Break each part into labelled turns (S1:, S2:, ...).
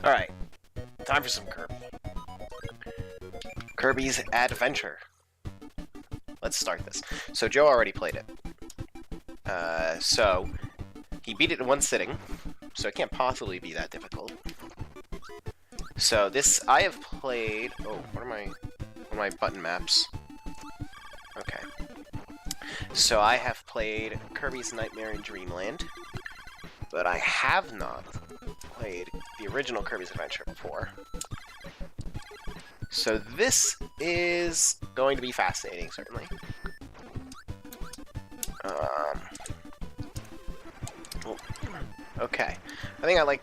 S1: Alright, time for some Kirby. Kirby's Adventure. Let's start this. So Joe already played it. So he beat it in one sitting, so it can't possibly be that difficult. So this, I have played... Oh, what are my button maps? Okay. So I have played Kirby's Nightmare in Dreamland, but I have not played the original Kirby's Adventure before. So this is going to be fascinating, certainly. Okay. I think I like...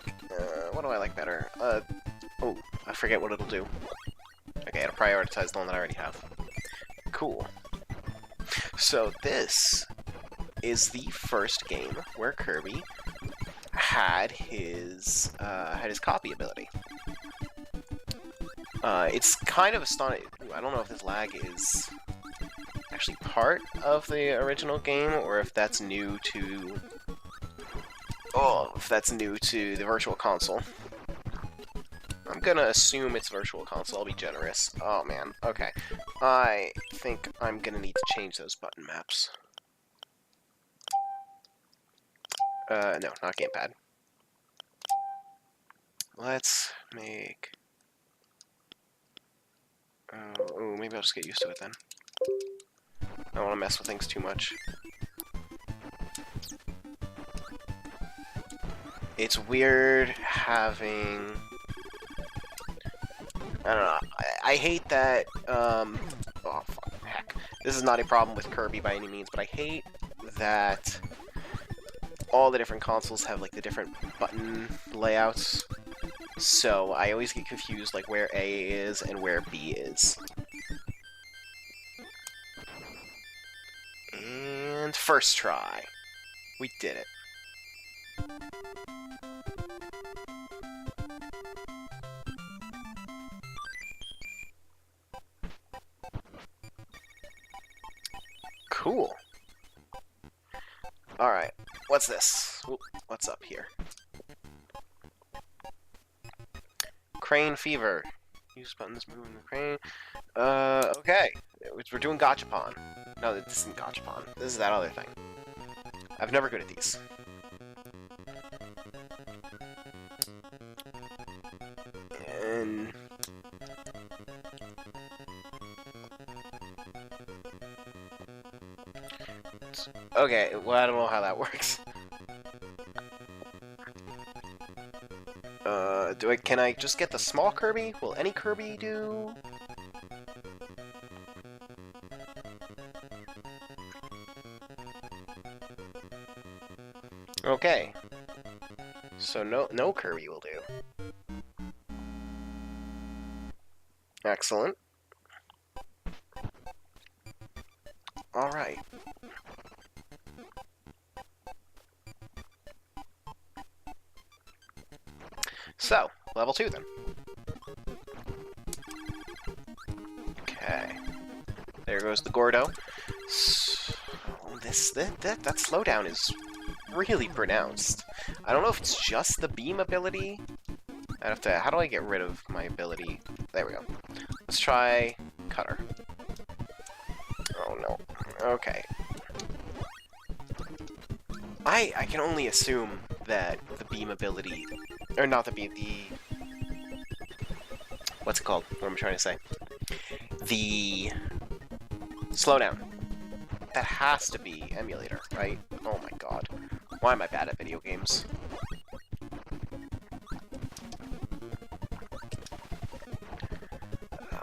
S1: what do I like better? Oh, I forget what it'll do. Okay, it'll prioritize the one that I already have. Cool. So this is the first game where Kirby had his copy ability. It's kind of astonishing. I don't know if this lag is actually part of the original game, or if that's new to... Oh, if that's new to the Virtual Console. I'm gonna assume it's Virtual Console, I'll be generous. Oh man, okay. I think I'm gonna need to change those button maps. No, not gamepad. Let's make... oh, maybe I'll just get used to it then. I don't want to mess with things too much. It's weird having... I don't know. I hate that, oh, fuck, heck. This is not a problem with Kirby by any means, but I hate that all the different consoles have, like, the different button layouts. So I always get confused, like, where A is and where B is. And first try. We did it. Cool. Alright, what's this? Ooh, what's up here? Crane Fever. Use buttons moving the crane. Okay. We're doing Gachapon. No, this isn't Gachapon. This is that other thing. I'm never good at these. And... okay, well, I don't know how that works. Can I just get the small Kirby? Will any Kirby do? Okay. So no Kirby will do. Excellent. Alright. So, level 2 then. Okay. There goes the Gordo. So, that slowdown is really pronounced. I don't know if it's just the beam ability. I have to... how do I get rid of my ability? There we go. Let's try Cutter. Oh no. Okay. I can only assume that the beam ability... or not the beam, the... what's it called? What am I trying to say? The... slowdown. That has to be emulator, right? Oh my god. Why am I bad at video games?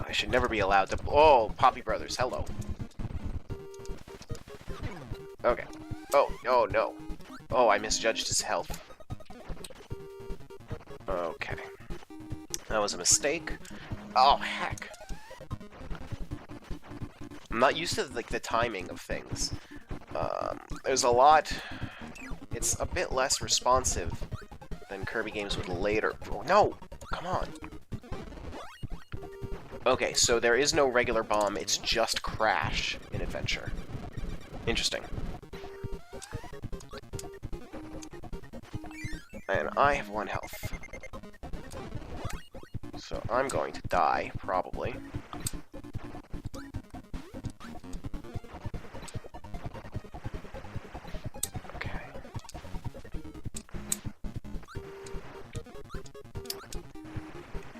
S1: I should never be allowed to... oh, Poppy Brothers, hello. Okay. Oh, oh no. Oh, I misjudged his health. Okay. That was a mistake. Oh, heck. I'm not used to, like, the timing of things. There's a lot... it's a bit less responsive than Kirby games would later... oh, no! Come on! Okay, so there is no regular bomb, it's just Crash in Adventure. Interesting. And I have 1 health. So I'm going to die, probably. Okay.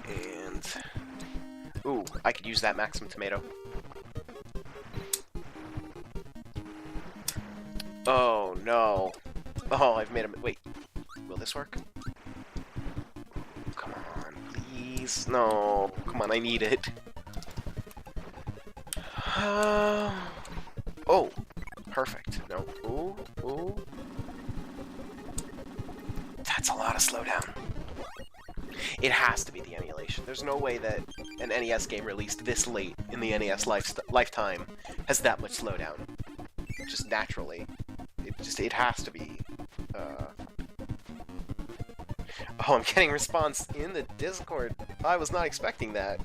S1: And... ooh, I could use that maximum tomato. Oh, no. Oh, I've made a... wait. Will this work? Come on, please. No. Come on, I need it. Oh. Perfect. No. Ooh. Ooh. That's a lot of slowdown. It has to be the emulation. There's no way that an NES game released this late in the NES lifetime has that much slowdown. Just naturally. It has to be. Oh, I'm getting response in the Discord. I was not expecting that.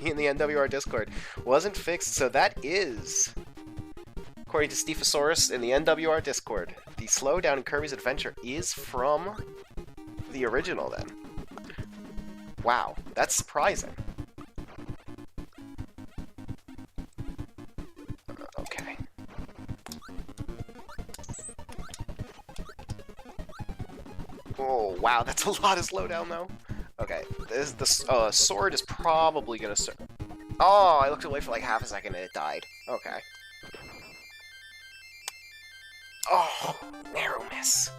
S1: In the NWR Discord. Wasn't fixed, so that is... according to Stefosaurus in the NWR Discord, the slowdown in Kirby's Adventure is from the original, then. Wow, that's surprising. Okay. Oh, wow, that's a lot of slowdown, though. Okay, the sword is probably gonna serve. Oh, I looked away for like half a second and it died. Okay. Oh, narrow miss.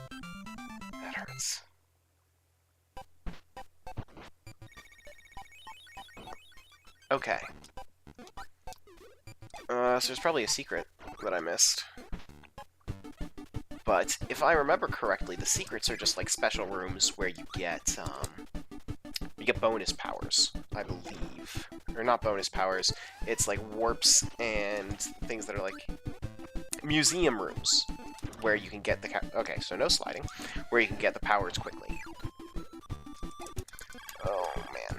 S1: That hurts. Okay. So there's probably a secret that I missed. But if I remember correctly, the secrets are just like special rooms where you get bonus powers, I believe. Or not bonus powers, it's like warps and things that are like museum rooms where you can get the... okay, so no sliding. Where you can get the powers quickly. Oh, man.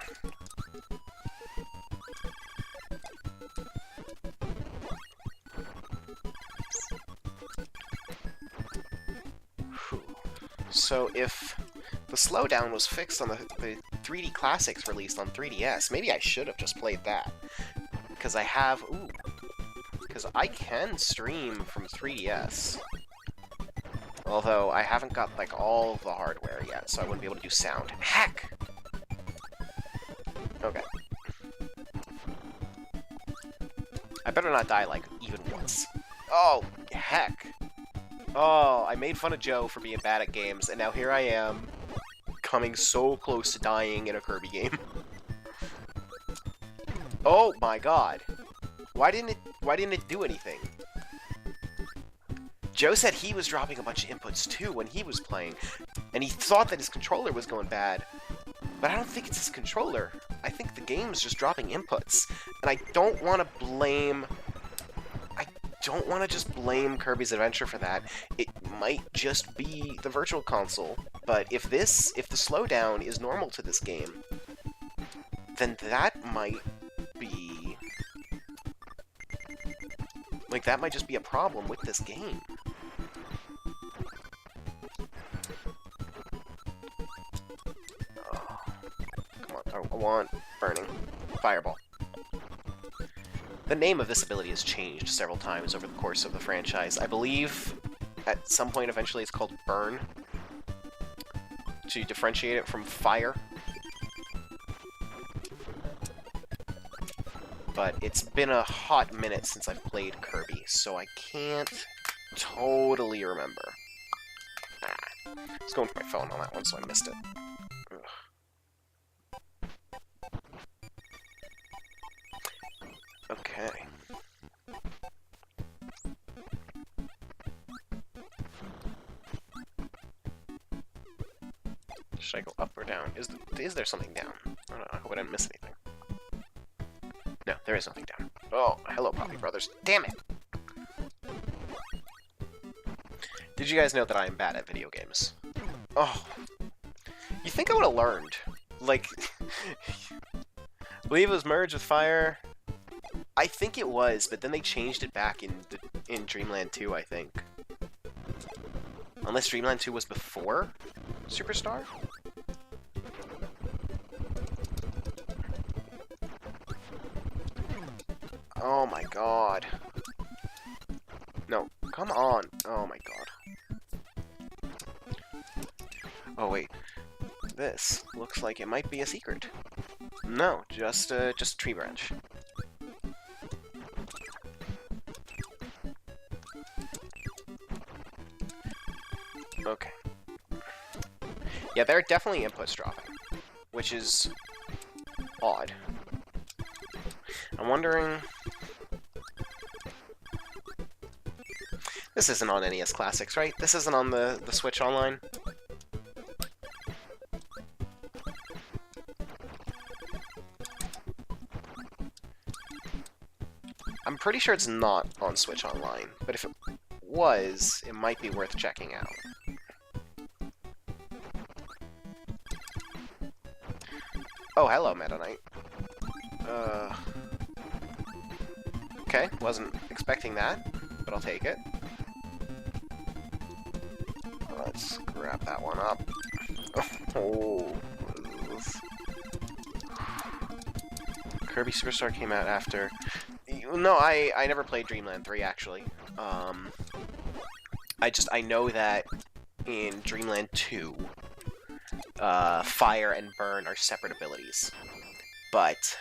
S1: Whew. So if the slowdown was fixed on the 3D Classics released on 3DS, maybe I should have just played that. Because I have... ooh. Because I can stream from 3DS. Although, I haven't got, like, all of the hardware yet, so I wouldn't be able to do sound. Heck! Okay. I better not die, like, even once. Oh, heck! Oh, I made fun of Joe for being bad at games, and now here I am, coming so close to dying in a Kirby game. Oh my god. Why didn't it do anything? Joe said he was dropping a bunch of inputs too when he was playing, and he thought that his controller was going bad. But I don't think it's his controller. I think the game's just dropping inputs. And I don't want to blame... I don't want to just blame Kirby's Adventure for that. It might just be the Virtual Console. But if the slowdown is normal to this game, then that might be... like, that might just be a problem with this game. Oh, come on, I want burning. Fireball. The name of this ability has changed several times over the course of the franchise. I believe at some point eventually it's called Burn, to differentiate it from Fire. But it's been a hot minute since I've played Kirby, so I can't totally remember. I was going for my phone on that one, so I missed it. Ugh. Okay. Should I go up or down? Is there something down? I don't know, I hope I didn't miss anything. No, there is nothing down. Oh, hello, Poppy Brothers. Damn it! Did you guys know that I am bad at video games? Oh. You think I would have learned? Like, I believe it was merged with Fire. I think it was, but then they changed it back in Dreamland 2, I think. Unless Dreamland 2 was before Superstar? Oh my god. No, come on. Oh my god. Oh wait. This looks like it might be a secret. No, just a tree branch. Okay. Yeah, there are definitely inputs dropping, which is odd. I'm wondering... This isn't on NES Classics, right? This isn't on the Switch Online? I'm pretty sure it's not on Switch Online, but if it was, it might be worth checking out. Oh, hello, Meta Knight. Okay, wasn't expecting that, but I'll take it. Let's grab that one up. Oh, what is this? Kirby Superstar came out after... No, I never played Dreamland 3, actually. I know that in Dreamland 2, Fire and Burn are separate abilities. But,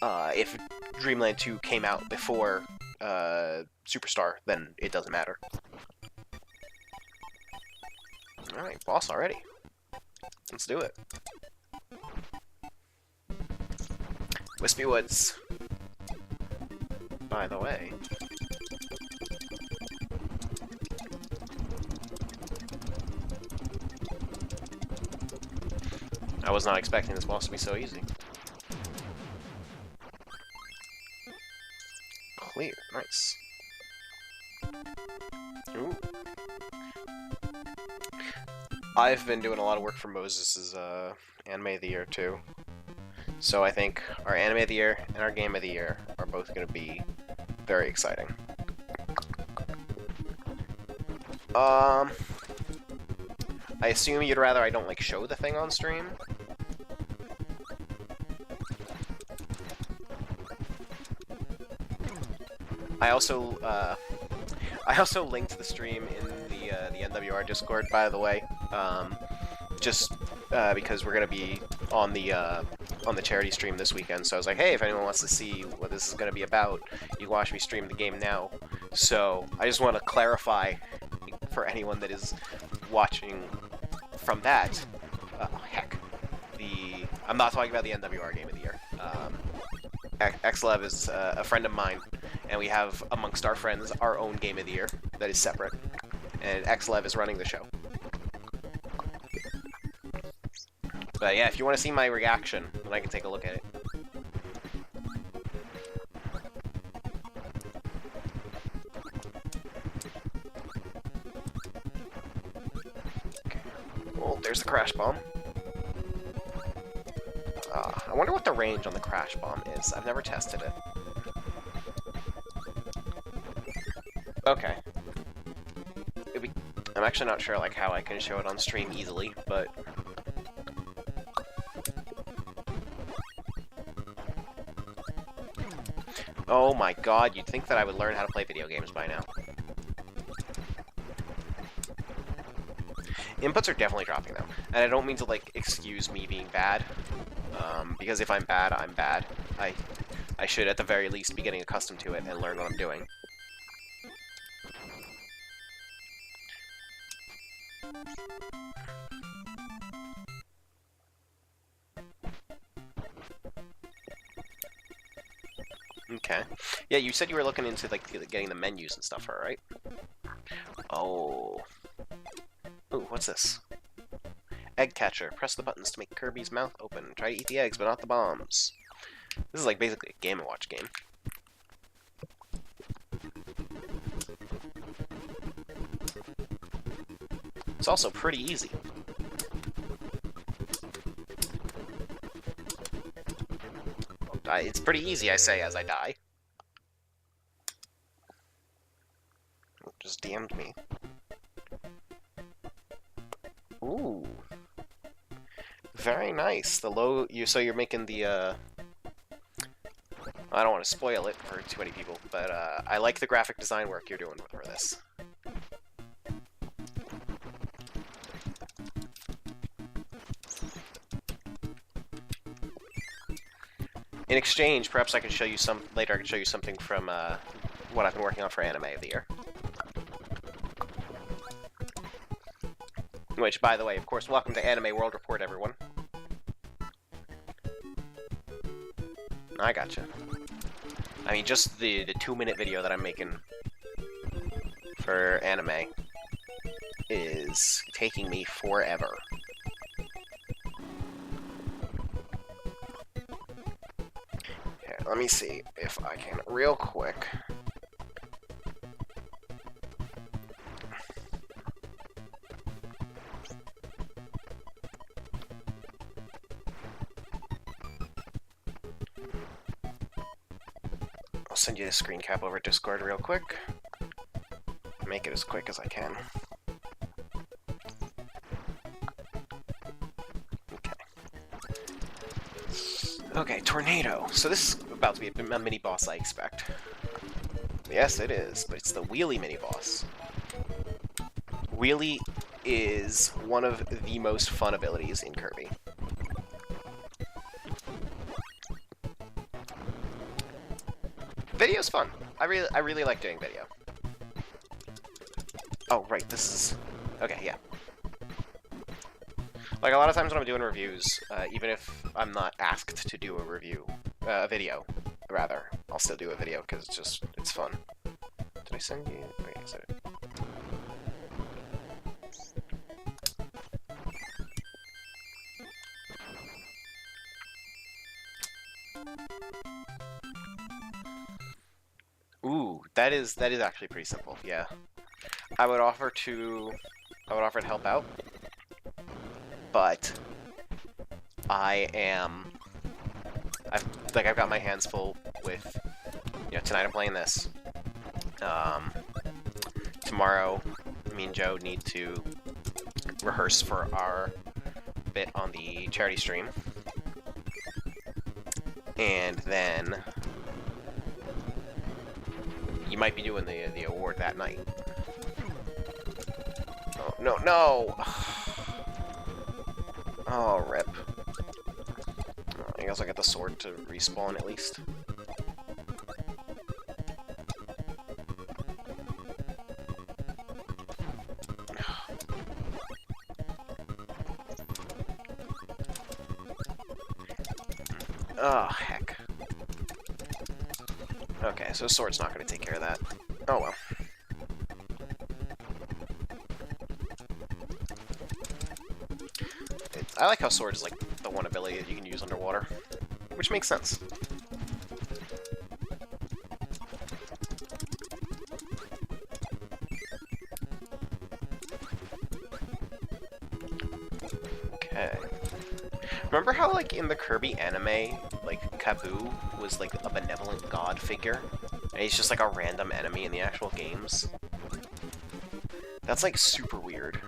S1: if Dreamland 2 came out before, Superstar, then it doesn't matter. Alright, boss already. Let's do it. Wispy Woods. By the way. I was not expecting this boss to be so easy. Clear, nice. Ooh. I've been doing a lot of work for Moses' Anime of the Year, too. So I think our Anime of the Year and our Game of the Year are both going to be very exciting. I assume you'd rather I don't, like, show the thing on stream? I also linked the stream in the NWR Discord, by the way, just because we're gonna be on the charity stream this weekend. So I was like, hey, if anyone wants to see what this is gonna be about, you can watch me stream the game now. So I just want to clarify for anyone that is watching from that. Heck, I'm not talking about the NWR Game of the Year. XLev is a friend of mine. And we have, amongst our friends, our own Game of the Year that is separate. And XLev is running the show. But yeah, if you want to see my reaction, then I can take a look at it. Okay. Well, there's the Crash Bomb. I wonder what the range on the Crash Bomb is. I've never tested it. Okay. I'm actually not sure like how I can show it on stream easily, but... Oh my god, you'd think that I would learn how to play video games by now. Inputs are definitely dropping though, and I don't mean to like excuse me being bad, because if I'm bad, I'm bad. I should at the very least be getting accustomed to it and learn what I'm doing. Okay. Yeah, you said you were looking into like getting the menus and stuff, right? Oh. Ooh, what's this? Egg catcher. Press the buttons to make Kirby's mouth open. Try to eat the eggs, but not the bombs. This is like basically a Game & Watch game. It's also pretty easy. It's pretty easy, I say, as I die. Oh, just DM'd me. Ooh. Very nice. So you're making the, I don't want to spoil it for too many people, but I like the graphic design work you're doing for this. In exchange, perhaps I can show you later. I can show you something from what I've been working on for Anime of the Year. Which, by the way, of course, welcome to Anime World Report, everyone. I gotcha. I mean, just the 2-minute video that I'm making for anime is taking me forever. Here, let me see if I can real quick. I'll send you the screen cap over Discord real quick. Make it as quick as I can. Okay, Tornado. So this is about to be a mini-boss, I expect. Yes, it is, but it's the Wheelie mini-boss. Wheelie is one of the most fun abilities in Kirby. Video's fun. I really like doing video. Oh, right, this is... Okay, yeah. Like, a lot of times when I'm doing reviews, even if I'm not asked to do a review, a video, rather, I'll still do a video, because it's fun. Did I send you... Wait, is it? Ooh, that is actually pretty simple, yeah. I would offer to help out, but I've got my hands full with, tonight I'm playing this. Tomorrow, me and Joe need to rehearse for our bit on the charity stream, and then you might be doing the award that night. Oh, no, no! Oh, rip. I guess I'll get the sword to respawn at least. Oh, heck. Okay, so sword's not going to take care of that. Oh well. I like how sword is like the one ability that you can use underwater, which makes sense. Okay. Remember how, like, in the Kirby anime, like, Kaboo was, like, a benevolent god figure? And he's just, like, a random enemy in the actual games? That's, like, super weird.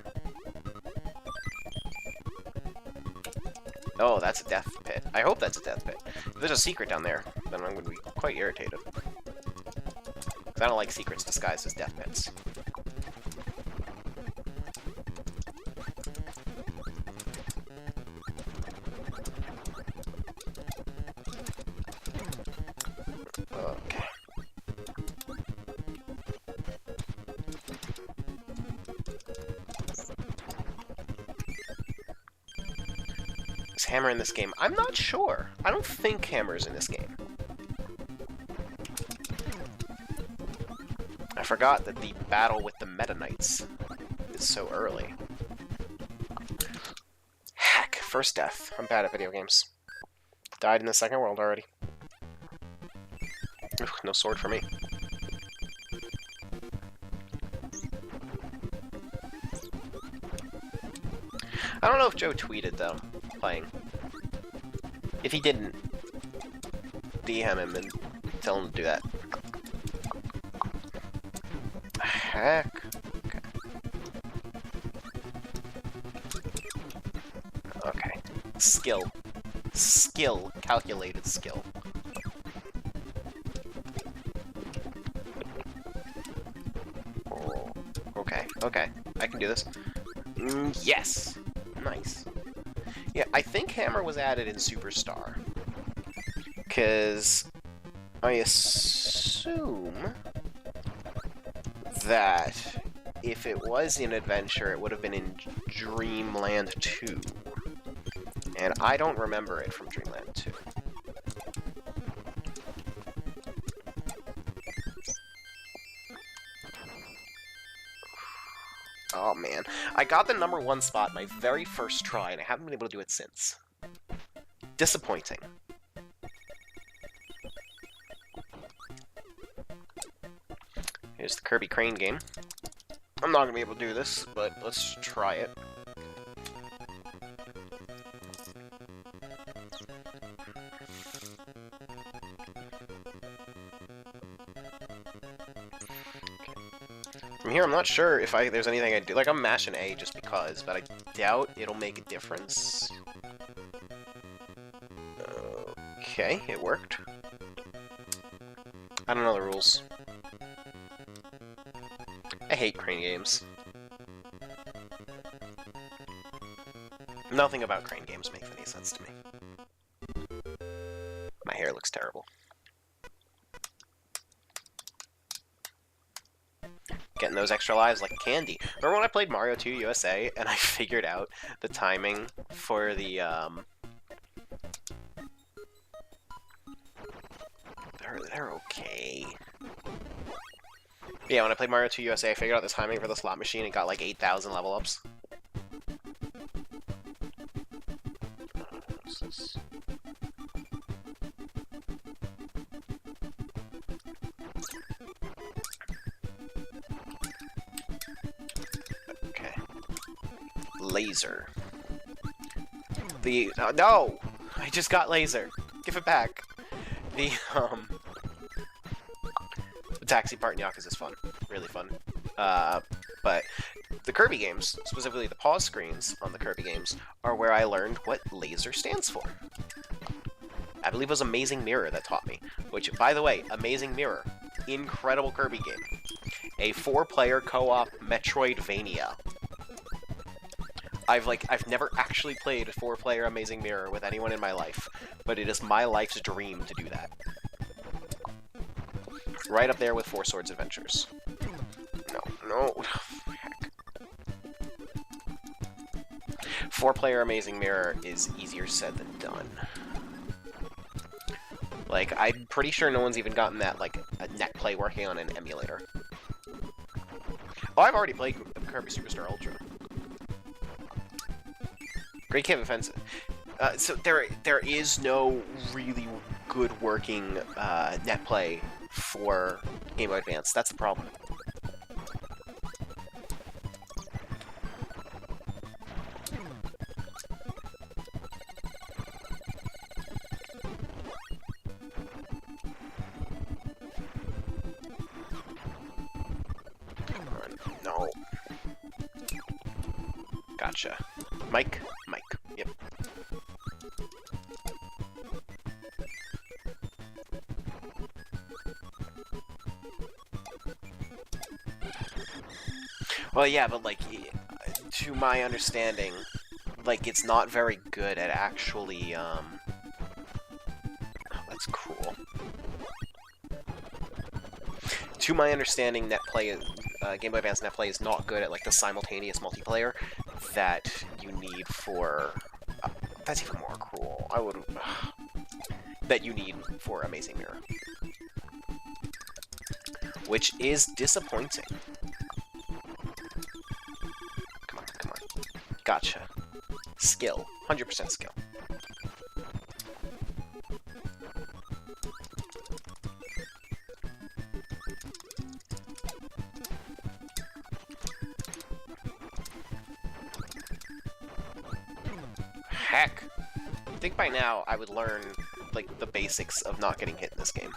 S1: Oh, that's a death pit. I hope that's a death pit. If there's a secret down there, then I'm going to be quite irritated. Because I don't like secrets disguised as death pits. Okay. Is Hammer in this game? I'm not sure. I don't think Hammer's in this game. I forgot that the battle with the Meta Knights is so early. Heck, first death. I'm bad at video games. Died in the second world already. Ugh, no sword for me. I don't know if Joe tweeted, though, playing. If he didn't, DM him and tell him to do that. Heck. Okay. Okay. Skill. Skill. Calculated skill. Okay, I can do this. Yes! Nice. Yeah, I think Hammer was added in Superstar. Because I assume that if it was in Adventure, it would have been in Dreamland 2. And I don't remember it from Dreamland 2. Oh man, I got the #1 spot my very first try, and I haven't been able to do it since. Disappointing. Here's the Kirby Crane game. I'm not gonna be able to do this, but let's try it. From here, I'm not sure if there's anything I do. Like, I'm mashing A just because, but I doubt it'll make a difference. Okay, it worked. I don't know the rules. I hate crane games. Nothing about crane games makes any sense to me. My hair looks terrible. Getting those extra lives like candy. Remember when I played Mario 2 USA and I figured out the timing for the, They're okay. Yeah, when I played Mario 2 USA, I figured out the timing for the slot machine and got like 8,000 level ups. What's this? Okay. Laser. No! I just got laser. Give it back. The taxi part in Yakuza is fun. Really fun. But the Kirby games, specifically the pause screens on the Kirby games, are where I learned what laser stands for. I believe it was Amazing Mirror that taught me. Which, by the way, Amazing Mirror, incredible Kirby game. A 4-player co-op Metroidvania. I've never actually played a 4-player Amazing Mirror with anyone in my life, but it is my life's dream to do that. Right up there with Four Swords Adventures. No. Heck. 4-player Amazing Mirror is easier said than done. Like, I'm pretty sure no one's even gotten that, like, a net play working on an emulator. Oh, I've already played Kirby Superstar Ultra. Great Cave Offensive. So there is no really good working net play for Game Boy Advance. That's the problem. No. Gotcha. Mike? Yep. Well, yeah, but, like, to my understanding, like, it's not very good at actually, Oh, that's cruel. To my understanding, Game Boy Advance Netplay is not good at, like, the simultaneous multiplayer that you need for... that's even more cruel. I would... that you need for Amazing Mirror. Which is disappointing. Come on. Gotcha. Skill. 100% skill. Heck! I think by now I would learn, like, the basics of not getting hit in this game.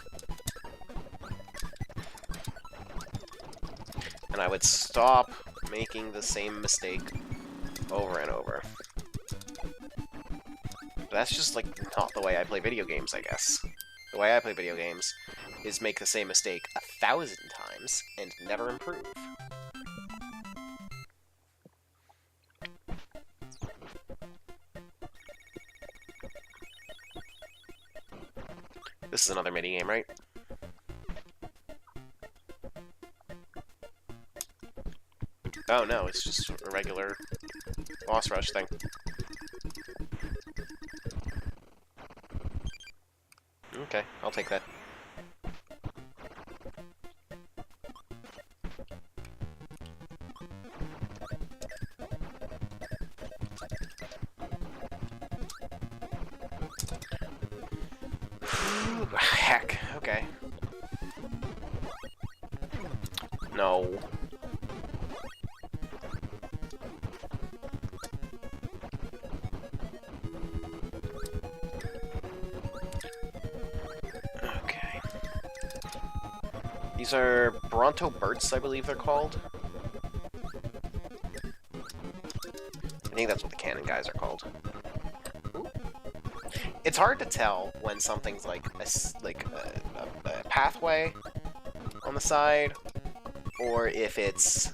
S1: And I would stop making the same mistake over and over. But that's just, like, not the way I play video games, I guess. The way I play video games is make the same mistake 1,000 times and never improve. This is another minigame, right? Oh no, it's just a regular boss rush thing. Okay, I'll take that. Heck, okay. No. Okay. These are Bronto Birds, I believe they're called. I think that's what the cannon guys are called. It's hard to tell when something's like a pathway on the side, or if it's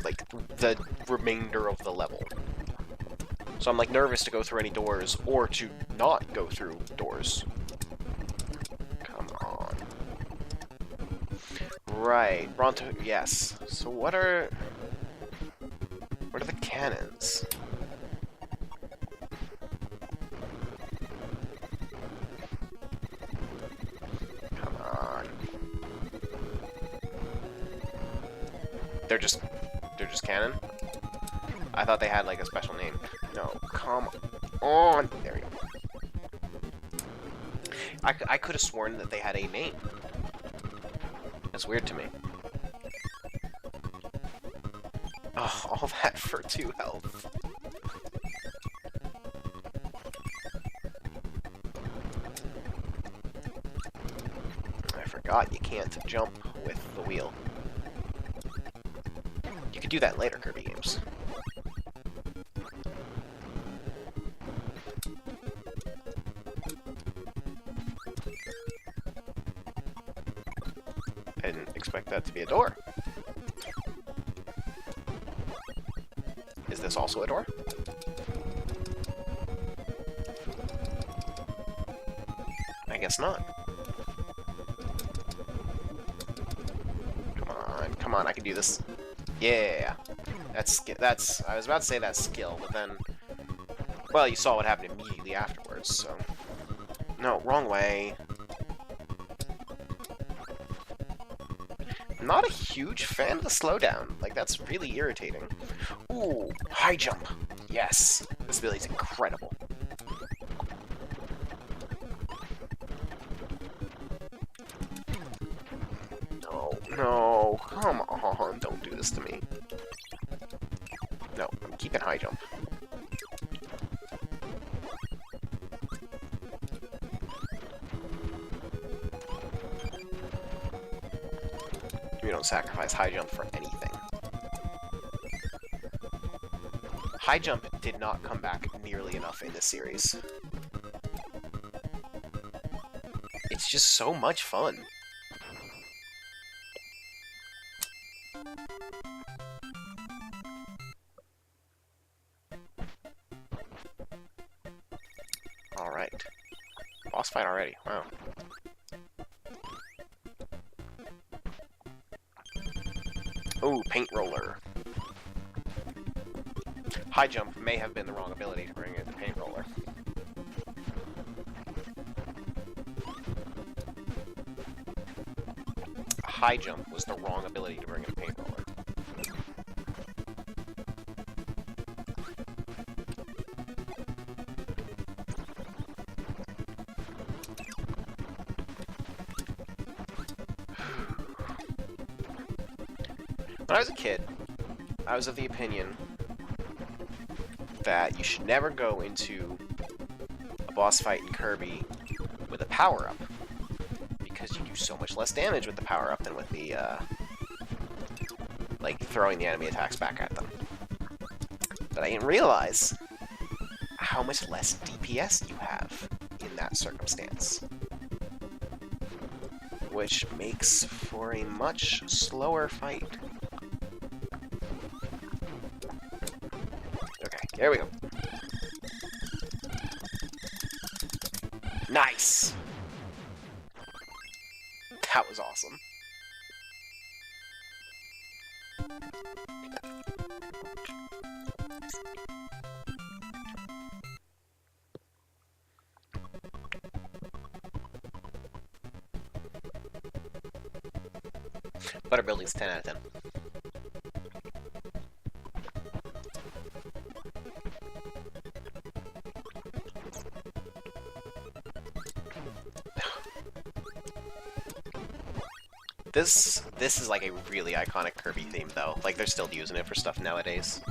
S1: like the remainder of the level. So I'm like nervous to go through any doors or to not go through doors. Come on. Right, Bronto, yes. So what are the cannons? They're just cannon? I thought they had like a special name. No, come on. There we go. I could have sworn that they had a name. That's weird to me. Oh, all that for 2 health. I forgot you can't jump with the wheel. You could do that later, Kirby games. I didn't expect that to be a door. Is this also a door? I guess not. Come on, I can do this. Yeah, that's. I was about to say that's skill, but then, well, you saw what happened immediately afterwards. So, no, wrong way. I'm not a huge fan of the slowdown. Like, that's really irritating. Ooh, high jump. Yes, this ability's incredible. No, come on, don't do this to me. No, I'm keeping high jump. We don't sacrifice high jump for anything. High jump did not come back nearly enough in this series. It's just so much fun. Alright. Boss fight already, wow. Ooh, paint roller. High jump may have been the wrong ability to bring in the paint roller. High jump was the wrong ability to bring in a paint roller. When I was a kid, I was of the opinion that you should never go into a boss fight in Kirby with a power-up, because you do so much less damage with the power-up than with the, like, throwing the enemy attacks back at them. But I didn't realize how much less DPS you have in that circumstance, which makes for a much slower fight. There we go. Nice! That was awesome. Butter building's 10 out of 10. This is like a really iconic Kirby theme, though. Like, they're still using it for stuff nowadays.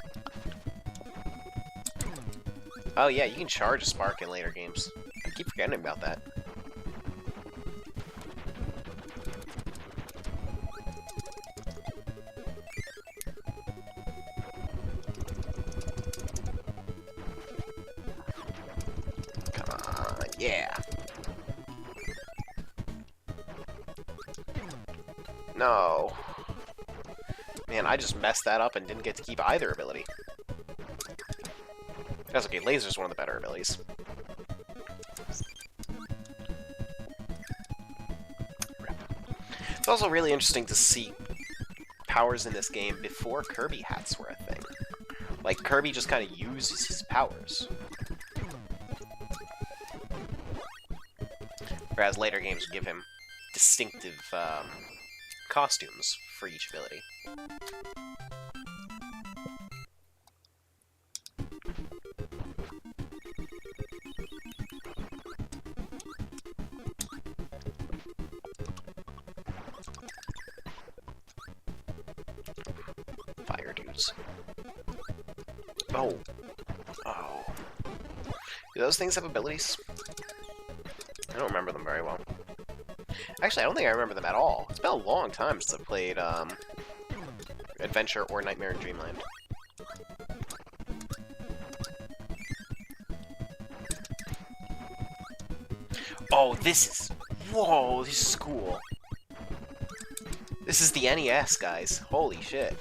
S1: Oh yeah, you can charge a spark in later games. I keep forgetting about that. Come on, yeah. No. Man, I just messed that up and didn't get to keep either ability. That's okay, Laser's one of the better abilities. It's also really interesting to see powers in this game before Kirby hats were a thing. Like, Kirby just kind of uses his powers. Whereas later games give him distinctive costumes for each ability. Fire dudes. Oh. Oh. Do those things have abilities? I don't remember them very well. Actually, I don't think I remember them at all. It's been a long time since I've played Adventure or Nightmare in Dreamland. Oh, this is... Whoa, this is cool. This is the NES, guys. Holy shit.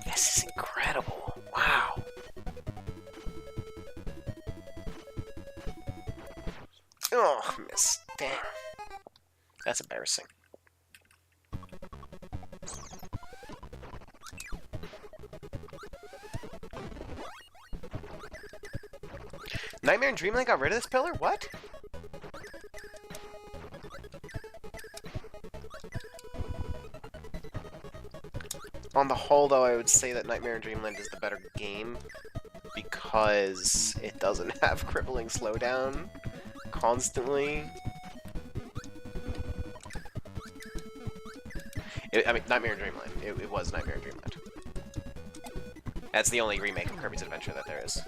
S1: This is incredible. Wow. Oh, miss. Damn. That's embarrassing. Nightmare in Dreamland got rid of this pillar? What? On the whole, though, I would say that Nightmare in Dreamland is the better game because it doesn't have crippling slowdown constantly. I mean, Nightmare in Dreamland. It was Nightmare in Dreamland. That's the only remake of Kirby's Adventure that there is.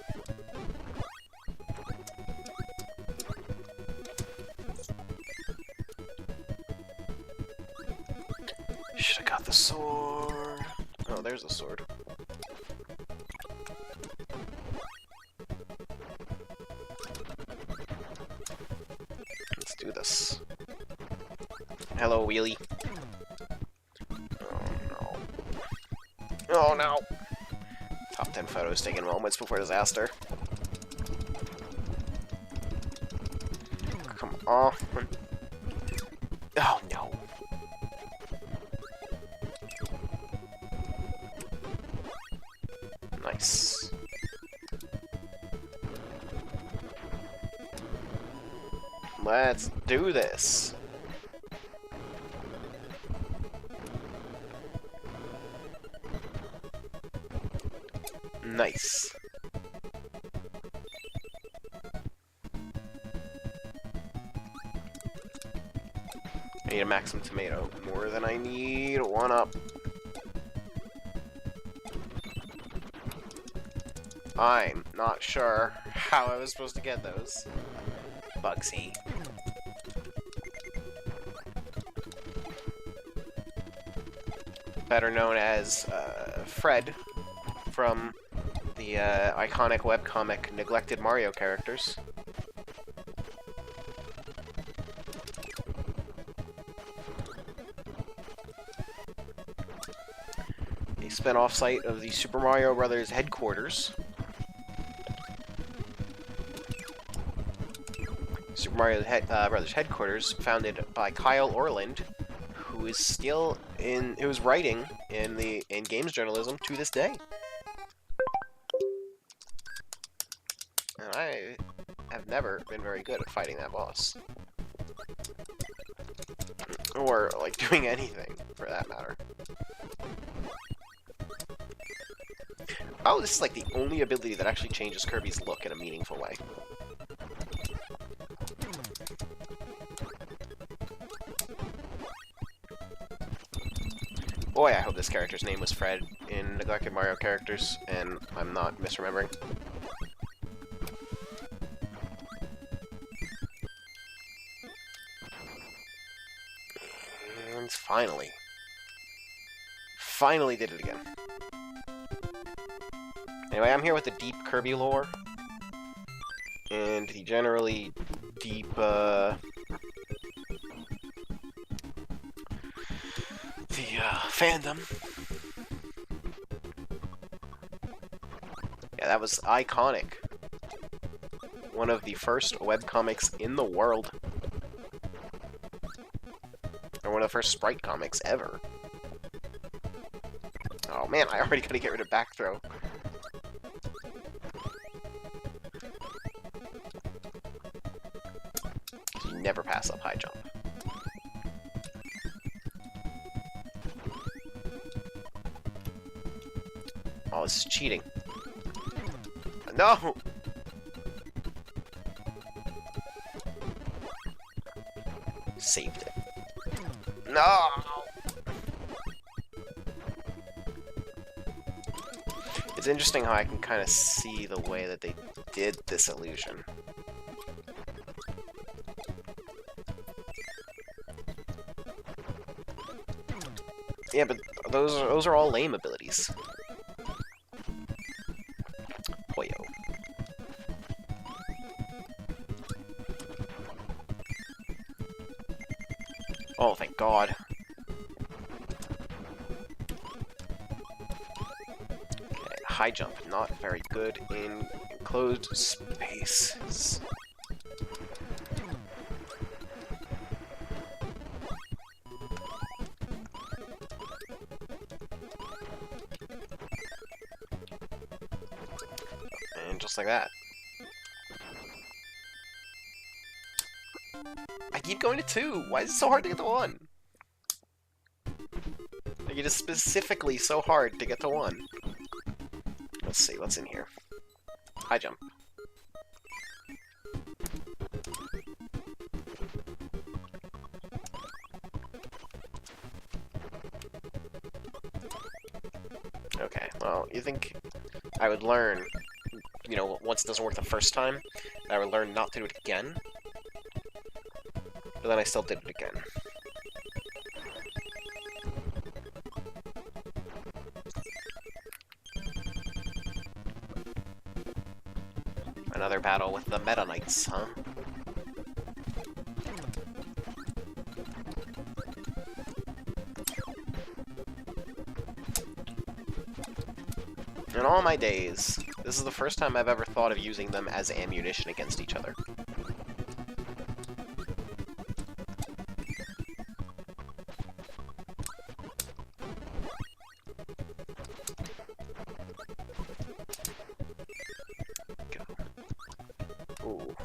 S1: Should've got the sword. Oh, there's the sword. Let's do this. Hello, Wheelie. Oh no. Oh no! Top 10 photos taken moments before disaster. Come on. Oh no. Nice. Let's do this. Nice. I need a maximum tomato. More than I need. One up. I'm not sure how I was supposed to get those. Bugsy. Better known as Fred from the iconic webcomic Neglected Mario Characters. A spin-off site of the Super Mario Bros. Headquarters. Super Mario Brothers headquarters, founded by Kyle Orland, who is still who's writing in games journalism to this day. And I have never been very good at fighting that boss. Or, like, doing anything, for that matter. Oh, this is, like, the only ability that actually changes Kirby's look in a meaningful way. Boy, I hope this character's name was Fred in Neglected Mario Characters, and I'm not misremembering. And finally did it again. Anyway, I'm here with the deep Kirby lore, and the generally deep, fandom. Yeah, that was iconic. One of the first webcomics in the world. Or one of the first sprite comics ever. Oh man, I already gotta get rid of back throw. You never pass up high jump. Oh, this is cheating. No! Saved it. No! It's interesting how I can kind of see the way that they did this illusion. Yeah, but those are all lame abilities. Boyo. Oh, thank God. Okay, high jump, not very good in enclosed spaces. And just like that. I keep going to 2. Why is it so hard to get to 1? Like, it is specifically so hard to get to 1. Let's see, what's in here? High jump. Okay, well, you think I would learn, you know, once it doesn't work the first time, I would learn not to do it again? But then I still did it again. Another battle with the Meta Knights, huh? In all my days, this is the first time I've ever thought of using them as ammunition against each other. Ooh.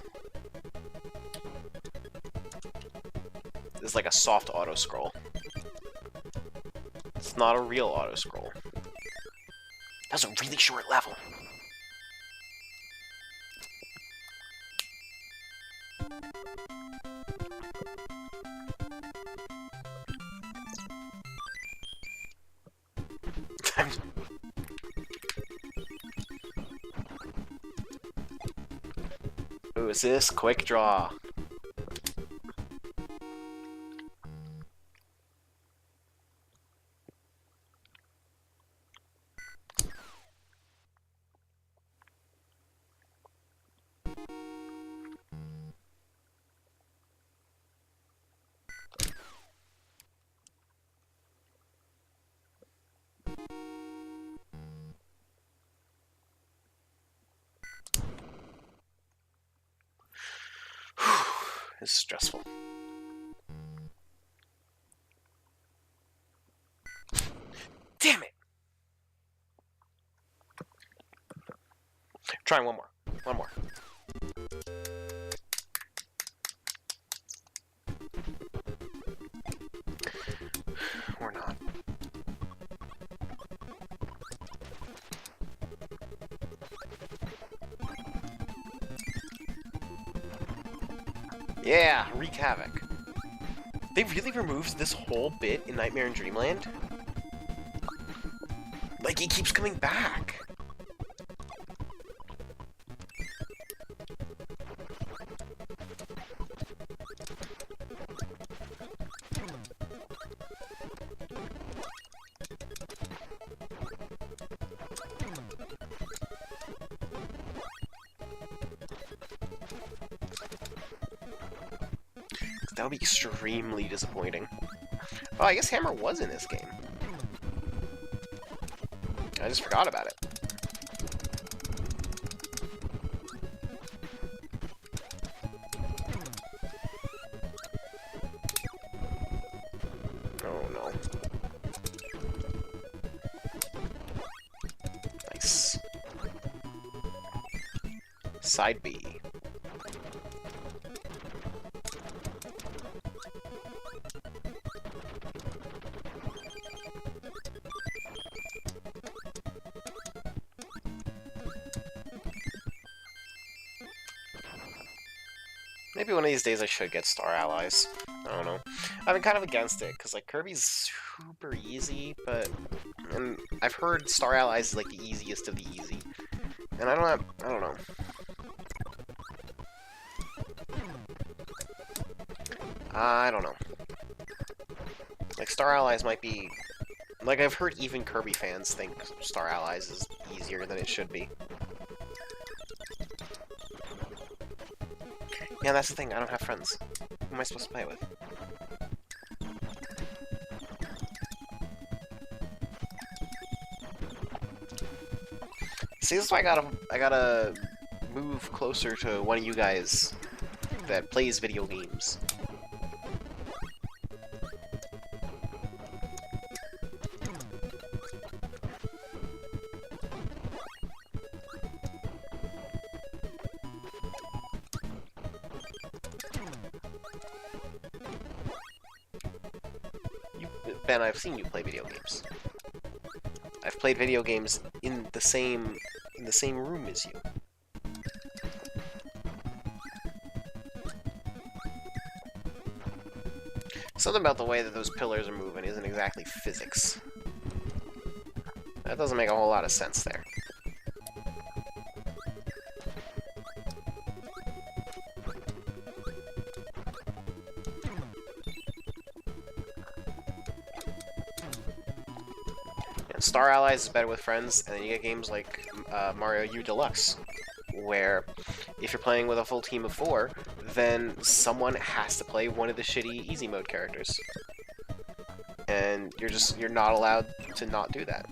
S1: This is like a soft auto-scroll. It's not a real auto-scroll. That was a really short level. Ooh, is this quick draw? It's stressful. Damn it! Try one more. One more. Or not. Yeah, wreak havoc. They really removed this whole bit in Nightmare in Dreamland? Like, he keeps coming back. That would be extremely disappointing. Oh, I guess Hammer was in this game. I just forgot about it. Oh no. Nice. Side B. Maybe one of these days I should get Star Allies. I don't know. I've been kind of against it, because like Kirby's super easy, but and I've heard Star Allies is like the easiest of the easy. And I don't know. I don't know. Like Star Allies might be like I've heard even Kirby fans think Star Allies is easier than it should be. Yeah, that's the thing, I don't have friends. Who am I supposed to play with? See, this is why I gotta move closer to one of you guys that plays video games. Ben, I've seen you play video games. I've played video games in the same room as you. Something about the way that those pillars are moving isn't exactly physics. That doesn't make a whole lot of sense there. Star Allies is better with friends, and then you get games like Mario U Deluxe, where if you're playing with a full team of 4, then someone has to play one of the shitty easy mode characters. And you're not allowed to not do that.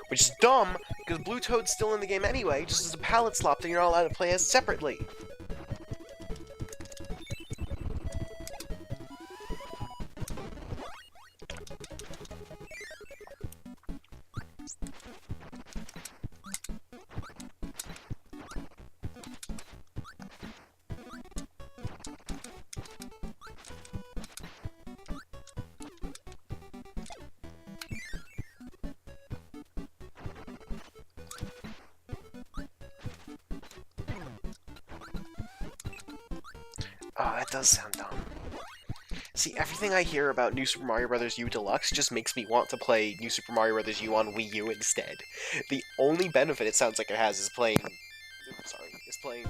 S1: Which is dumb, because Blue Toad's still in the game anyway, just as a palette slop that you're not allowed to play as separately. Oh, that does sound dumb. See, everything I hear about New Super Mario Bros. U Deluxe just makes me want to play New Super Mario Bros. U on Wii U instead. The only benefit it sounds like it has is playing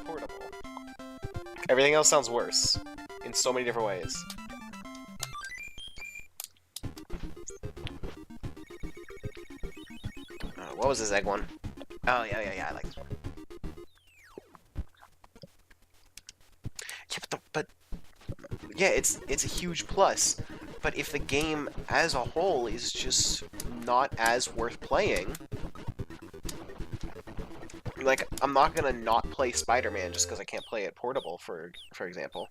S1: portable. Everything else sounds worse, in so many different ways. What was this egg one? Oh, yeah, I like this one. Yeah, but yeah, it's a huge plus, But if the game as a whole is just not as worth playing, like, I'm not gonna not play Spider-Man just because I can't play it portable, for example.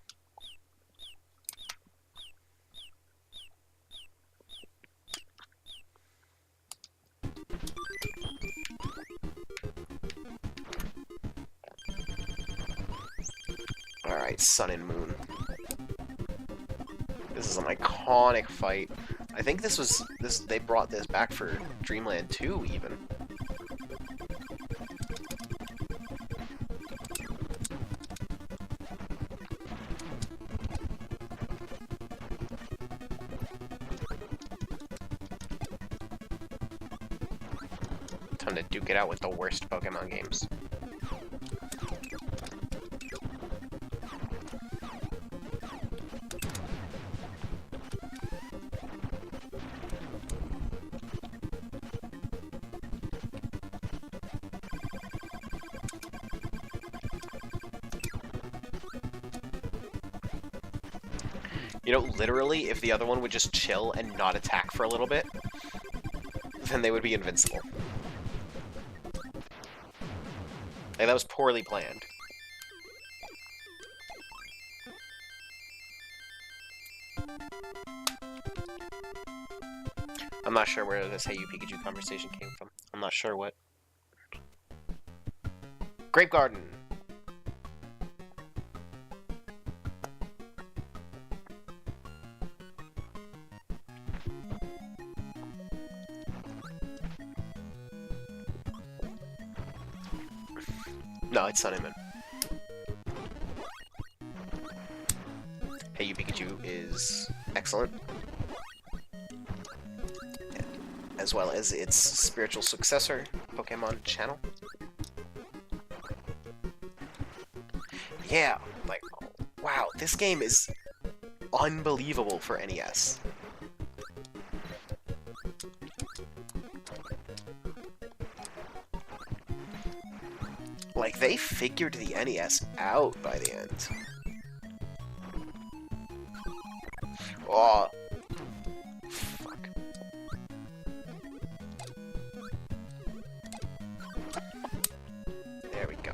S1: Alright, Sun and Moon. This is an iconic fight. I think they brought this back for Dreamland 2, even. Time to duke it out with the worst Pokemon games. You know, literally, if the other one would just chill and not attack for a little bit, then they would be invincible. Like, that was poorly planned. I'm not sure where this Hey You Pikachu conversation came from. I'm not sure what. Grape Garden! No, it's Sun and Moon. Hey You Pikachu is excellent. As well as its spiritual successor, Pokemon Channel. Yeah, like, wow, this game is unbelievable for NES. Like, they figured the NES out by the end. Oh. Fuck. There we go.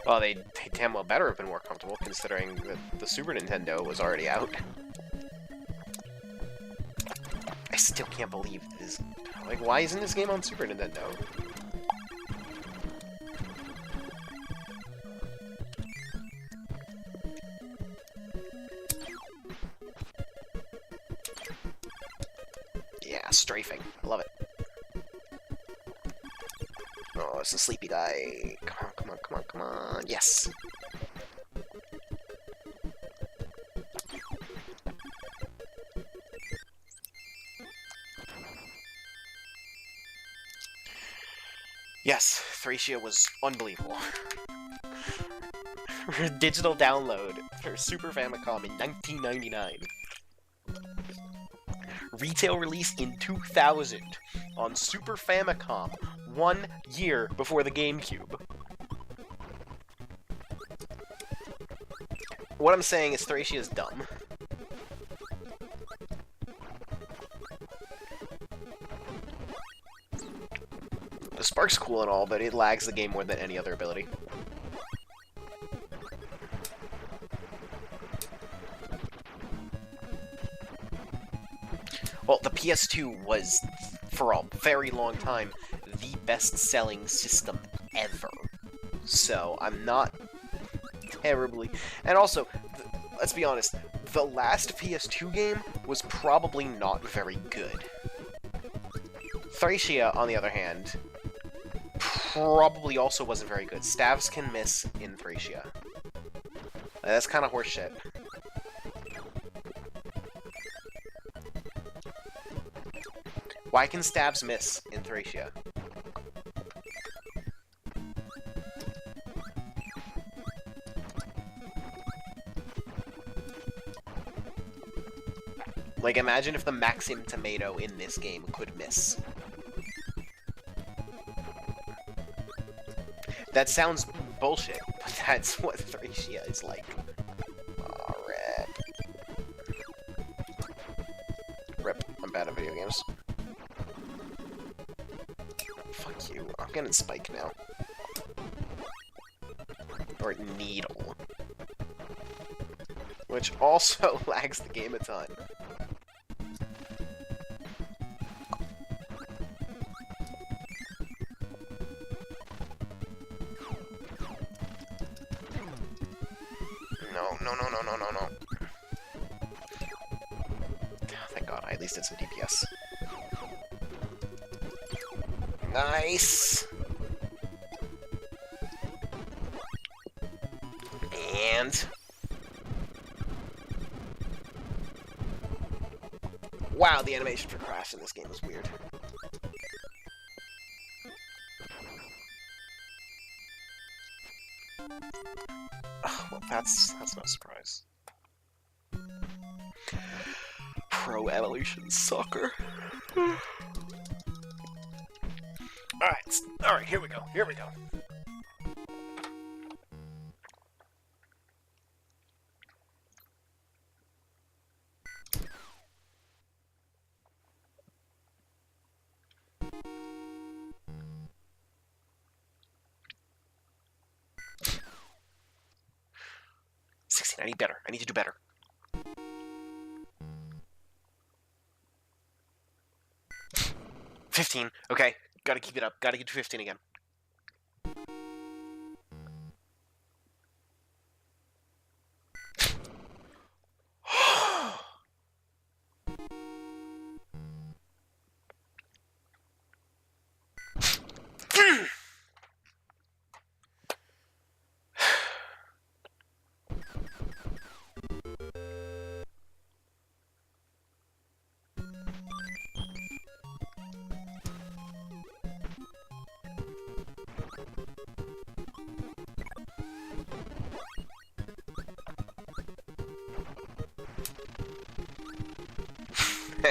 S1: Well, they damn well better have been more comfortable, considering that the Super Nintendo was already out. I still can't believe this. Like, why isn't this game on Super Nintendo? Yeah, strafing. I love it. Oh, it's a sleepy guy. Come on, come on, come on, come on. Yes! Yes, Thracia was unbelievable. Digital download for Super Famicom in 1999. Retail release in 2000 on Super Famicom, 1 year before the GameCube. What I'm saying is Thracia is dumb. The Spark's cool and all, but it lags the game more than any other ability. Well, the PS2 was, for a very long time, the best-selling system ever. So, I'm not terribly... And also, let's be honest, the last PS2 game was probably not very good. Thracia, on the other hand, probably also wasn't very good. Stabs can miss in Thracia. That's kind of horseshit. Why can stabs miss in Thracia? Like, imagine if the Maxim tomato in this game could miss. That sounds bullshit, but that's what Thracia is like. Alright. Rip. I'm bad at video games. Fuck you. I'm getting Spike now. Or Needle. Which also lags the game a ton. No. Thank God, I at least did some DPS. Nice! And... wow, the animation for Crash in this game is weird. Oh, well, that's no surprise. Pro Evolution Soccer. Alright, here we go. I need better. I need to do better. $15. Okay. Gotta keep it up. Gotta get to 15 again.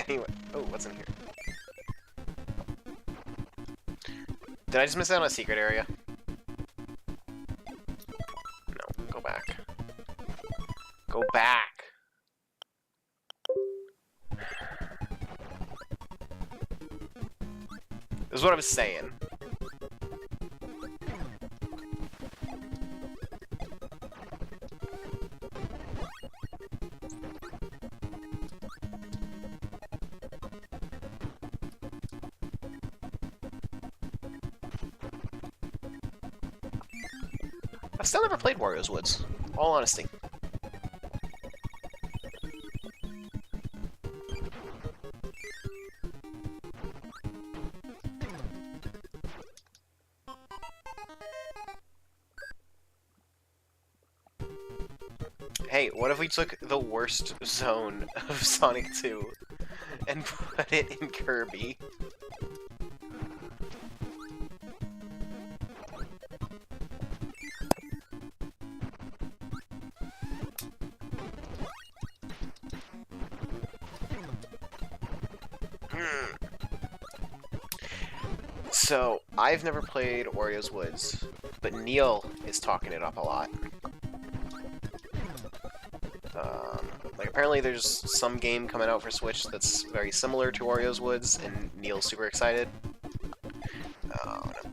S1: Anyway, oh, what's in here? Did I just miss out on a secret area? No, go back. Go back! This is what I was saying. I've still never played Wario's Woods, all honesty. Hey, what if we took the worst zone of Sonic 2 and put it in Kirby? So, I've never played Wario's Woods, but Neil is talking it up a lot. Like, apparently there's some game coming out for Switch that's very similar to Wario's Woods, and Neil's super excited. Oh, no.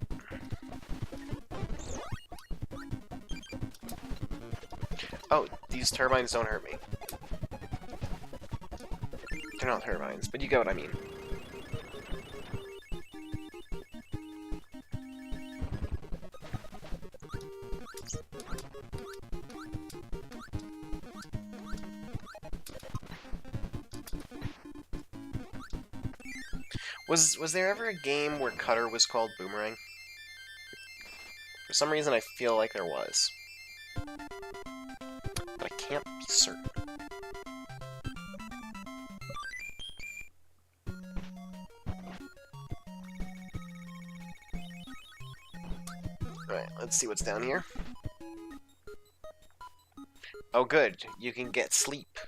S1: Oh, these turbines don't hurt me. They're not turbines, but you get what I mean. Was there ever a game where Cutter was called Boomerang? For some reason I feel like there was. But I can't be certain. Alright, let's see what's down here. Oh good, you can get sleep.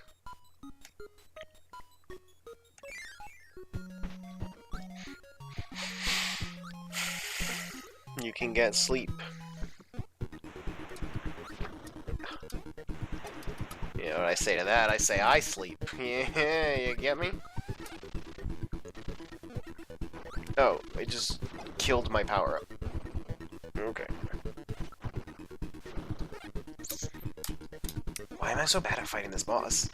S1: can get sleep. You know what I say to that? I say I sleep. Yeah, you get me? Oh, it just killed my power-up. Okay. Why am I so bad at fighting this boss?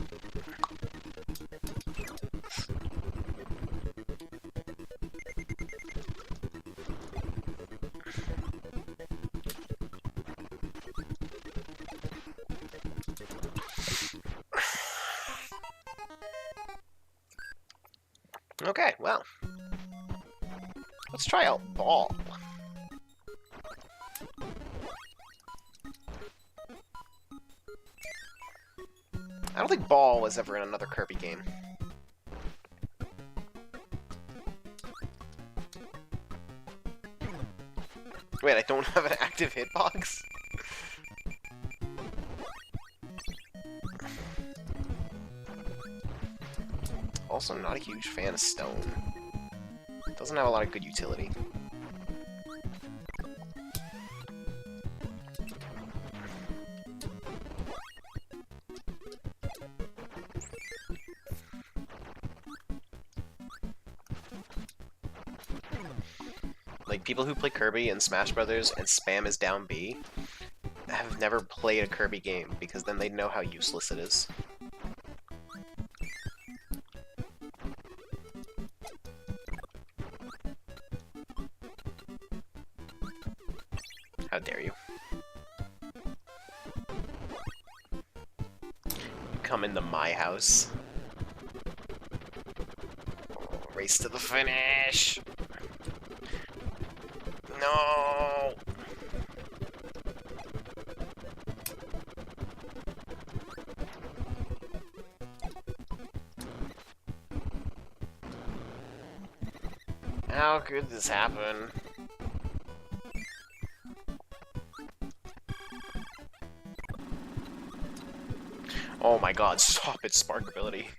S1: Okay, well. Let's try out Ball. I don't think Ball was ever in another Kirby game. Wait, I don't have an active hitbox? Also, not a huge fan of Stone. Doesn't have a lot of good utility. Like, people who play Kirby and Smash Brothers and spam is down B have never played a Kirby game, because then they know how useless it is. How dare you. Come into my house. Oh, race to the finish! No! How could this happen? Oh my god, stop it, Spark ability.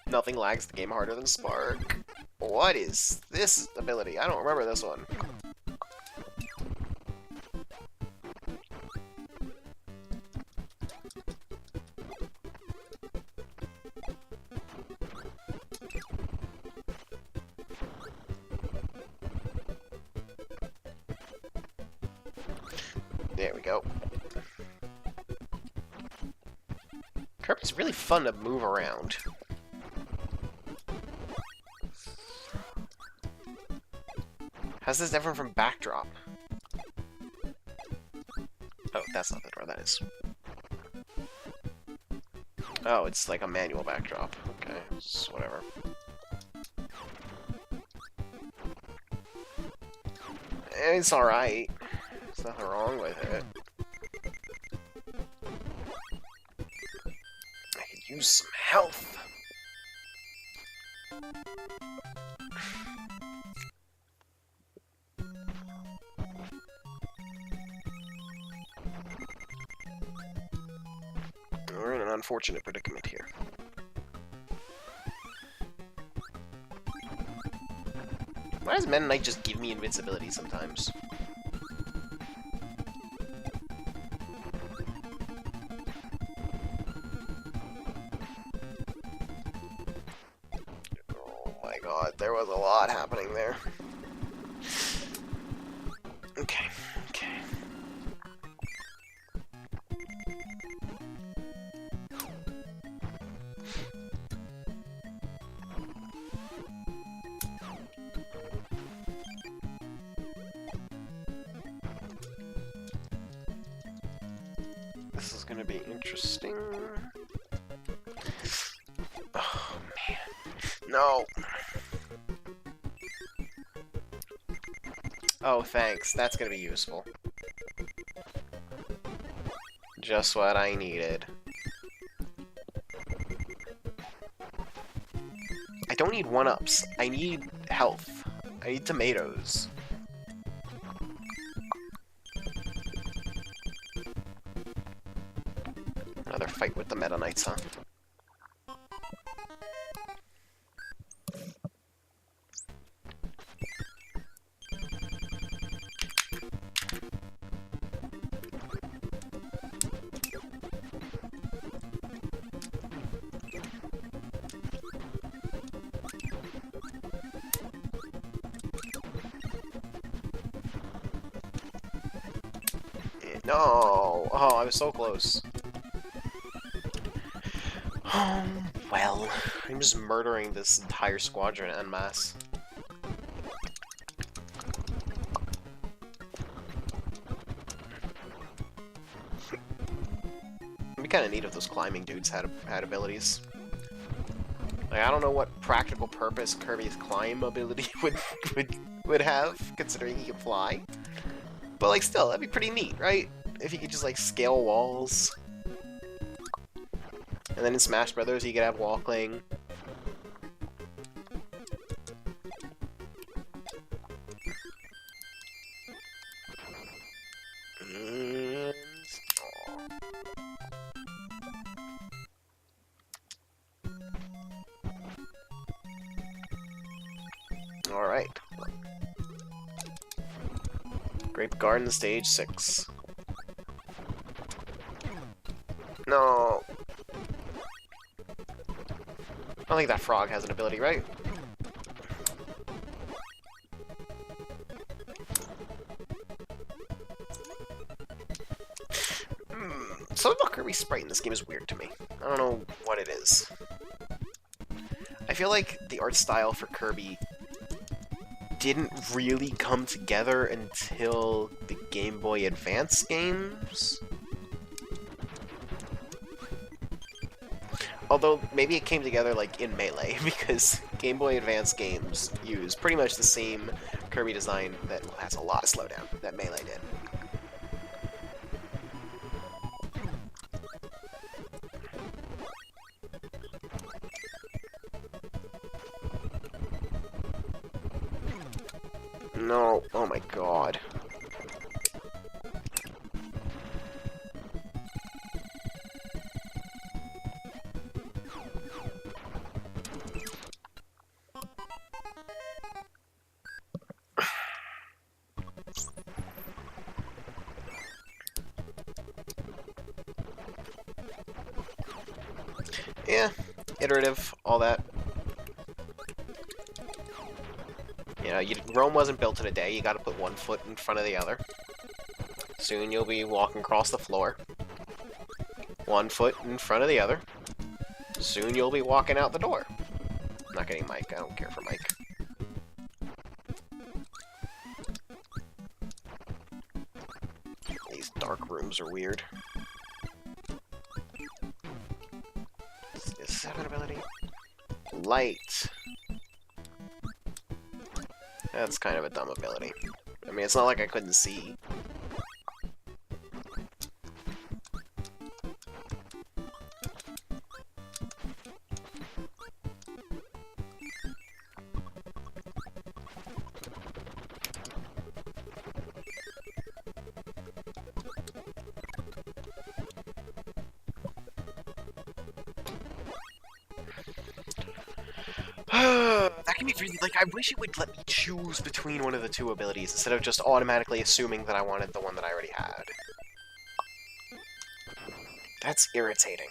S1: Nothing lags the game harder than Spark. What is this ability? I don't remember this one. There we go. Kirby's really fun to move around. How's this different from Backdrop? Oh, that's not the door, that is. Oh, it's like a manual backdrop. Okay, it's whatever. It's alright. There's nothing wrong with it. I could use some health. We're in an unfortunate predicament here. Why does Meta Knight just give me invincibility sometimes? Oh my god, there was a lot happening there. Okay, okay. This is gonna be interesting. Oh, man. No! Oh, thanks. That's gonna be useful. Just what I needed. I don't need one-ups. I need health. I need tomatoes. Another fight with the Meta Knights, huh? No! Oh, I was so close. Oh, well. I'm just murdering this entire squadron en masse. It'd be kind of neat if those climbing dudes had abilities. Like, I don't know what practical purpose Kirby's climb ability would have, considering he can fly. But, like, still, that'd be pretty neat, right? If he could just, like, scale walls. And then in Smash Brothers, he could have wall cling. And... Alright. Grape Garden Stage 6. No. I don't think that frog has an ability, right? Something about Kirby's sprite in this game is weird to me. I don't know what it is. I feel like the art style for Kirby didn't really come together until the Game Boy Advance games. Although, maybe it came together, like, in Melee, because Game Boy Advance games use pretty much the same Kirby design that has a lot of slowdown that Melee did. No, oh my god. Yeah, iterative, all that. You know, Rome wasn't built in a day, you gotta put one foot in front of the other. Soon you'll be walking across the floor. One foot in front of the other. Soon you'll be walking out the door. I'm not getting Mike, I don't care for Mike. These dark rooms are weird. Is 7 ability? Light. That's kind of a dumb ability. I mean, it's not like I couldn't see. That can be really, like, I wish it would let me choose between one of the two abilities instead of just automatically assuming that I wanted the one that I already had. That's irritating.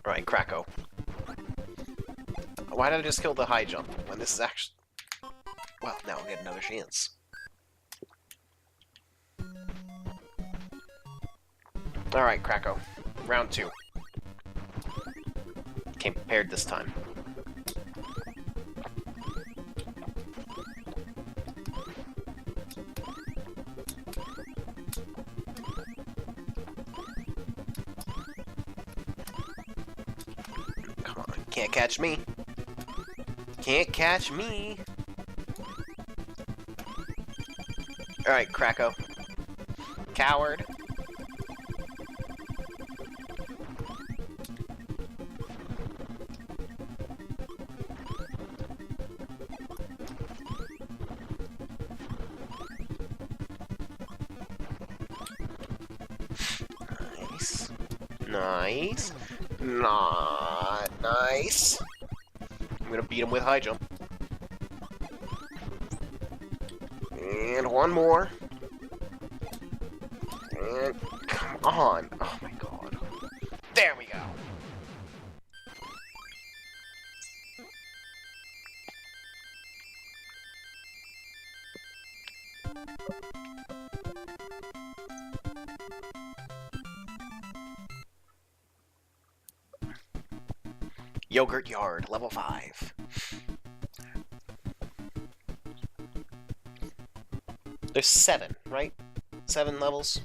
S1: Alright, Kracko. Why did I just kill the high jump when this is actually... Well, now I'll get another chance. Alright, Kracko. Round 2. Came prepared this time. Come on, can't catch me. Can't catch me. Alright, Kracko. Coward. Nice. Nice. Not nice. I'm gonna beat him with high jump. And one more. And come on. Oh my god. There Yogurt Yard, level 5. There's 7, right? 7 levels?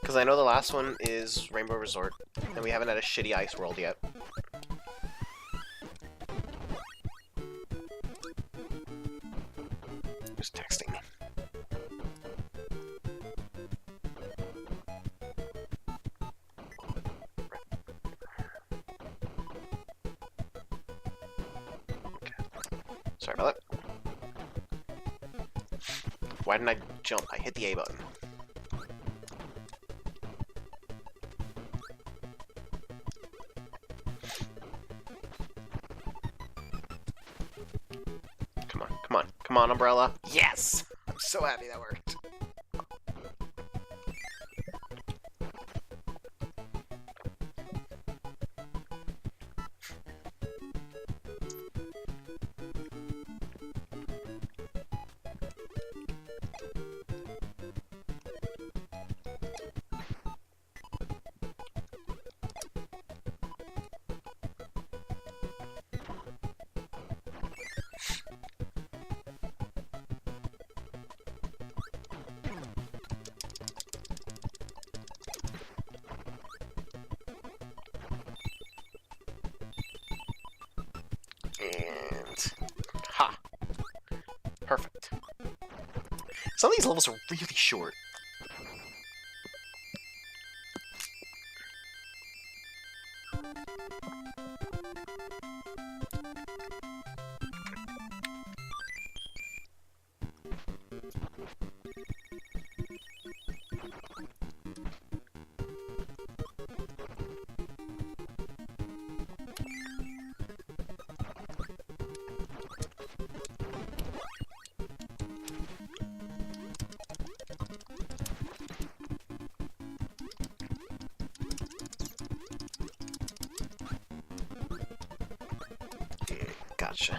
S1: Because I know the last one is Rainbow Resort, and we haven't had a shitty ice world yet. Who's texting me? Sorry about that. Why didn't I jump? I hit the A button. Come on, come on, come on, umbrella. Yes! I'm so happy that worked. And... ha! Perfect. Some of these levels are really short. Gotcha.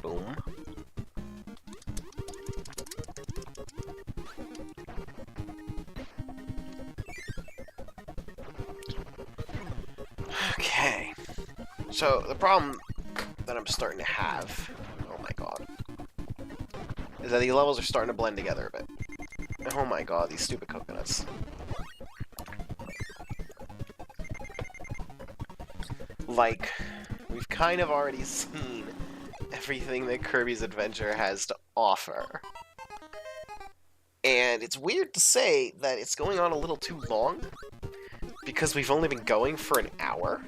S1: Boom. Okay. So, the problem that I'm starting to have, oh my god, is that these levels are starting to blend together a bit. Oh my god, these stupid coconuts. Like, we've kind of already seen everything that Kirby's Adventure has to offer. And it's weird to say that it's going on a little too long, because we've only been going for an hour.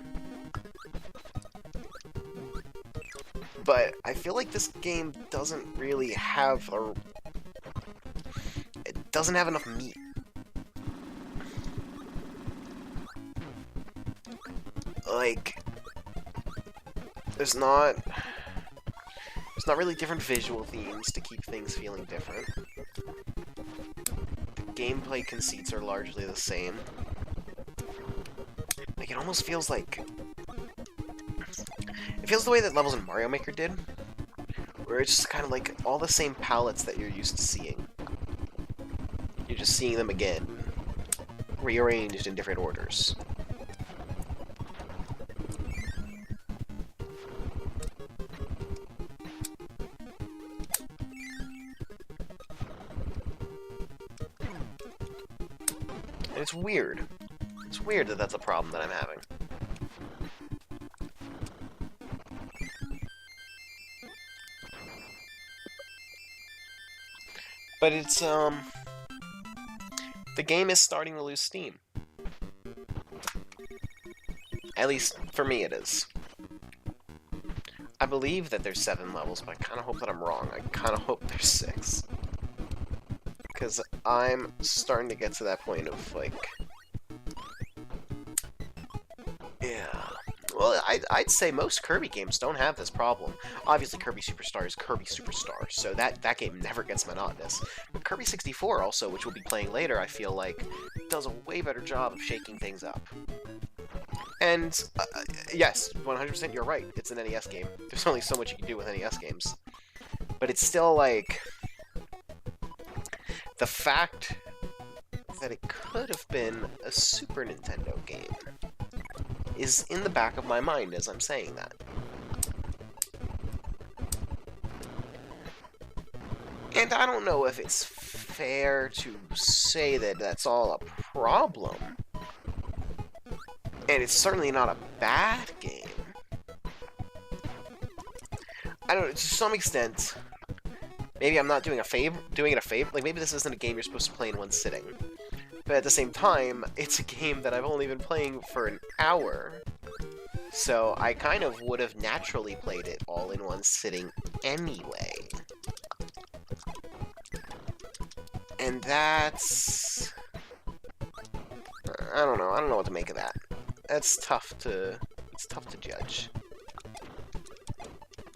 S1: But I feel like this game doesn't really have a... it doesn't have enough meat. Like... There's not really different visual themes to keep things feeling different. The gameplay conceits are largely the same. Like, it almost feels like... it feels the way that levels in Mario Maker did, where it's just kind of like all the same palettes that you're used to seeing. You're just seeing them again, rearranged in different orders. And it's weird. It's weird that that's a problem that I'm having. But it's, the game is starting to lose steam. At least, for me it is. I believe that there's 7 levels, but I kind of hope that I'm wrong. I kind of hope there's 6. Because I'm starting to get to that point of, like... yeah... well, I'd say most Kirby games don't have this problem. Obviously, Kirby Superstar is Kirby Superstar, so that game never gets monotonous. But Kirby 64 also, which we'll be playing later, I feel like, does a way better job of shaking things up. And, yes, 100% you're right, it's an NES game. There's only so much you can do with NES games. But it's still, like... The fact that it could have been a Super Nintendo game is in the back of my mind as I'm saying that. And I don't know if it's fair to say that that's all a problem. And it's certainly not a bad game. I don't know, to some extent, maybe I'm not doing it a favor, like maybe this isn't a game you're supposed to play in one sitting. But at the same time, it's a game that I've only been playing for an hour. So I kind of would have naturally played it all in one sitting anyway. And that's... I don't know what to make of that. It's tough to judge.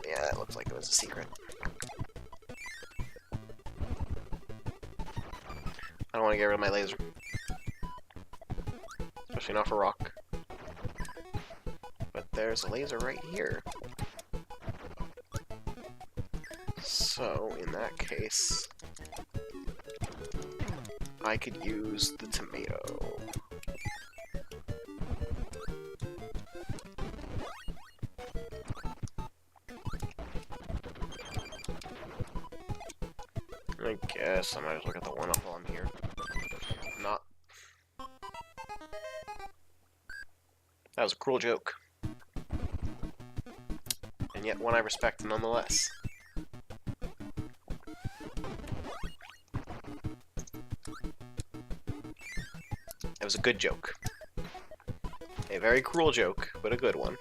S1: Yeah, that looks like it was a secret. I don't want to get rid of my laser. Especially not for rock. But there's a laser right here. So, in that case, I could use the tomato. I guess I might as well get the one up while I'm here. Not. That was a cruel joke. And yet one I respect nonetheless. It was a good joke. A very cruel joke, but a good one.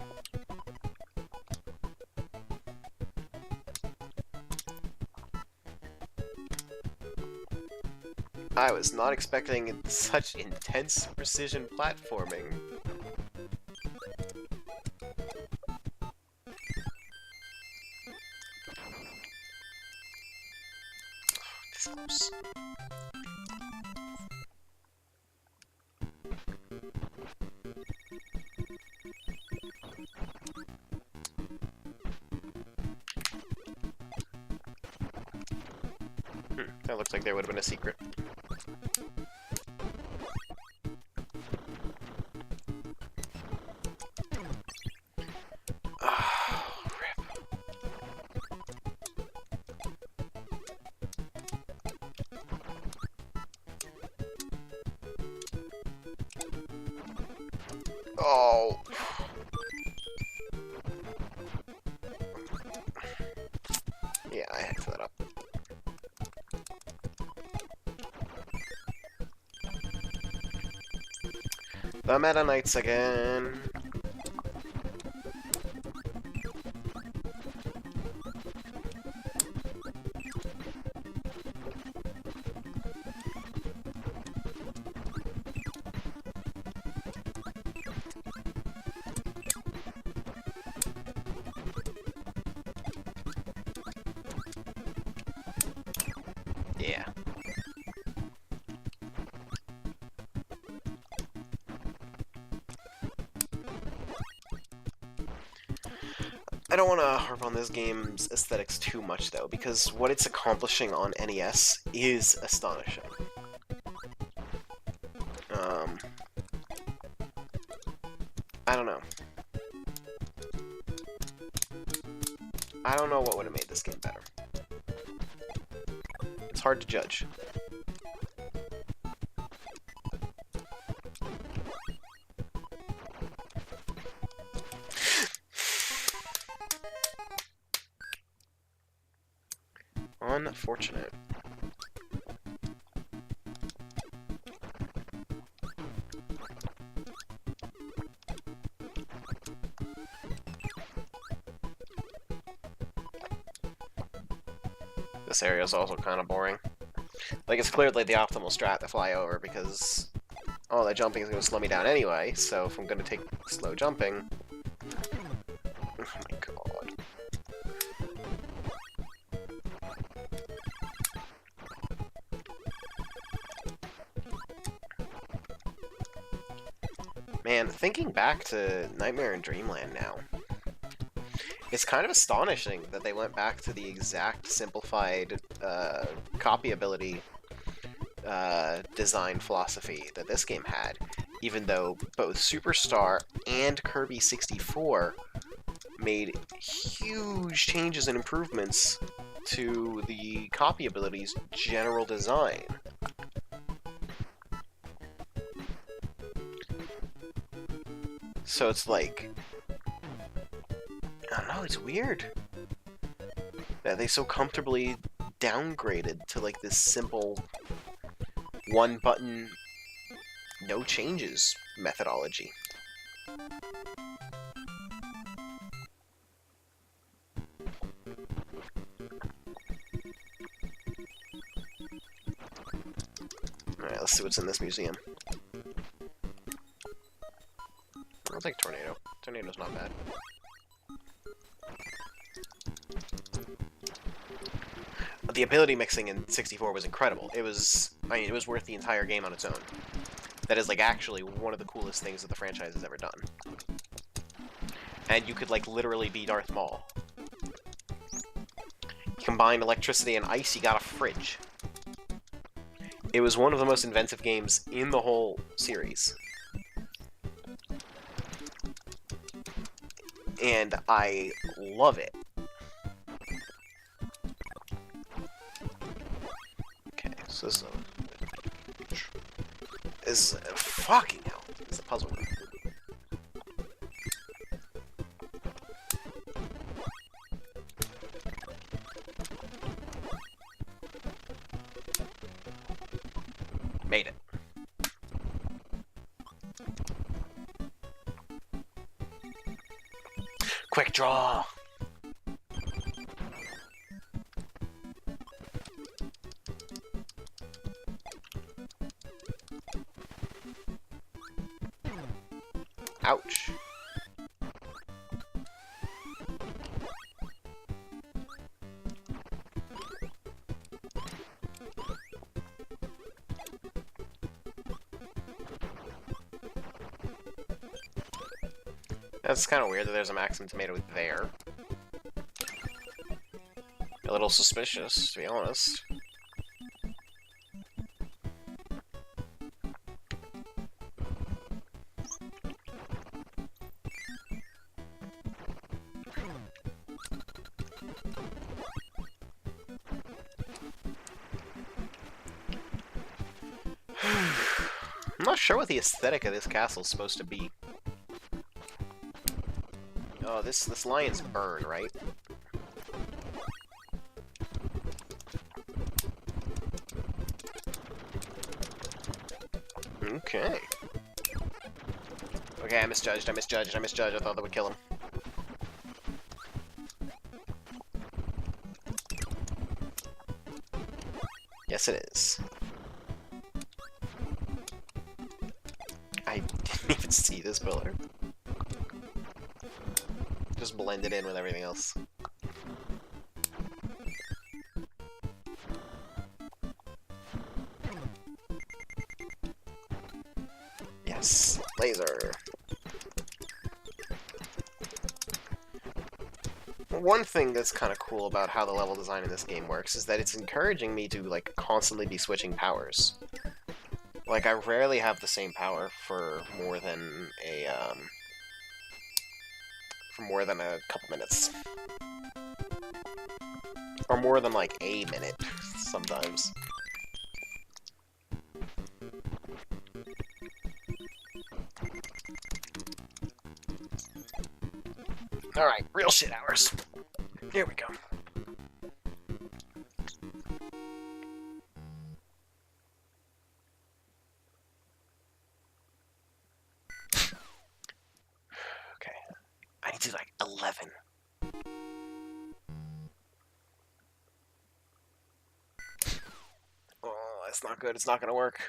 S1: I was not expecting such intense precision platforming. This helps. That looks like there would have been a secret. Oh. Yeah, I hacked that up. The Meta Knights again. Yeah. I don't want to harp on this game's aesthetics too much, though, because what it's accomplishing on NES is astonishing. I don't know. I don't know what would have made this game better. It's hard to judge. Unfortunate. This area is also kind of boring. Like, it's clearly the optimal strat to fly over, because all that jumping is going to slow me down anyway, so if I'm going to take slow jumping... Oh my god. Man, thinking back to Nightmare in Dreamland now, it's kind of astonishing that they went back to the exact simplified copyability design philosophy that this game had, even though both Superstar and Kirby 64 made huge changes and improvements to the copyability's general design. So it's like, I don't know, it's weird that they so comfortably downgraded to like this simple one button, no changes methodology. Alright, let's see what's in this museum. I'll take Tornado. Tornado's not bad. The ability mixing in 64 was incredible. It was, I mean, it was worth the entire game on its own. That is, like, actually one of the coolest things that the franchise has ever done. And you could, like, literally be Darth Maul. You combined electricity and ice, you got a fridge. It was one of the most inventive games in the whole series. And I love it. Okay, so this is fucking hell. It's a puzzle room. Made it. Quick draw! Ouch. That's kind of weird that there's a Maximum Tomato there. A little suspicious, to be honest. I'm not sure what the aesthetic of this castle is supposed to be. Oh, this lion's burn, right? Okay. Okay, I misjudged. I thought that would kill him. Yes, it is. I didn't even see this pillar. Just blended in with everything else. Yes, laser. One thing that's kind of cool about how the level design in this game works is that it's encouraging me to, like, constantly be switching powers. Like, I rarely have the same power for more than a couple minutes. Or more than, like, a minute, sometimes. Alright, real shit hours. Here we go. Okay. I need to do, like, 11. Oh, that's not good. It's not gonna work.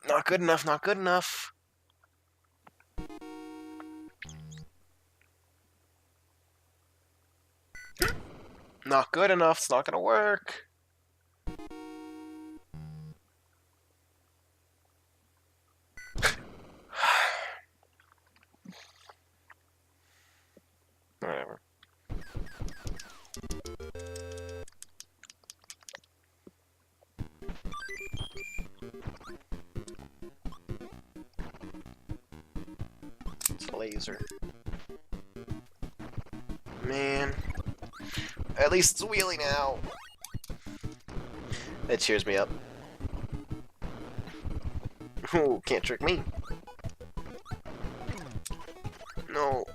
S1: Not good enough, not good enough. Not good enough, it's not gonna work. laser. Man. At least it's wheelie now. That cheers me up. Ooh, can't trick me. No.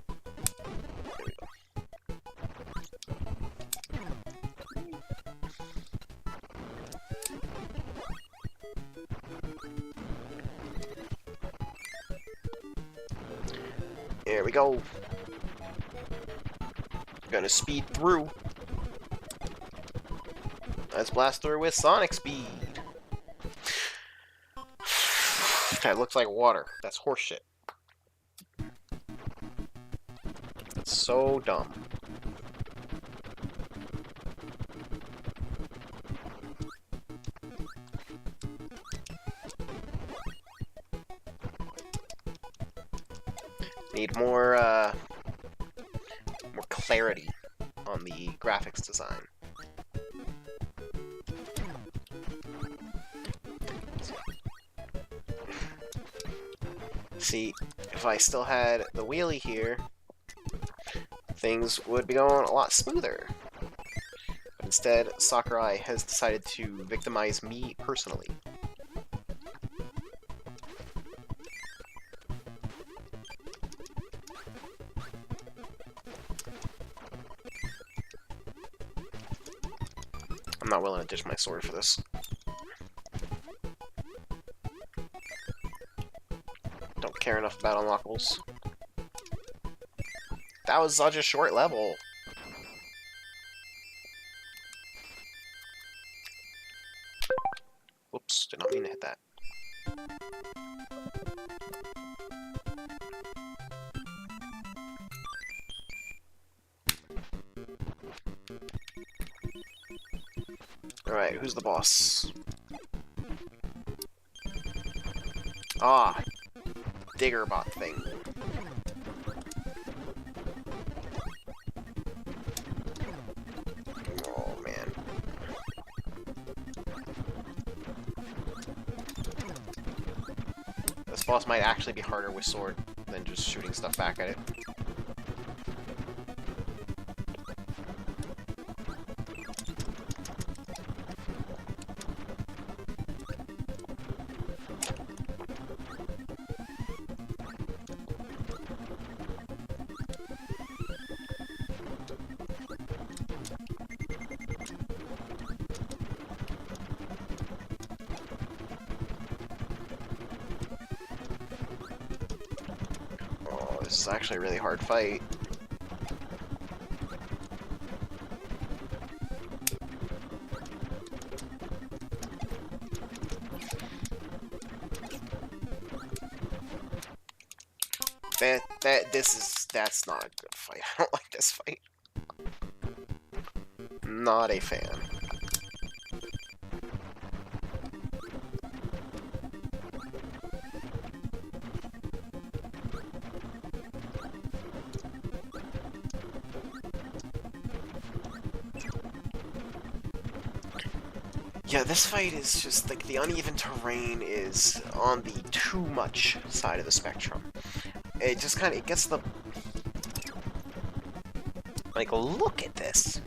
S1: There we go. Gonna speed through. Let's blast through with Sonic speed. That looks like water. That's horseshit. That's so dumb. Need more clarity on the graphics design. See, if I still had the wheelie here, things would be going a lot smoother. But instead, Sakurai has decided to victimize me personally. I'm not willing to ditch my sword for this. Don't care enough about unlockables. That was such a short level. Whoops, did not mean to hit that. Alright, who's the boss? Ah, Diggerbot thing. Oh, man. This boss might actually be harder with sword than just shooting stuff back at it. This is actually a really hard fight. That's not a good fight. I don't like this fight. Not a fan. Yeah, this fight is just, like, the uneven terrain is on the too much side of the spectrum. It just kind of, it gets the... Like, look at this!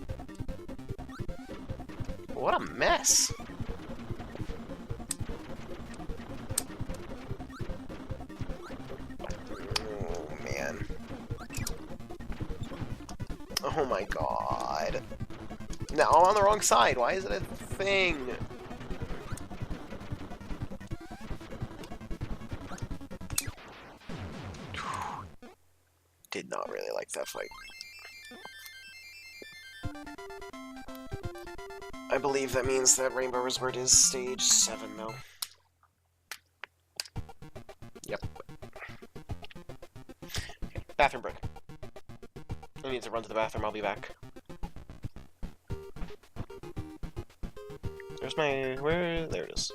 S1: What a mess! Oh, man. Oh my god. Now, I'm on the wrong side. Why is it a thing? Did not really like that fight. I believe that means that Rainbow Resort is stage 7, though. Yep. Okay, bathroom break. I need to run to the bathroom. I'll be back. There's my... where... there it is.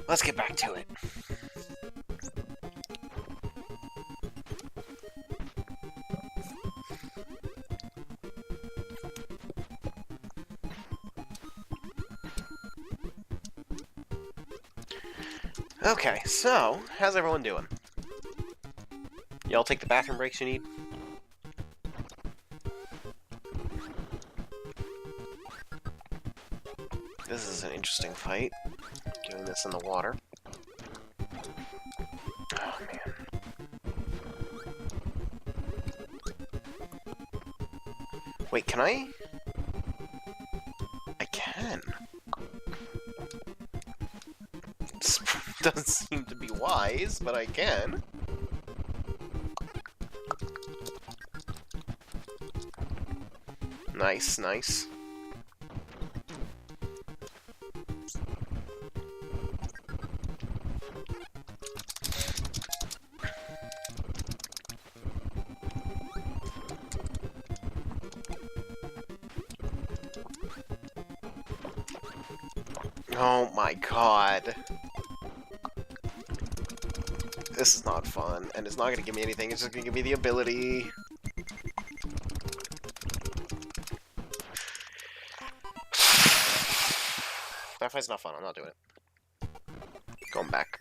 S1: let's get back to it. Okay, so, how's everyone doing? Y'all take the bathroom breaks you need? This is an interesting fight. Doing this in the water. Oh, man. Wait, can I? I can. This doesn't seem to be wise, but I can. Nice, nice. Oh my god. This is not fun, and it's not gonna give me anything, it's just gonna give me the ability. That fight's not fun, I'm not doing it. Going back.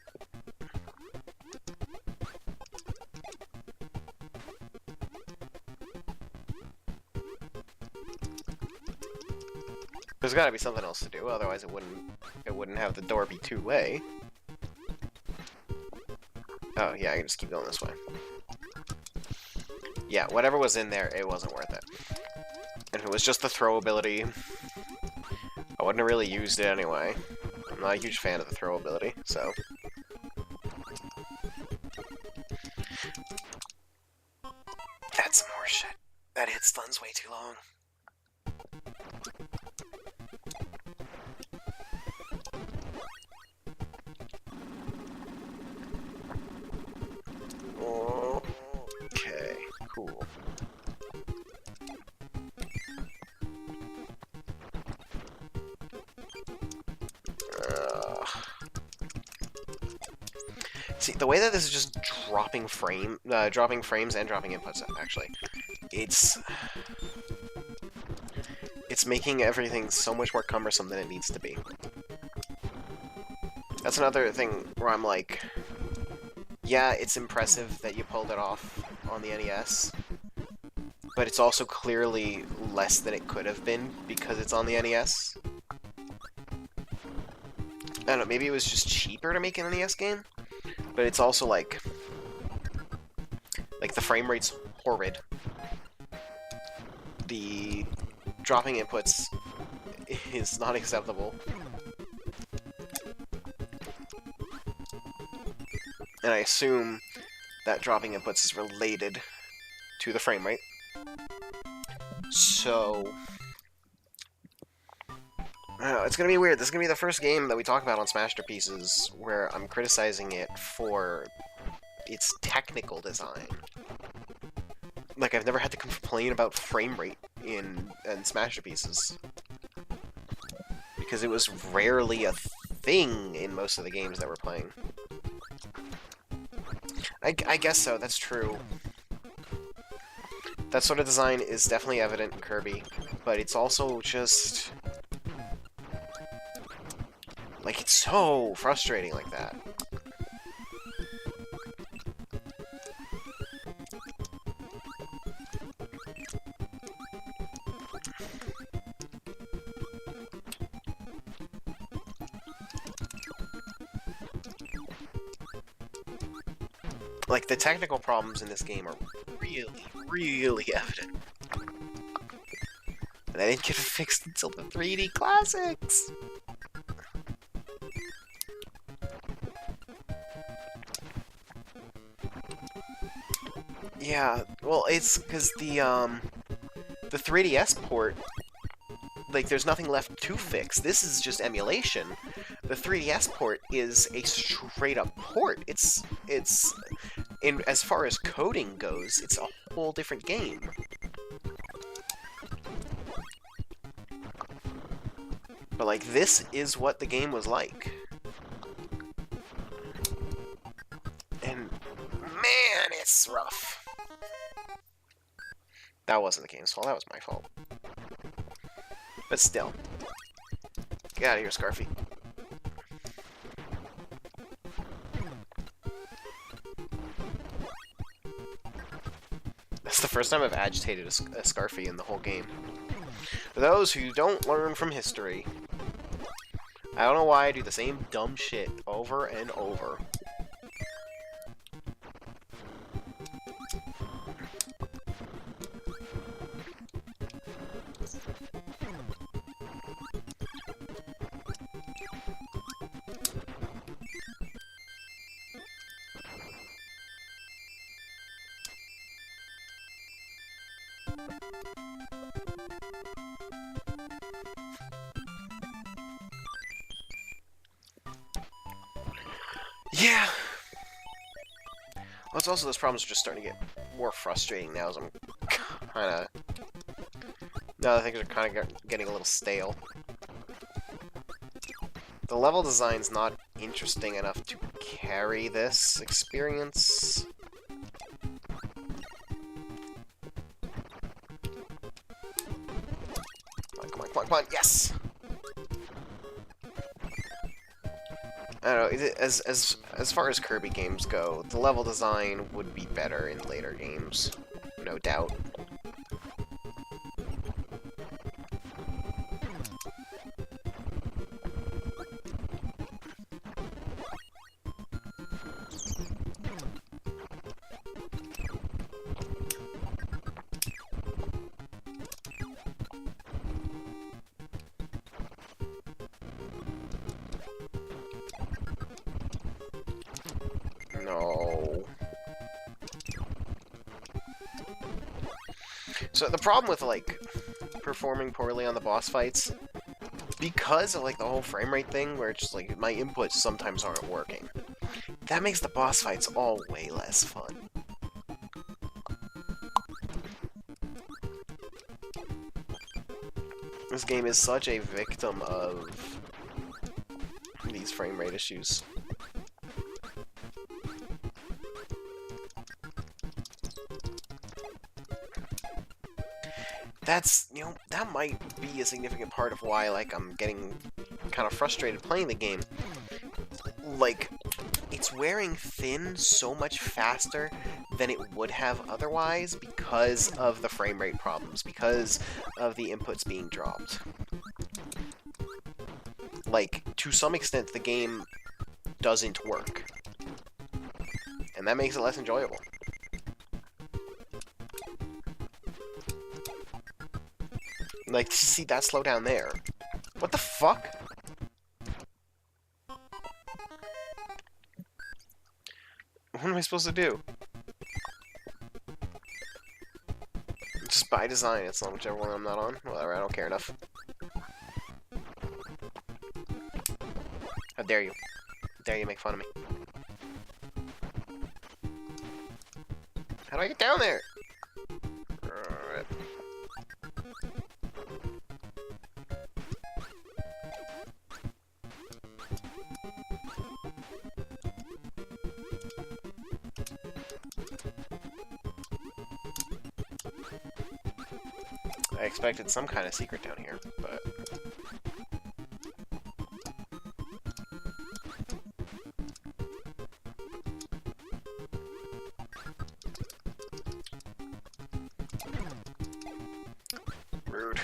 S1: There's gotta be something else to do, otherwise it wouldn't have the door be two-way. Oh, yeah, I can just keep going this way. Yeah, whatever was in there, it wasn't worth it. If it was just the throw ability, I wouldn't have really used it anyway. I'm not a huge fan of the throw ability, so... That's some more shit. That hit stun's way too long. Okay, cool. See, the way that this is just dropping frames and dropping inputs, actually, it's making everything so much more cumbersome than it needs to be. That's another thing where I'm like, yeah, it's impressive that you pulled it off on the NES, but it's also clearly less than it could have been because it's on the NES. I don't know, maybe it was just cheaper to make an NES game, but it's also like the frame rate's horrid. The dropping inputs is not acceptable. And I assume that dropping inputs is related to the frame rate. So... I don't know, it's gonna be weird. This is gonna be the first game that we talk about on Smashterpieces where I'm criticizing it for its technical design. Like, I've never had to complain about frame rate in Smashterpieces. Because it was rarely a thing in most of the games that we're playing. I guess so, that's true. That sort of design is definitely evident in Kirby, but it's also just... like, it's so frustrating like that. Like, the technical problems in this game are really, really evident. And they didn't get fixed until the 3D classics! Yeah, well, it's because the 3DS port, like, there's nothing left to fix. This is just emulation. The 3DS port is a straight-up port. It's as far as coding goes, it's a whole different game. But, like, this is what the game was like. wasn't the game's fault, that was my fault. But still. Get out of here, Scarfy. That's the first time I've agitated a Scarfy in the whole game. For those who don't learn from history, I don't know why I do the same dumb shit over and over. Yeah. Well, it's also those problems are just starting to get more frustrating now as I'm kind of... Now that things are kind of getting a little stale. The level design's not interesting enough to carry this experience. Come on, come on, come on, yes! I don't know, as far as Kirby games go, the level design would be better in later games, no doubt. No. So the problem with, like, performing poorly on the boss fights, because of, like, the whole frame rate thing, where it's just, like, my inputs sometimes aren't working, that makes the boss fights all way less fun. This game is such a victim of these frame rate issues. That's, you know, that might be a significant part of why, like, I'm getting kind of frustrated playing the game. Like, it's wearing thin so much faster than it would have otherwise because of the frame rate problems, because of the inputs being dropped. Like, to some extent, the game doesn't work. And that makes it less enjoyable. Like, see that slowdown there? What the fuck? What am I supposed to do? Just by design, it's on whichever one I'm not on. Whatever, I don't care enough. How dare you? How dare you make fun of me? How do I get down there? Alright. I expected some kind of secret down here, but... Rude.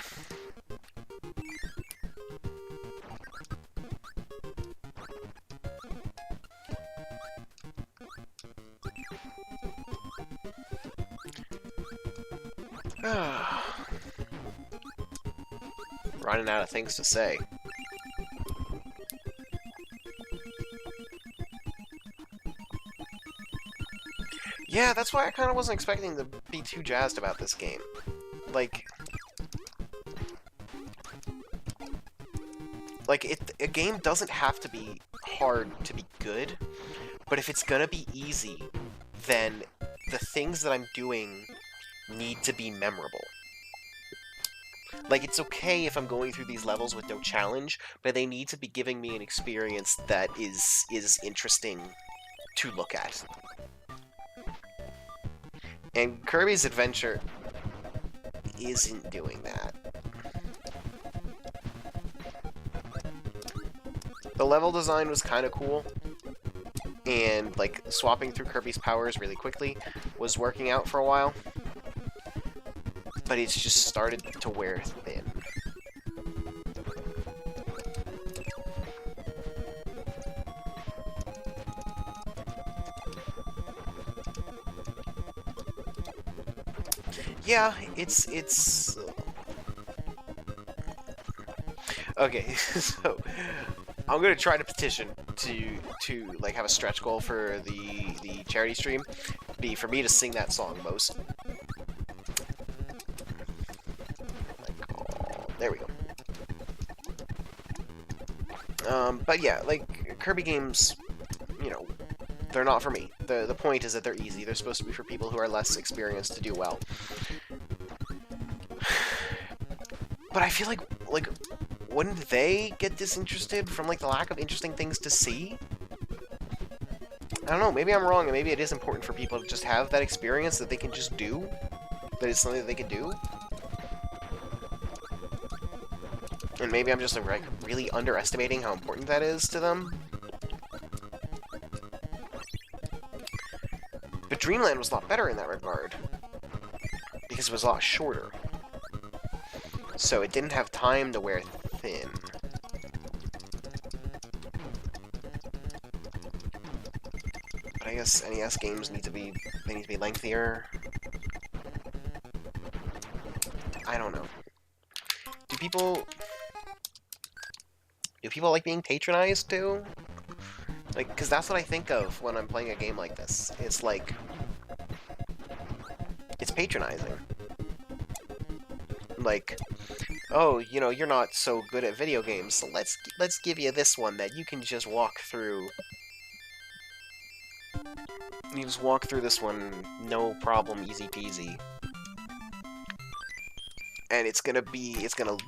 S1: Running out of things to say. Yeah, that's why I kind of wasn't expecting to be too jazzed about this game. Like, a game doesn't have to be hard to be good, but if it's gonna be easy, then the things that I'm doing need to be memorable. Like, it's okay if I'm going through these levels with no challenge, but they need to be giving me an experience that is interesting to look at. And Kirby's Adventure isn't doing that. The level design was kind of cool, and like swapping through Kirby's powers really quickly was working out for a while, but it's just started to wear thin. Yeah, it's okay. So I'm gonna try to petition to like have a stretch goal for the charity stream be for me to sing that song most. Like, oh, there we go. But yeah, like Kirby games, you know, they're not for me. The point is that they're easy. They're supposed to be for people who are less experienced to do well. But I feel like wouldn't they get disinterested from like the lack of interesting things to see? I don't know, maybe I'm wrong, and maybe it is important for people to just have that experience that they can just do. That it's something that they can do. And maybe I'm just like really underestimating how important that is to them. But Dreamland was a lot better in that regard. Because it was a lot shorter. So it didn't have time to wear thin. But I guess NES games need to be lengthier. I don't know. Do people like being patronized too? Like, because that's what I think of when I'm playing a game like this. It's like, it's patronizing. Like, oh, you know, you're not so good at video games, so let's give you this one that you can just walk through. You just walk through this one, no problem, easy peasy. And it's gonna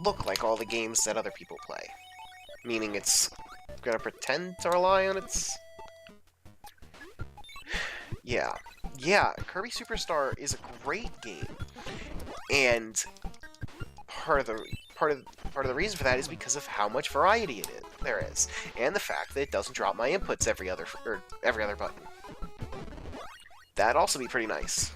S1: look like all the games that other people play. Meaning it's gonna pretend to rely on its... Yeah. Yeah, Kirby Superstar is a great game. And part of the reason for that is because of how much variety there is, and the fact that it doesn't drop my inputs every other button. That'd also be pretty nice.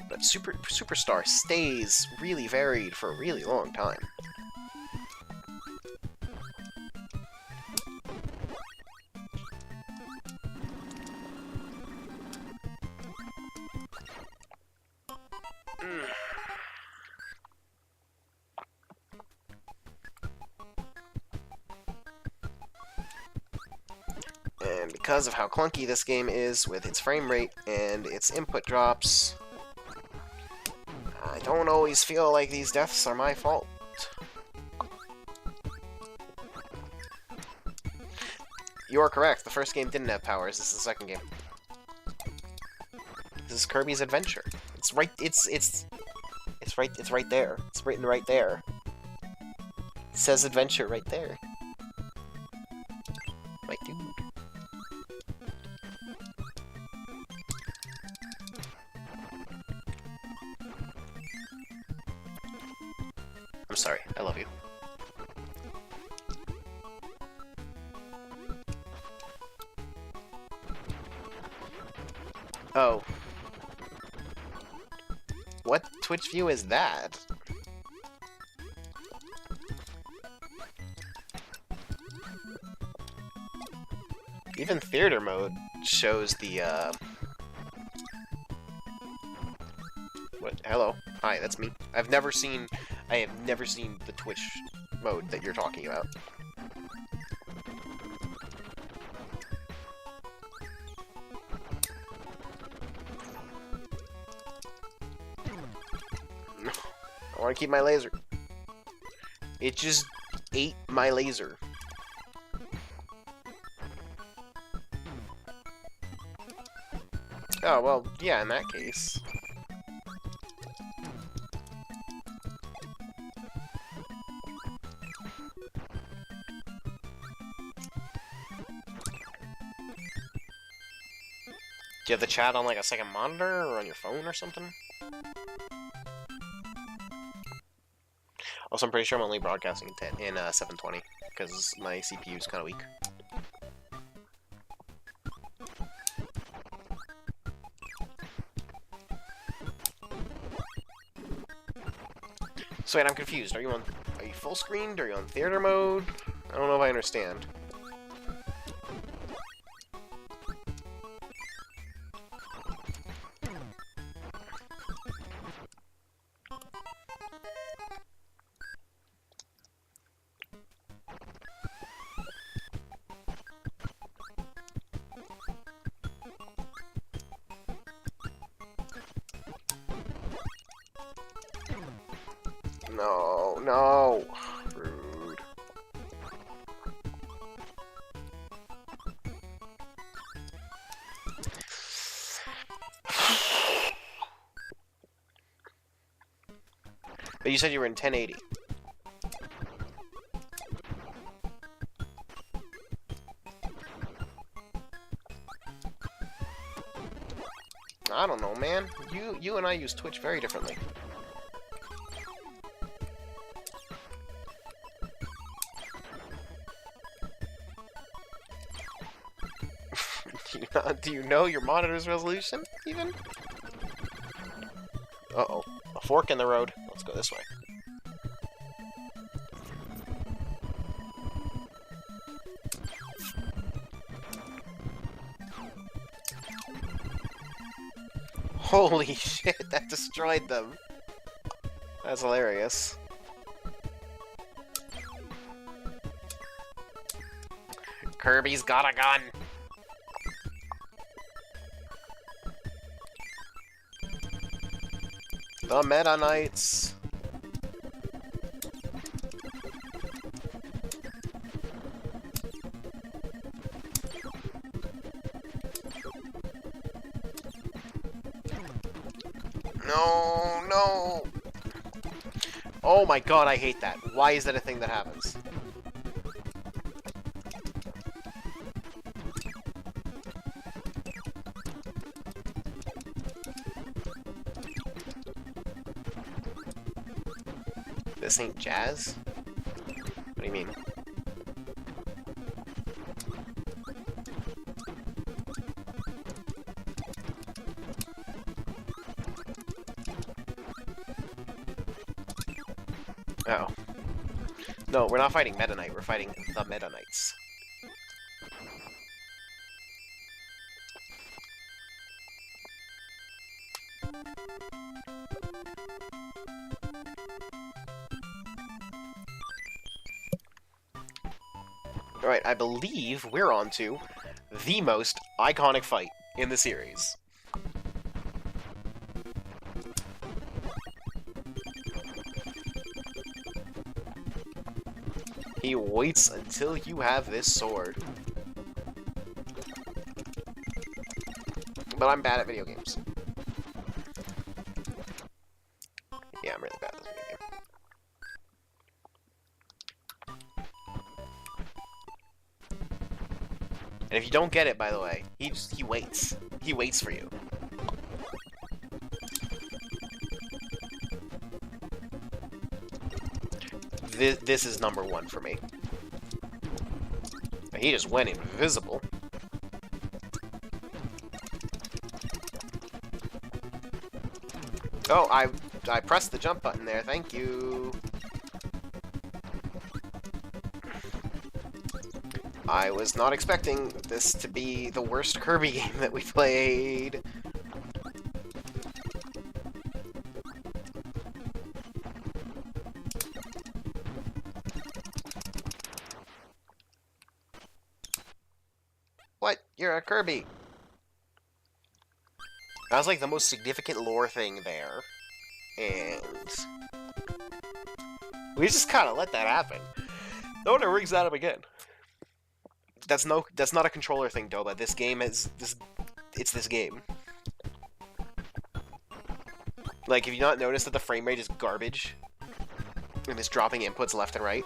S1: But Superstar stays really varied for a really long time. And because of how clunky this game is with its frame rate and its input drops, I don't always feel like these deaths are my fault. You are correct, the first game didn't have powers, this is the second game. This is Kirby's Adventure. It's right there. It's written right there. It says Adventure right there. My dude. I'm sorry, I love you. Oh. What Twitch view is that? Even theater mode shows the, What? Hello. Hi, that's me. I have never seen the Twitch mode that you're talking about. I want to keep my laser. It just ate my laser. Oh, well, yeah, in that case. you have the chat on like a second monitor or on your phone or something? Also, I'm pretty sure I'm only broadcasting in 720 because my CPU is kind of weak. So wait, I'm confused. Are you full screened? Are you on theater mode? I don't know if I understand. No, no. Rude. But you said you were in 1080. I don't know, man. You and I use Twitch very differently. Do you know your monitor's resolution, even? Uh-oh. A fork in the road. Let's go this way. Holy shit, that destroyed them. That's hilarious. Kirby's got a gun! The Meta Knights. No, no. Oh my god, I hate that. Why is that a thing that happens? This ain't jazz? What do you mean? Oh. No, we're not fighting Meta Knight, we're fighting the Meta Knights. Alright, I believe we're on to the most iconic fight in the series. He waits until you have this sword. But I'm bad at video games. Yeah, I'm really bad at this video game. And if you don't get it, by the way, he waits. He waits for you. This is number one for me. He just went invisible. Oh, I pressed the jump button there, thank you. I was not expecting this to be the worst Kirby game that we played. What? You're a Kirby. That was like the most significant lore thing there. And we just kind of let that happen. No one rings that up again. That's not a controller thing, Doba. This game is it's this game. Like, have you not noticed that the frame rate is garbage? And it's dropping inputs left and right?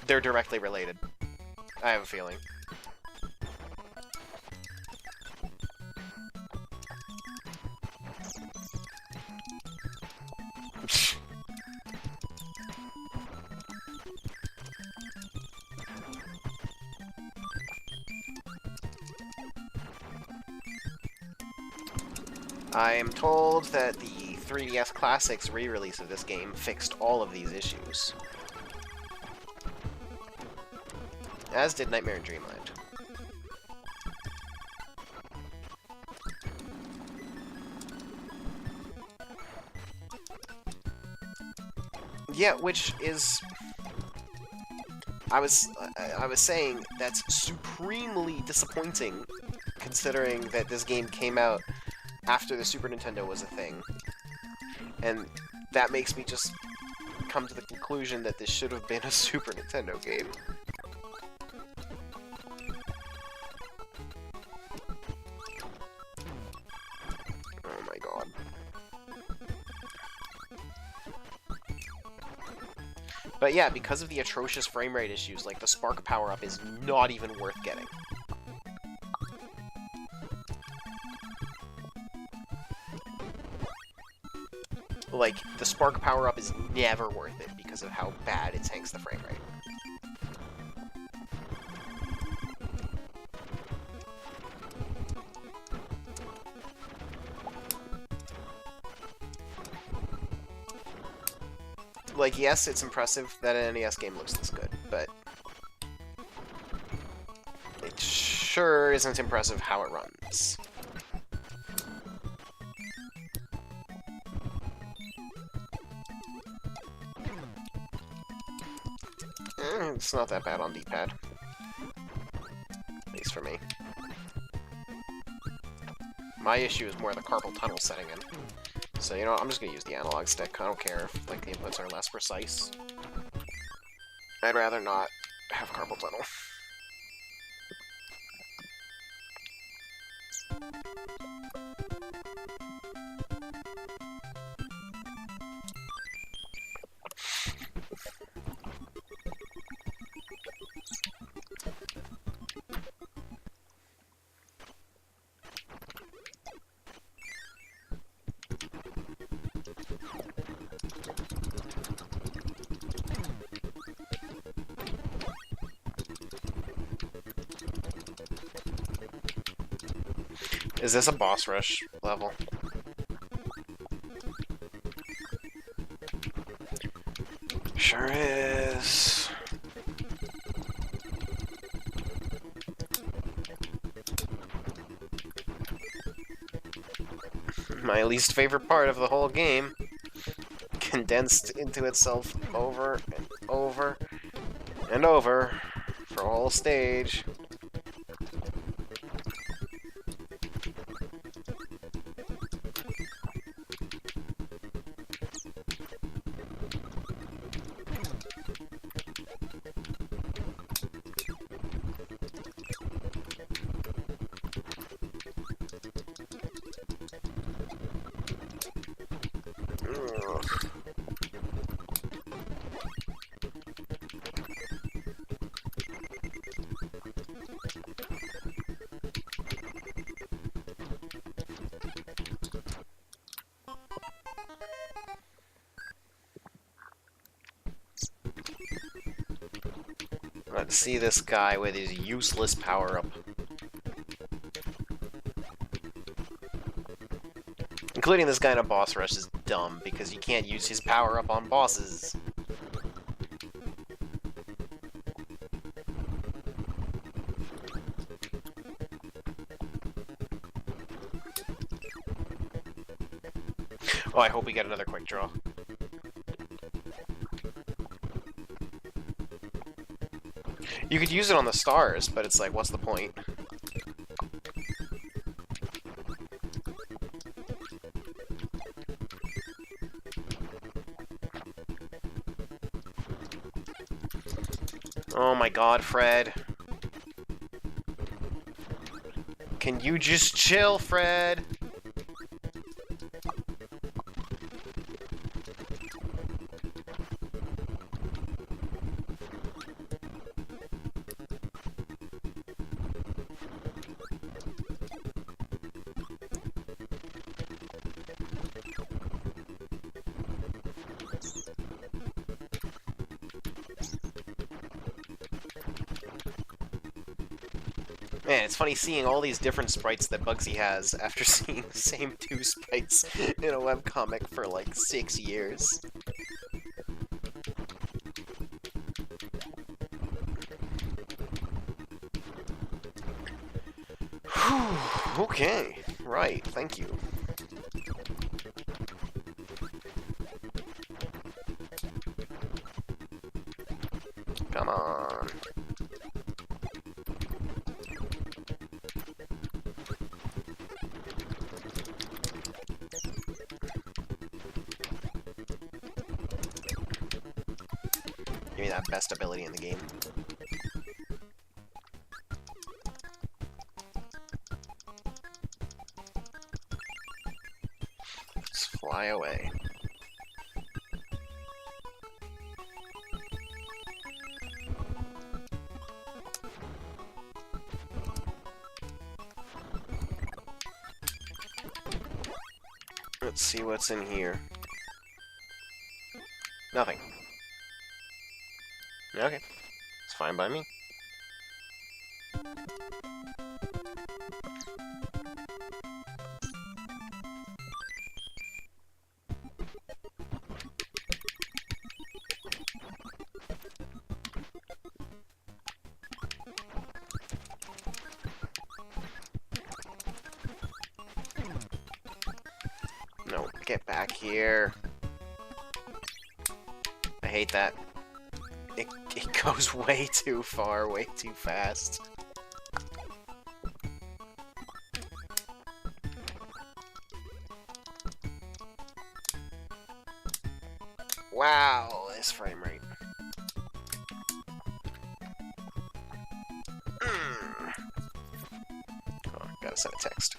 S1: They're directly related. I have a feeling. I am told that the 3DS Classics re-release of this game fixed all of these issues. As did Nightmare in Dreamland. Yeah, which is... I was saying that's supremely disappointing, considering that this game came out after the Super Nintendo was a thing. And that makes me just come to the conclusion that this should have been a Super Nintendo game. Oh my god. But yeah, because of the atrocious frame rate issues, like, the spark power-up is not even worth getting. Like, the spark power-up is never worth it because of how bad it tanks the frame rate. Like, yes, it's impressive that an NES game looks this good, but it sure isn't impressive how it runs. It's not that bad on D-pad. At least for me. My issue is more the carpal tunnel setting in. So, you know, I'm just gonna use the analog stick. I don't care if, like, the inputs are less precise. I'd rather not have carpal tunnel. Is this a boss rush level? Sure is. My least favorite part of the whole game, condensed into itself over and over and over for a whole stage. Let's see this guy with his useless power-up. Including this guy in a boss rush is dumb, because you can't use his power-up on bosses. Oh, I hope we get another quick draw. You could use it on the stars, but it's like, what's the point? Oh my god, Fred. Can you just chill, Fred? Man, it's funny seeing all these different sprites that Bugsy has after seeing the same 2 sprites in a webcomic for like 6 years. Whew, okay, right, thank you. Come on. Give me that best ability in the game. Let's fly away. Let's see what's in here. Nothing. Okay. It's fine by me. No, get back here. I hate that. It goes way too far, way too fast. Wow, this frame rate. Oh, gotta send a text.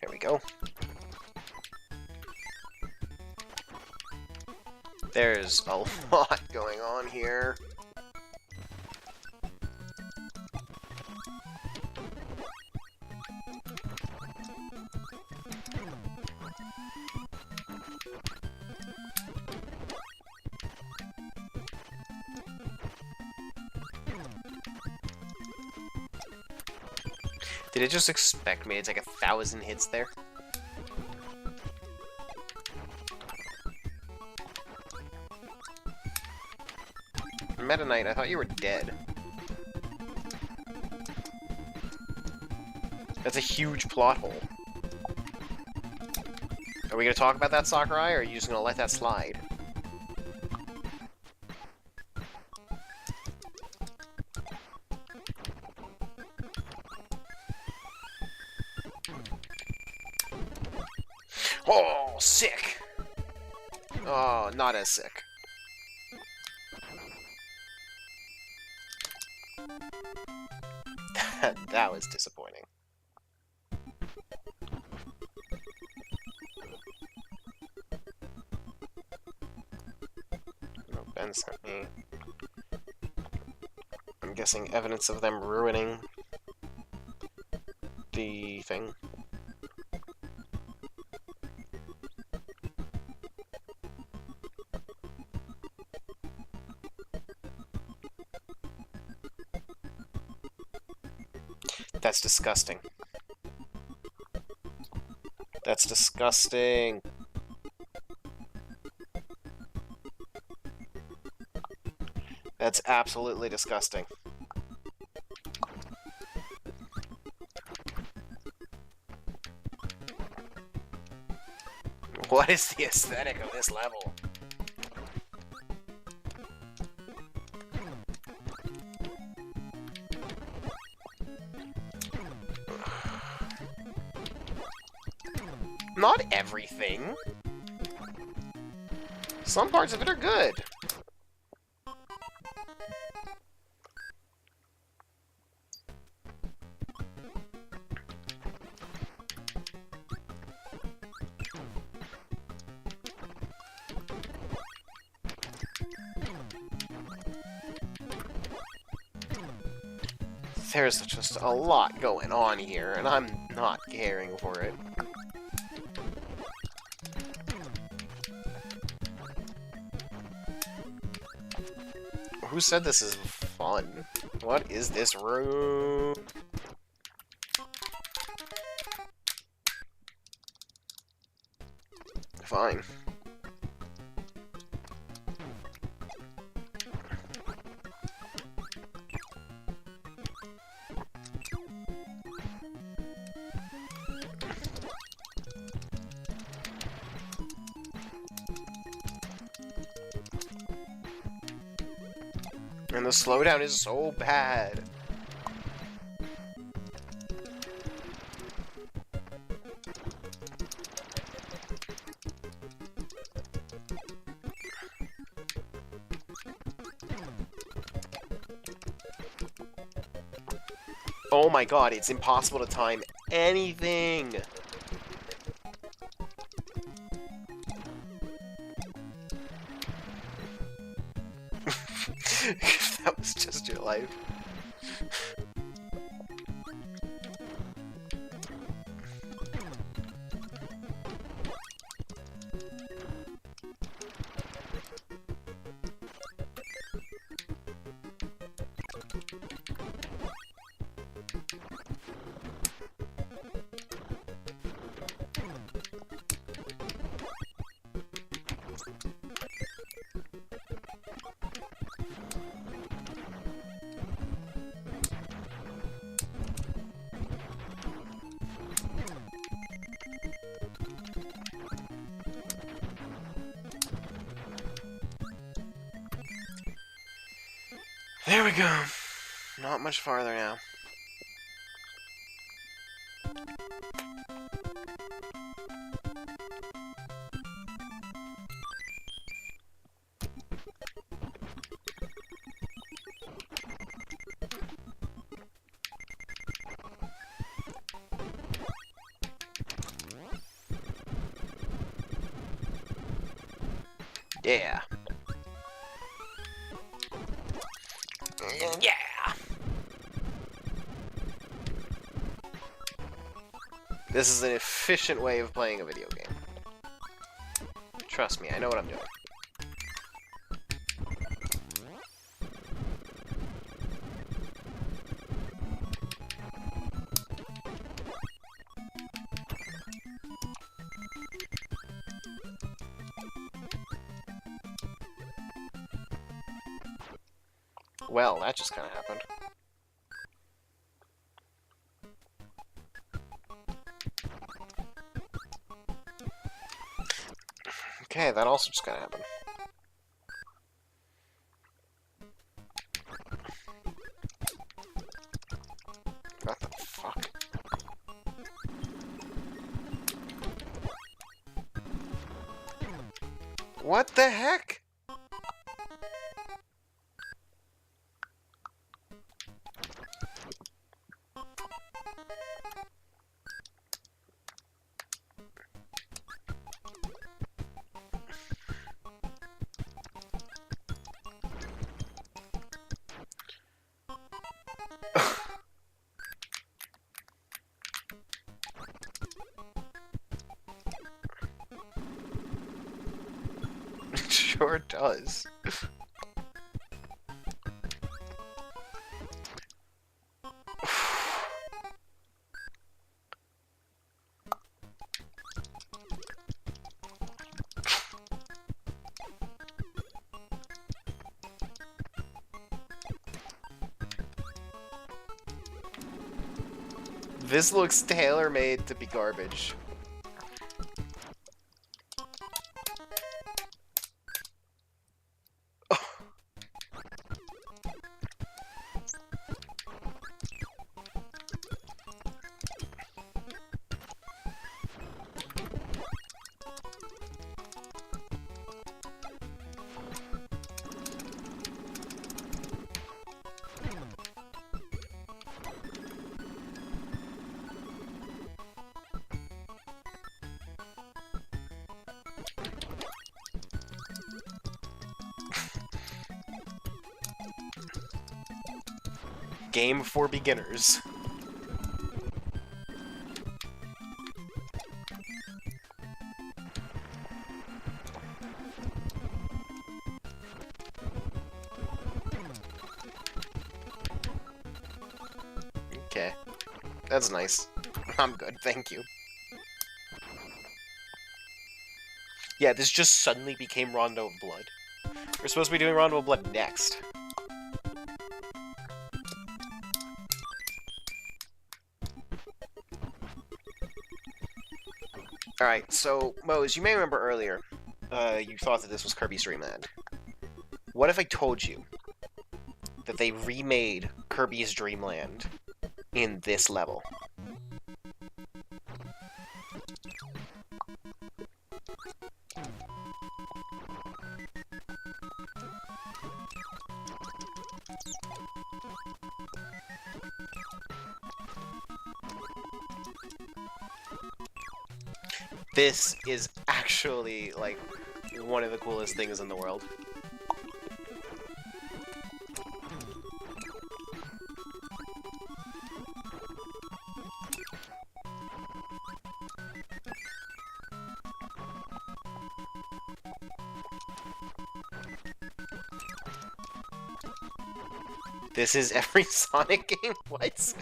S1: There we go. There's a lot going on here. Did it just expect me? It's like 1,000 hits there. Meta Knight, I thought you were dead. That's a huge plot hole. Are we gonna talk about that, Sakurai, or are you just gonna let that slide? Oh, sick! Oh, not as sick. That was disappointing. Oh, Ben sent me. I'm guessing evidence of them ruining the thing. That's disgusting. That's disgusting. That's absolutely disgusting. What is the aesthetic of this level? Not everything. Some parts of it are good. There's just a lot going on here, and I'm not caring for it. Who said this is fun? What is this room? Fine. And the slowdown is so bad. Oh my god, it's impossible to time anything! If that was just your life. There we go. Not much farther now. Yeah. Yeah! This is an efficient way of playing a video game. Trust me, I know what I'm doing. Well, that just kind of happened. Okay, that also just kind of happened. What the fuck? What the heck? Sure does. This looks tailor-made to be garbage. Game for beginners. Okay. That's nice. I'm good, thank you. Yeah, this just suddenly became Rondo of Blood. We're supposed to be doing Rondo of Blood next. Alright, so, Mose, you may remember earlier, you thought that this was Kirby's Dream Land. What if I told you that they remade Kirby's Dream Land in this level? This is actually, like, one of the coolest things in the world. This is every Sonic game? What?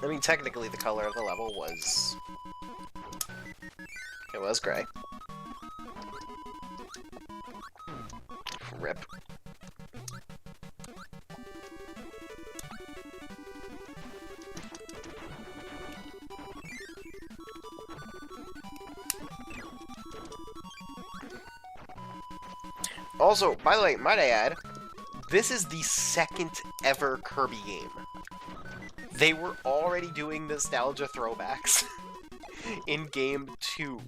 S1: I mean, technically the color of the level was... it was gray. Rip. Also, by the way, might I add, this is the second ever Kirby game. They were already doing nostalgia throwbacks in Game 2.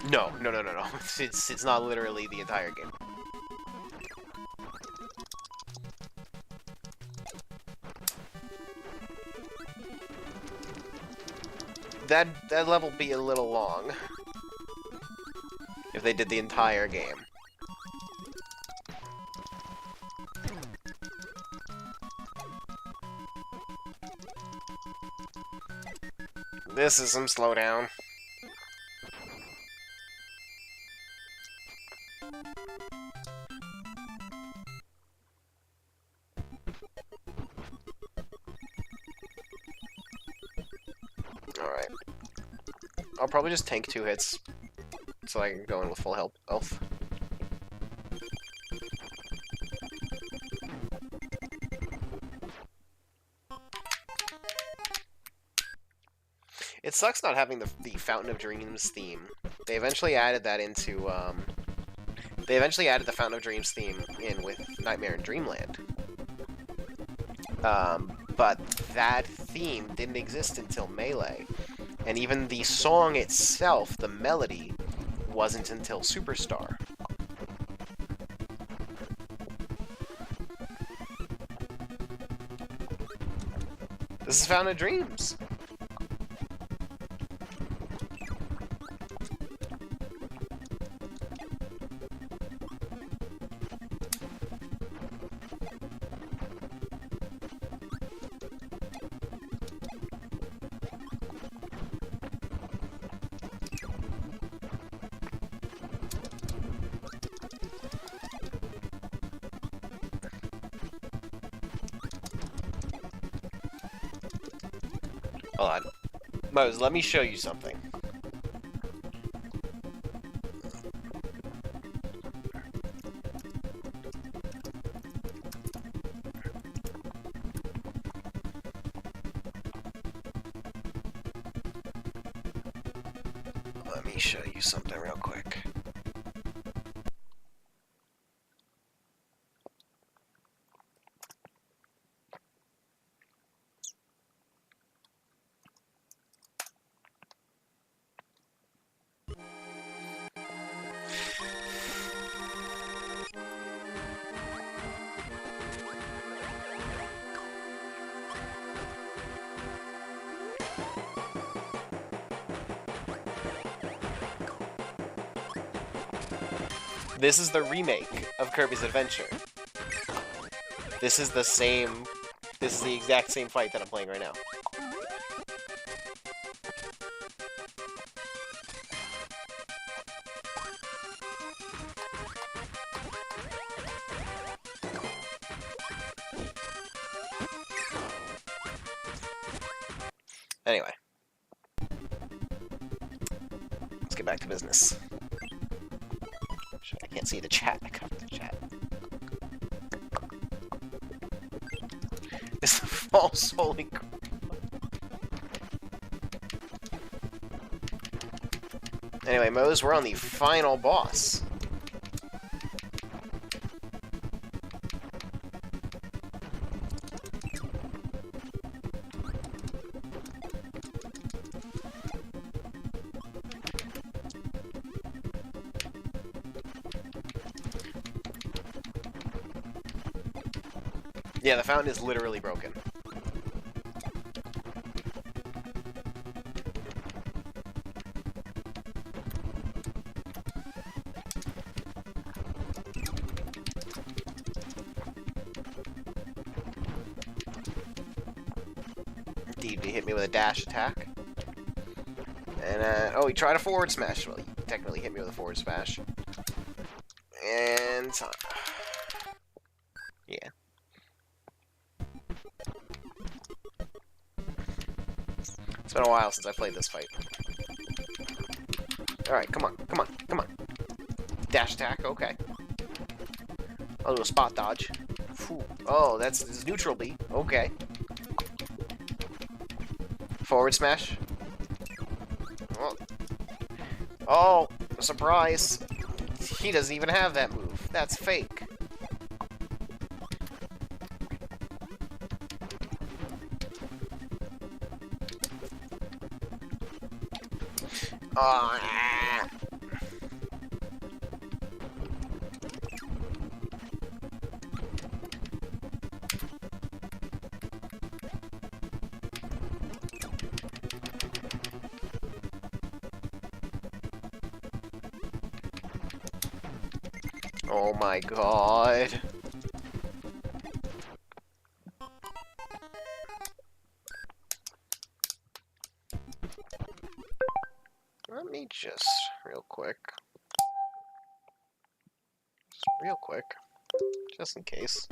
S1: No. It's not literally the entire game. That level be a little long if they did the entire game. This is some slowdown. Alright. I'll probably just tank 2 hits so I can go in with full health. It sucks not having the Fountain of Dreams theme. They eventually added that into, they eventually added the Fountain of Dreams theme in with Nightmare in Dreamland. But that theme didn't exist until Melee. And even the song itself, the melody, wasn't until Superstar. This is Fountain of Dreams. Hold on. Mose, let me show you something. Let me show you something real quick. This is the remake of Kirby's Adventure. This is the exact same fight that I'm playing right now. Anyway. Let's get back to business. I can't see the chat. I covered the chat. It's the false holy crap. Anyway, Moe's, we're on the final boss. Yeah, the fountain is literally broken. Indeed, he hit me with a dash attack. And, oh, he tried a forward smash. Well, he technically hit me with a forward smash. And... yeah. It's been a while since I played this fight. Alright, come on, come on, come on. Dash attack, okay. I'll do a spot dodge. Whew. Oh, that's neutral B. Okay. Forward smash. Oh, surprise. He doesn't even have that move. That's fake. Oh my god. Let me just, real quick, just in case.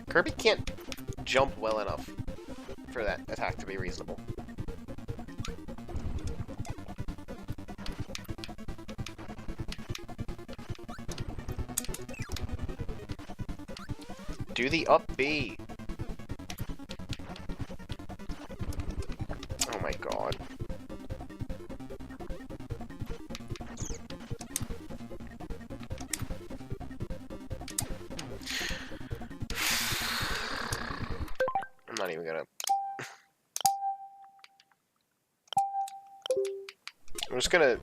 S1: Kirby can't jump well enough for that attack to be reasonable. Do the up B. Oh my god. I'm not even gonna... I'm just gonna,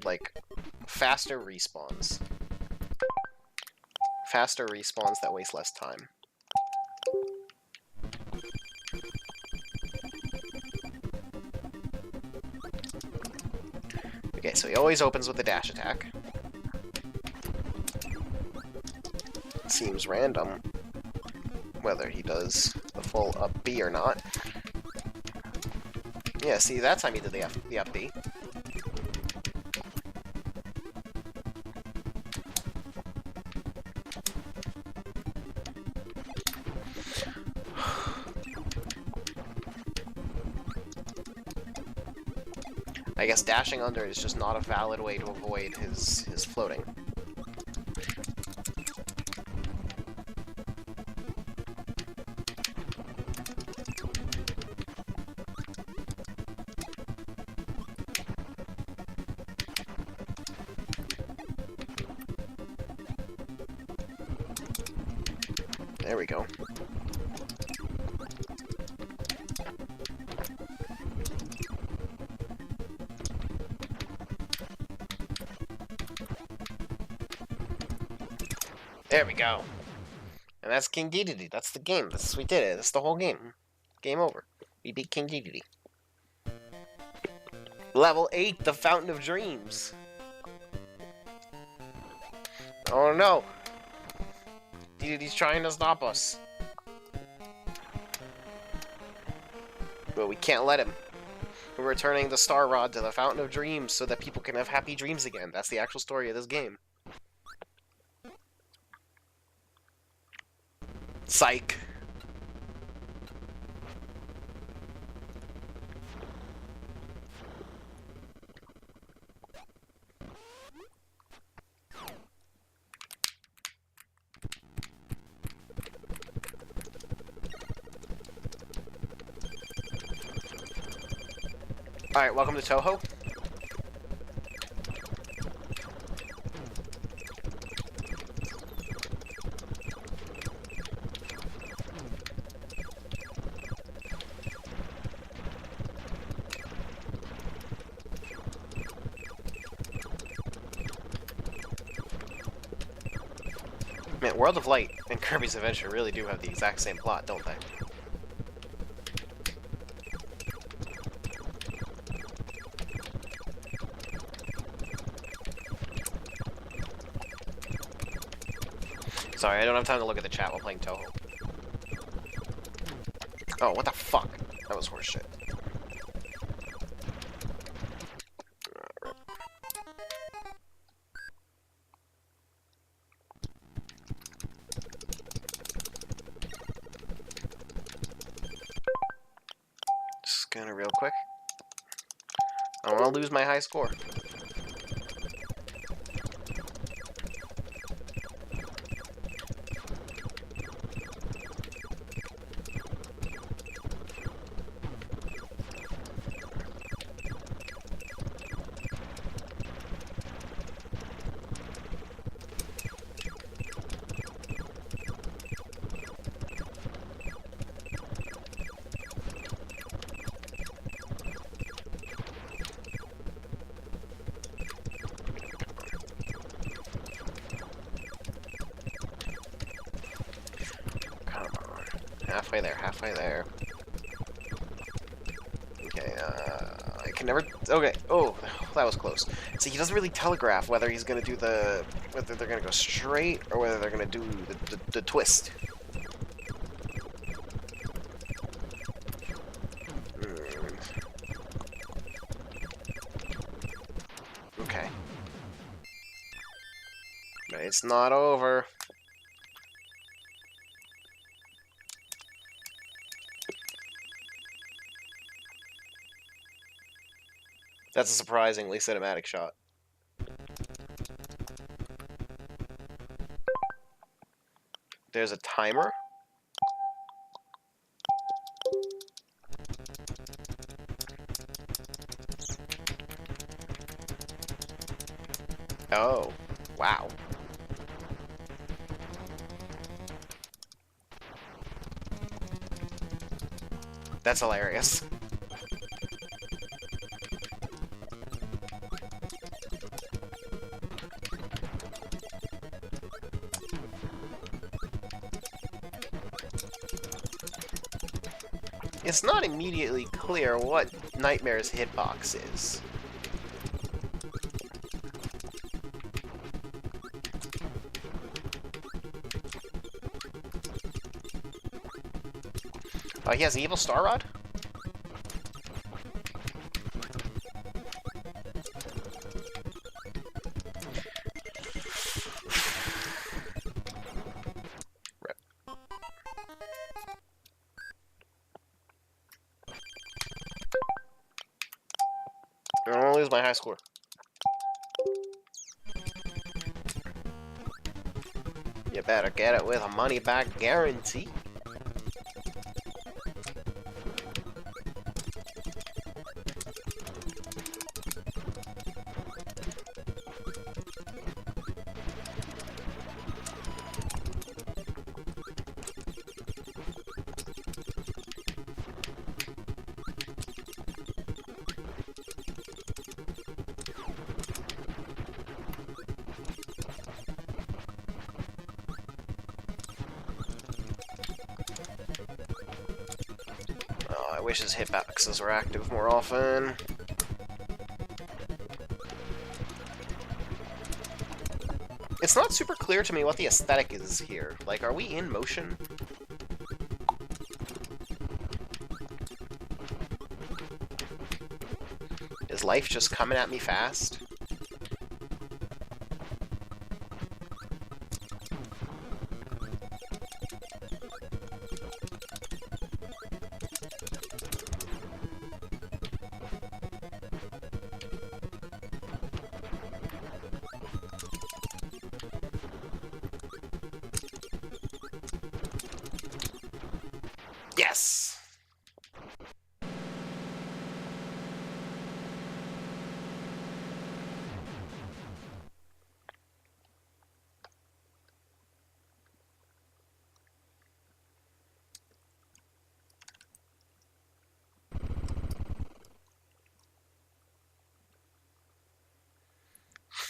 S1: like, faster respawns. Faster respawns that waste less time. Okay, so he always opens with the dash attack. Seems random whether he does the full up B or not. Yeah, see, that time he did the up B. I guess dashing under is just not a valid way to avoid his floating. There we go. There we go. And that's King Dedede. That's the game. We did it. That's the whole game. Game over. We beat King Dedede. Level 8, the Fountain of Dreams. Oh no! Dedede's trying to stop us. But we can't let him. We're returning the Star Rod to the Fountain of Dreams so that people can have happy dreams again. That's the actual story of this game. Psych. Alright, welcome to Toho. Man, World of Light and Kirby's Adventure really do have the exact same plot, don't they? Sorry, I don't have time to look at the chat while playing Toho. Oh, what the fuck? That was horseshit. Just gonna real quick. I don't want to lose my high score. Halfway there, halfway there. Okay, I can never... Okay, oh, that was close. See, he doesn't really telegraph whether he's gonna do the... whether they're gonna go straight, or whether they're gonna do the twist. Okay. But it's not over. That's a surprisingly cinematic shot. There's a timer. Oh, wow. That's hilarious. It's not immediately clear what Nightmare's hitbox is. Oh, he has an evil Star Rod? I don't want to lose my high score. You better get it with a money-back guarantee. wish his hitboxes were active more often. It's not super clear to me what the aesthetic is here. Like, are we in motion? Is life just coming at me fast? Yes!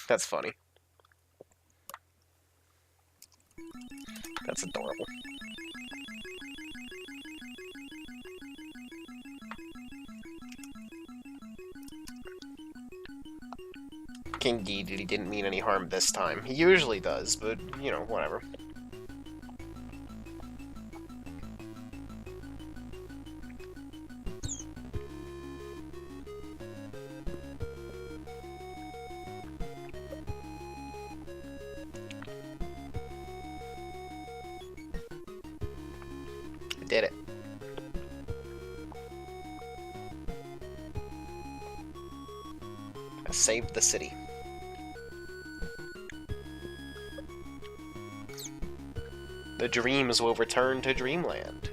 S1: That's funny. That's adorable. King Dedede didn't mean any harm this time. He usually does, but, you know, whatever. I did it. I saved the city. The dreams will return to Dreamland.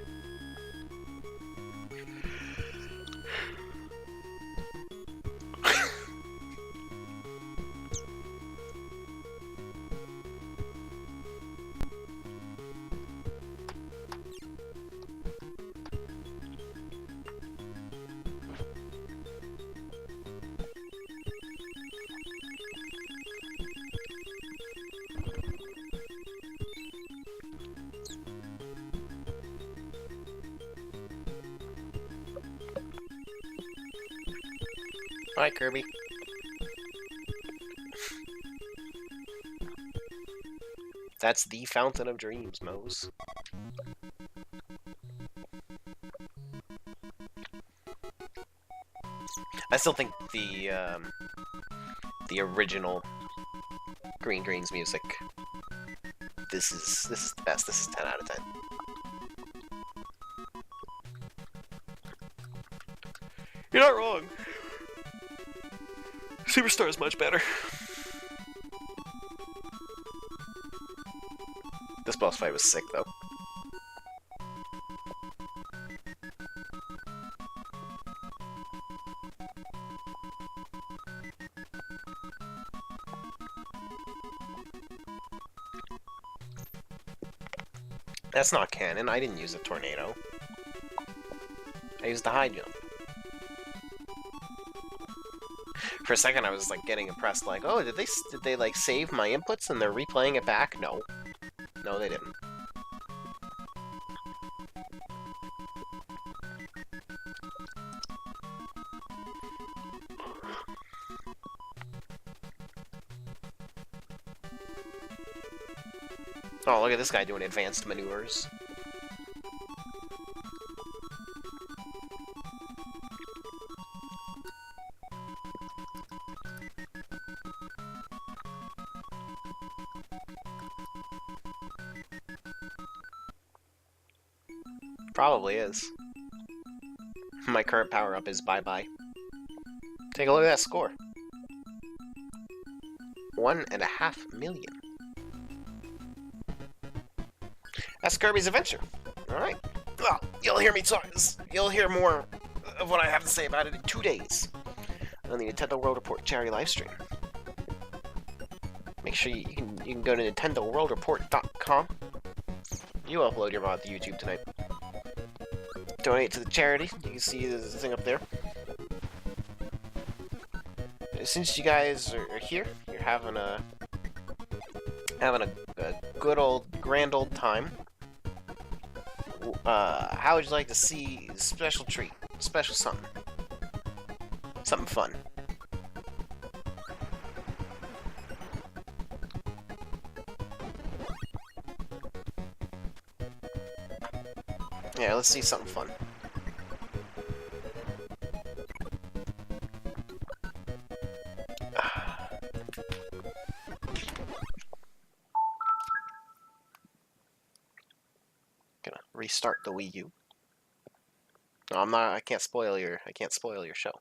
S1: Hi, Kirby. That's the fountain of dreams, Mose. I still think the original Green Greens music. This is the best. This is 10 out of 10. You're not wrong. Superstar is much better. This boss fight was sick, though. That's not canon. I didn't use a tornado. I used the high jump. For a second, I was like getting impressed. Like, oh, did they like save my inputs and they're replaying it back? No, no, they didn't. Oh, look at this guy doing advanced maneuvers. Probably is. My current power-up is bye-bye. Take a look at that score. 1.5 million. That's Kirby's Adventure. Alright. Well, you'll hear me talk. You'll hear more of what I have to say about it in 2 days on the Nintendo World Report charity livestream. Make sure you can go to NintendoWorldReport.com. You upload your mod to YouTube tonight. Donate to the charity. You can see the thing up there. Since you guys are here, you're having a good old grand old time. How would you like to see a special treat? Special something. Something fun. Yeah, let's see something fun. Gonna restart the Wii U. No, I'm not. I can't spoil your show.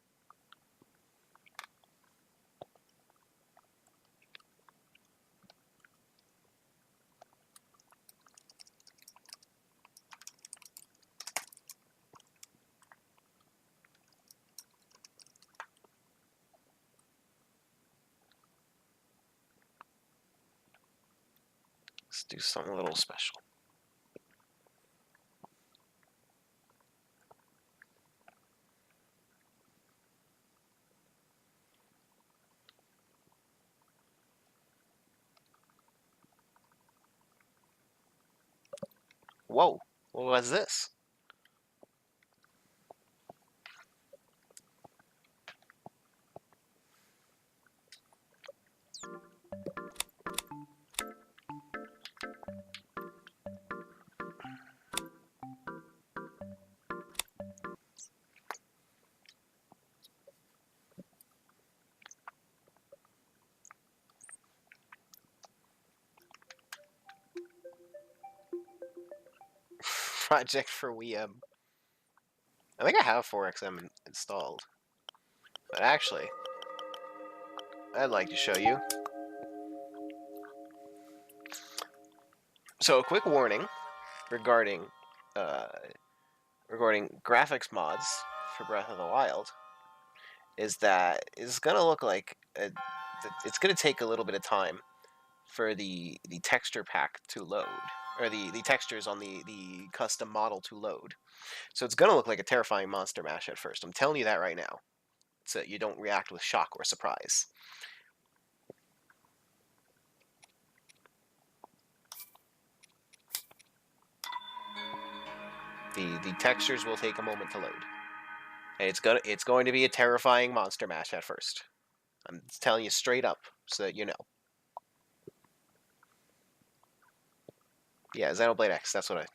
S1: Let's do something a little special. Whoa, what was this? Project for Wii M. I think I have 4XM installed. But actually, I'd like to show you. So a quick warning regarding graphics mods for Breath of the Wild is that it's gonna look like it's gonna take a little bit of time for the texture pack to load, or the textures on the custom model to load. So it's gonna look like a terrifying monster mash at first. I'm telling you that right now, so you don't react with shock or surprise. The textures will take a moment to load, and it's going to be a terrifying monster mash at first. I'm telling you straight up, so that you know. Yeah, Xenoblade X. That's what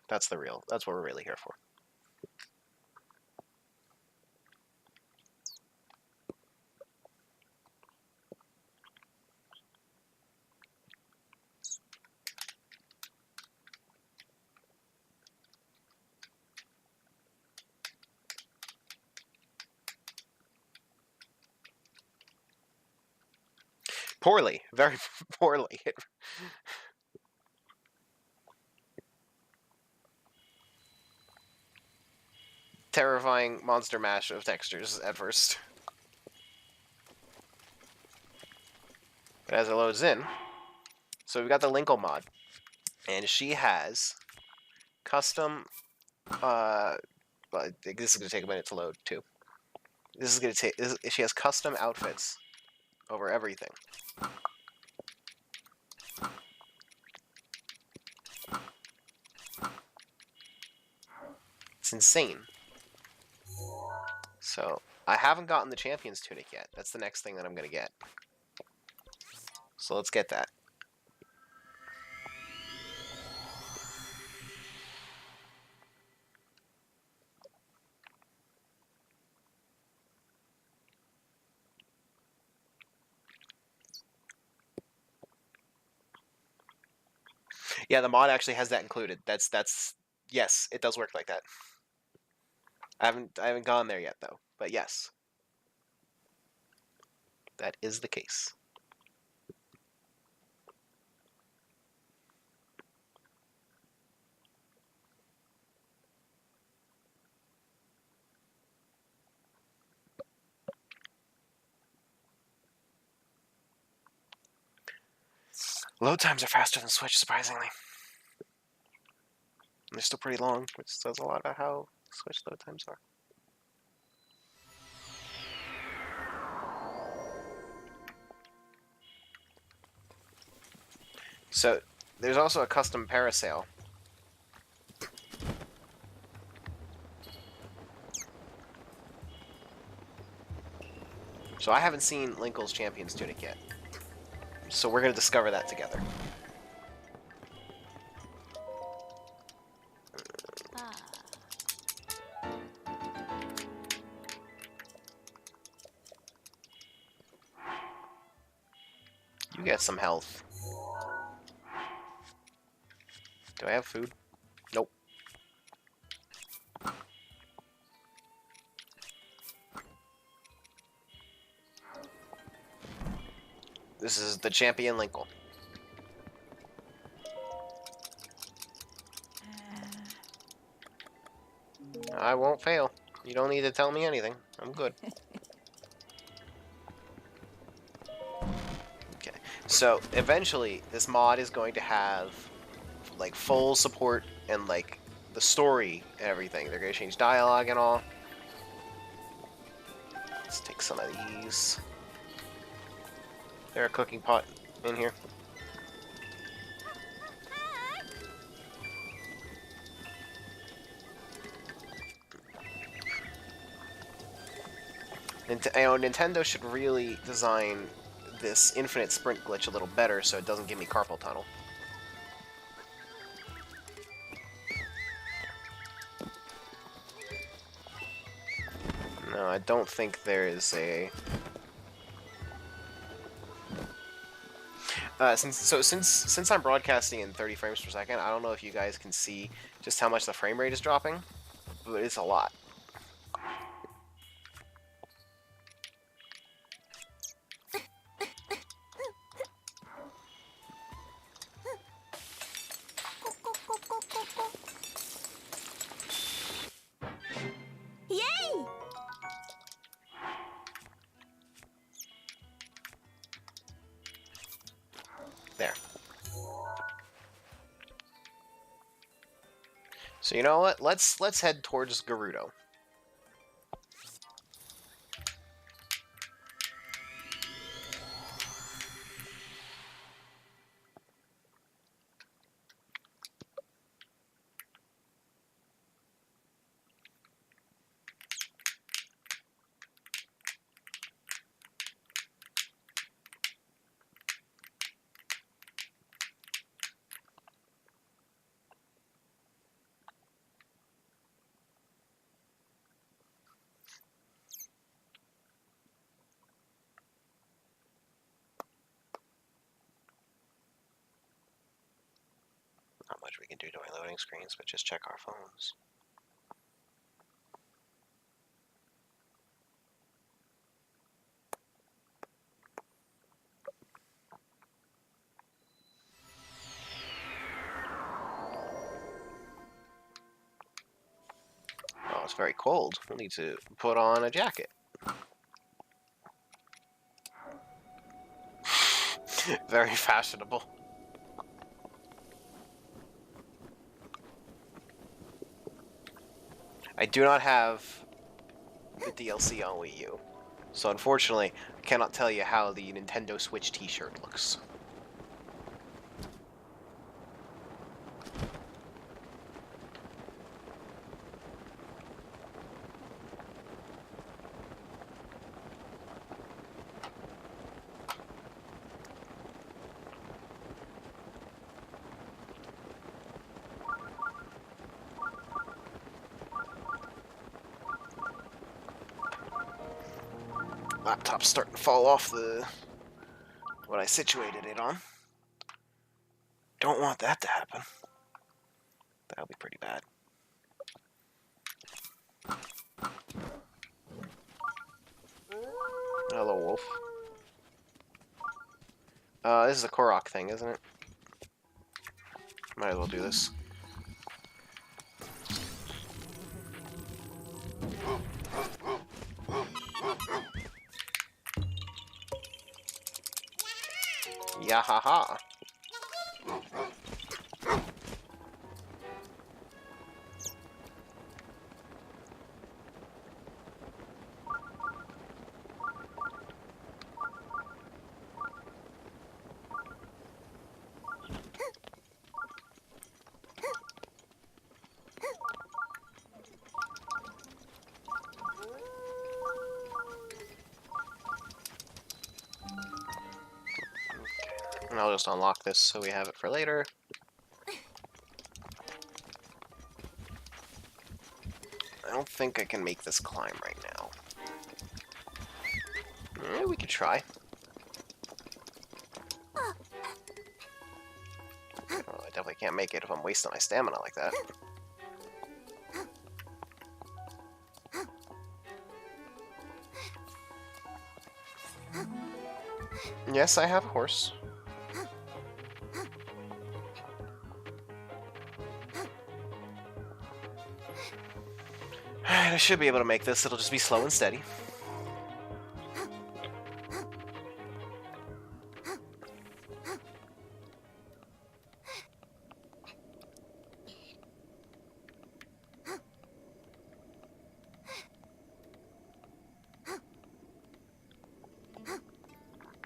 S1: we're really here for. Poorly, very poorly. Terrifying monster mash of textures at first. But as it loads in, so we've got the Linkle mod, and she has custom. Well, this is gonna take a minute to load too. This is gonna take. She has custom outfits over everything. It's insane. So I haven't gotten the Champion's Tunic yet. That's the next thing that I'm gonna get. So let's get that. Yeah, the mod actually has that included. That's yes, it does work like that. I haven't gone there yet though, but yes. That is the case. Load times are faster than Switch, surprisingly. They're still pretty long, which says a lot about how Switch load times are. So, there's also a custom parasail. So I haven't seen Linkle's Champion's Tunic yet. So we're going to discover that together. You get some health. Do I have food? Nope. This is the champion Linkle. I won't fail. You don't need to tell me anything. I'm good. Okay. So, eventually, this mod is going to have, like, full support and, like, the story and everything. They're going to change dialogue and all. Let's take some of these. There's a cooking pot in here. Nintendo should really design this infinite sprint glitch a little better so it doesn't give me carpal tunnel. No, I don't think there is a... Since I'm broadcasting in 30 frames per second, I don't know if you guys can see just how much the frame rate is dropping, but it's a lot.
S2: Yay!
S1: There. So you know what? Let's head towards Gerudo. Not much we can do during loading screens, but just check our phones. Oh, it's very cold. We'll need to put on a jacket. Very fashionable. I do not have the DLC on Wii U, so unfortunately, I cannot tell you how the Nintendo Switch t-shirt looks. Laptop's starting to fall off what I situated it on. Don't want that to happen. That'll be pretty bad. Hello, wolf. This is a Korok thing, isn't it? Might as well do this. Yahaha. And I'll just unlock this so we have it for later. I don't think I can make this climb right now. We could try. Well, I definitely can't make it if I'm wasting my stamina like that. Yes, I have a horse. Alright, I should be able to make this. It'll just be slow and steady.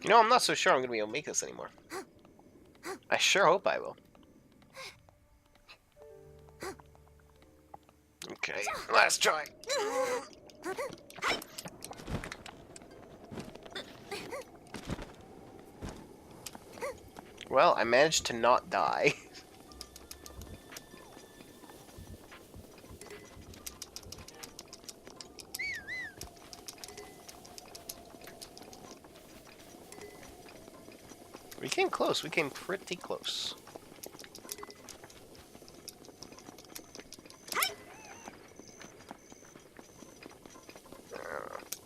S1: You know, I'm not so sure I'm going to be able to make this anymore. I sure hope I will. Okay, last try. Well, I managed to not die. We came close. We came pretty close.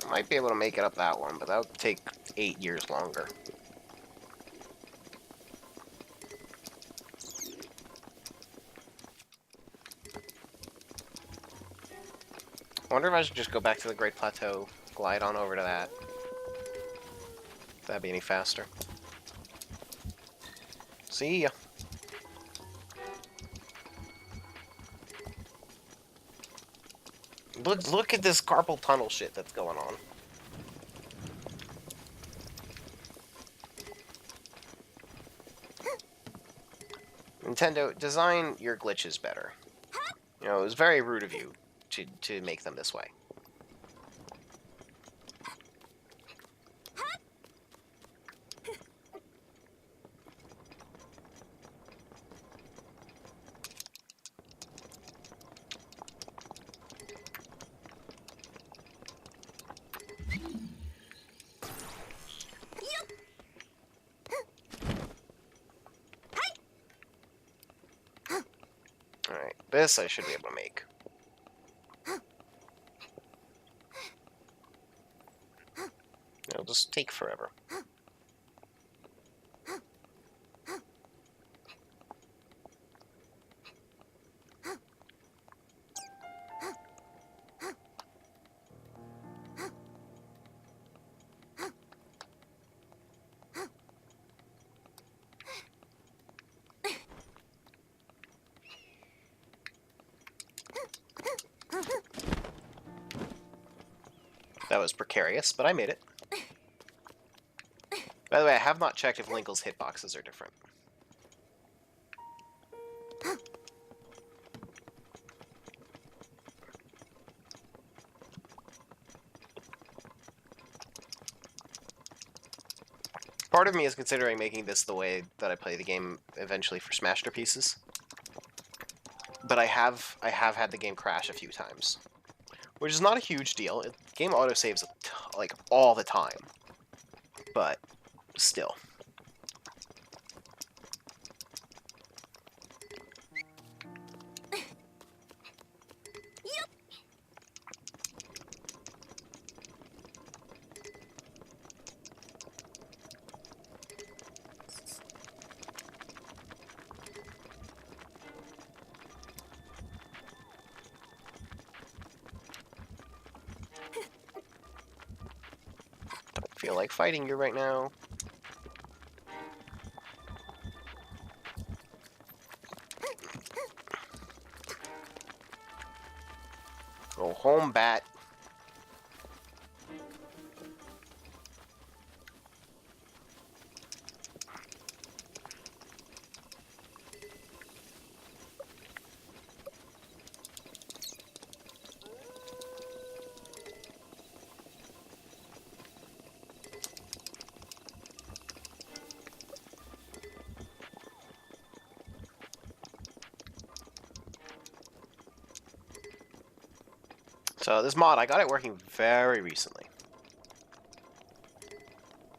S1: Might be able to make it up that one, but that would take 8 years longer. I wonder if I should just go back to the Great Plateau, glide on over to that. If that'd be any faster. See ya. Look at this carpal tunnel shit that's going on. Nintendo, design your glitches better. You know, it was very rude of you to make them this way. Alright, this I should be able to make. It'll just take forever. That was precarious, but I made it. By the way, I have not checked if Linkle's hitboxes are different. Part of me is considering making this the way that I play the game eventually for Smashterpieces. But I have had the game crash a few times. Which is not a huge deal. The game autosaves like all the time. But still. Don't feel like fighting you right now. Go home, bat. So this mod, I got it working very recently.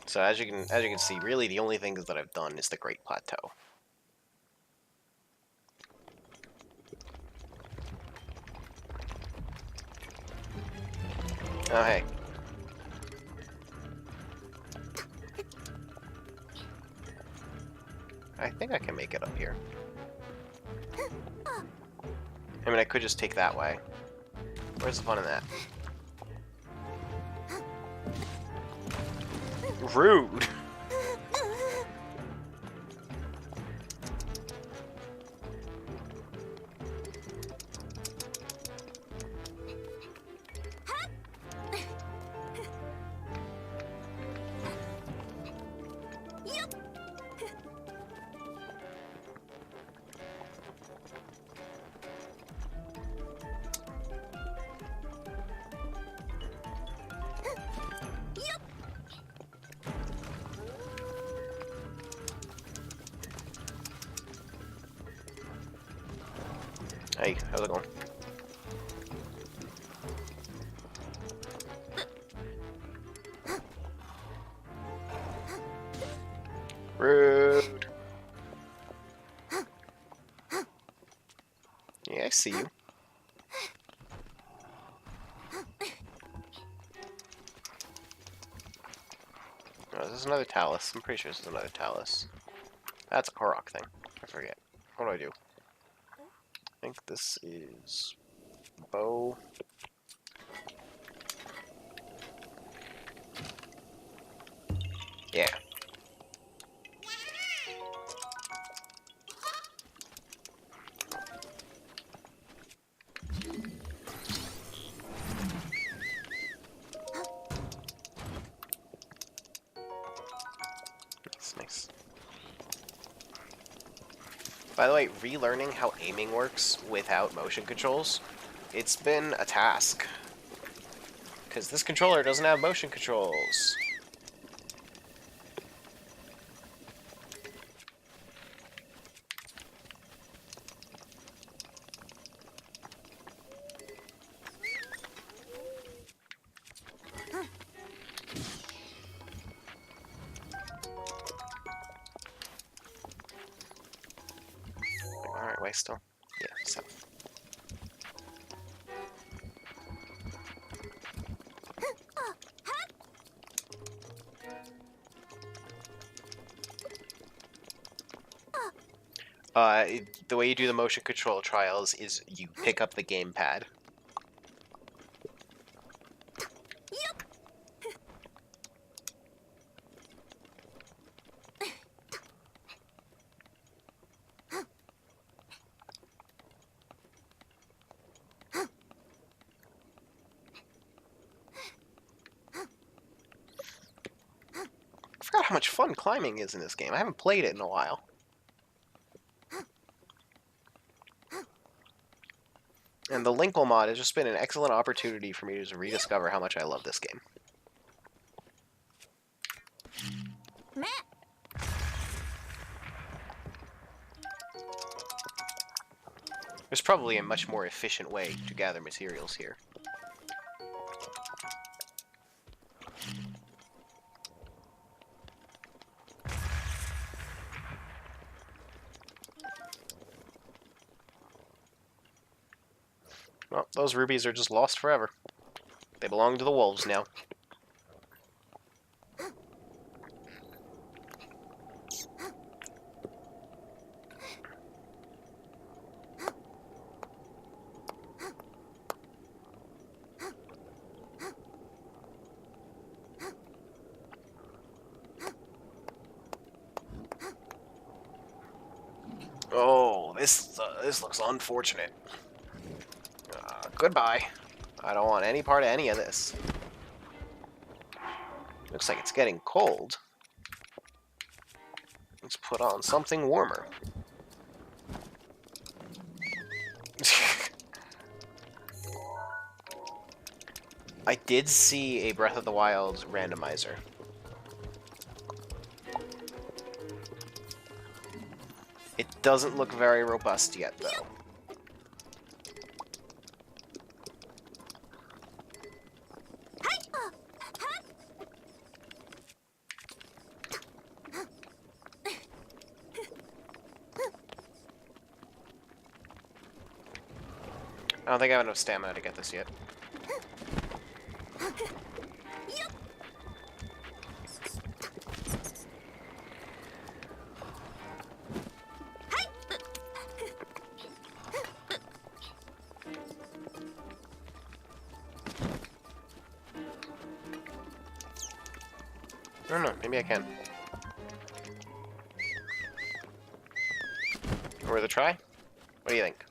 S1: So as you can see, really the only things that I've done is the Great Plateau. Oh hey. I think I can make it up here. I mean, I could just take that way. Where's the fun in that? Rude! Hey, how's it going? Rude. Yeah, I see you. Oh, is this another Talus? I'm pretty sure this is another Talus. That's a Korok thing. I forget. What do I do? I think this is bow. Yeah. That's nice. By the way, relearning how aiming works without motion controls, it's been a task. Because this controller doesn't have motion controls. Alright, wait, still? Yeah, so. The way you do the motion control trials is you pick up the gamepad. I forgot how much fun climbing is in this game. I haven't played it in a while. And the Linkle mod has just been an excellent opportunity for me to rediscover how much I love this game. There's probably a much more efficient way to gather materials here. Well, those rubies are just lost forever. They belong to the wolves now. Oh, this looks unfortunate. Goodbye. I don't want any part of any of this. Looks like it's getting cold. Let's put on something warmer. I did see a Breath of the Wild randomizer. It doesn't look very robust yet, though. I don't think I have enough stamina to get this yet. I don't know, maybe I can. Worth a try? What do you think?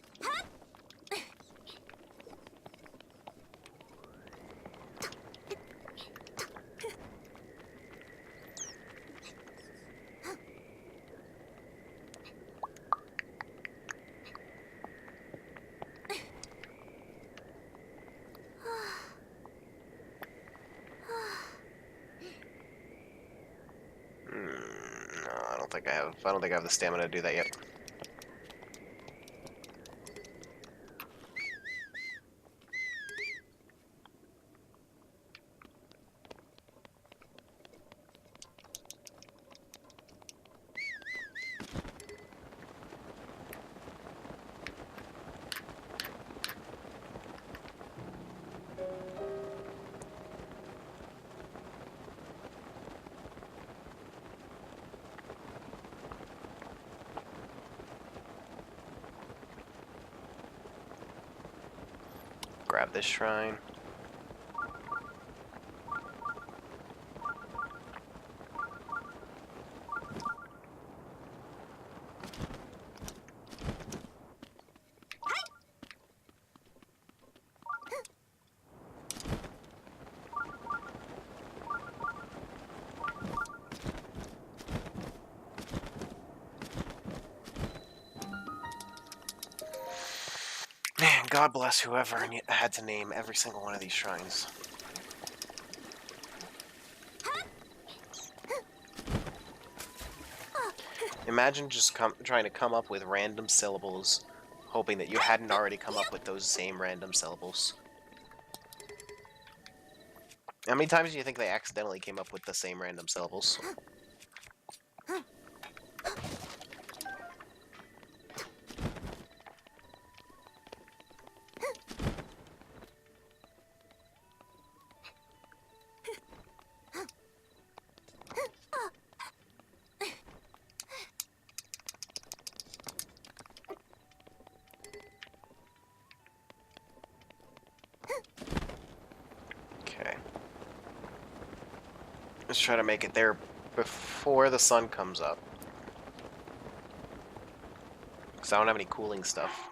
S1: No, I don't think I have. I don't think I have the stamina to do that yet. Grab this shrine. Man, God bless whoever had to name every single one of these shrines. Imagine just trying to come up with random syllables, hoping that you hadn't already come up with those same random syllables. How many times do you think they accidentally came up with the same random syllables? Okay. Let's try to make it there before the sun comes up. Because I don't have any cooling stuff.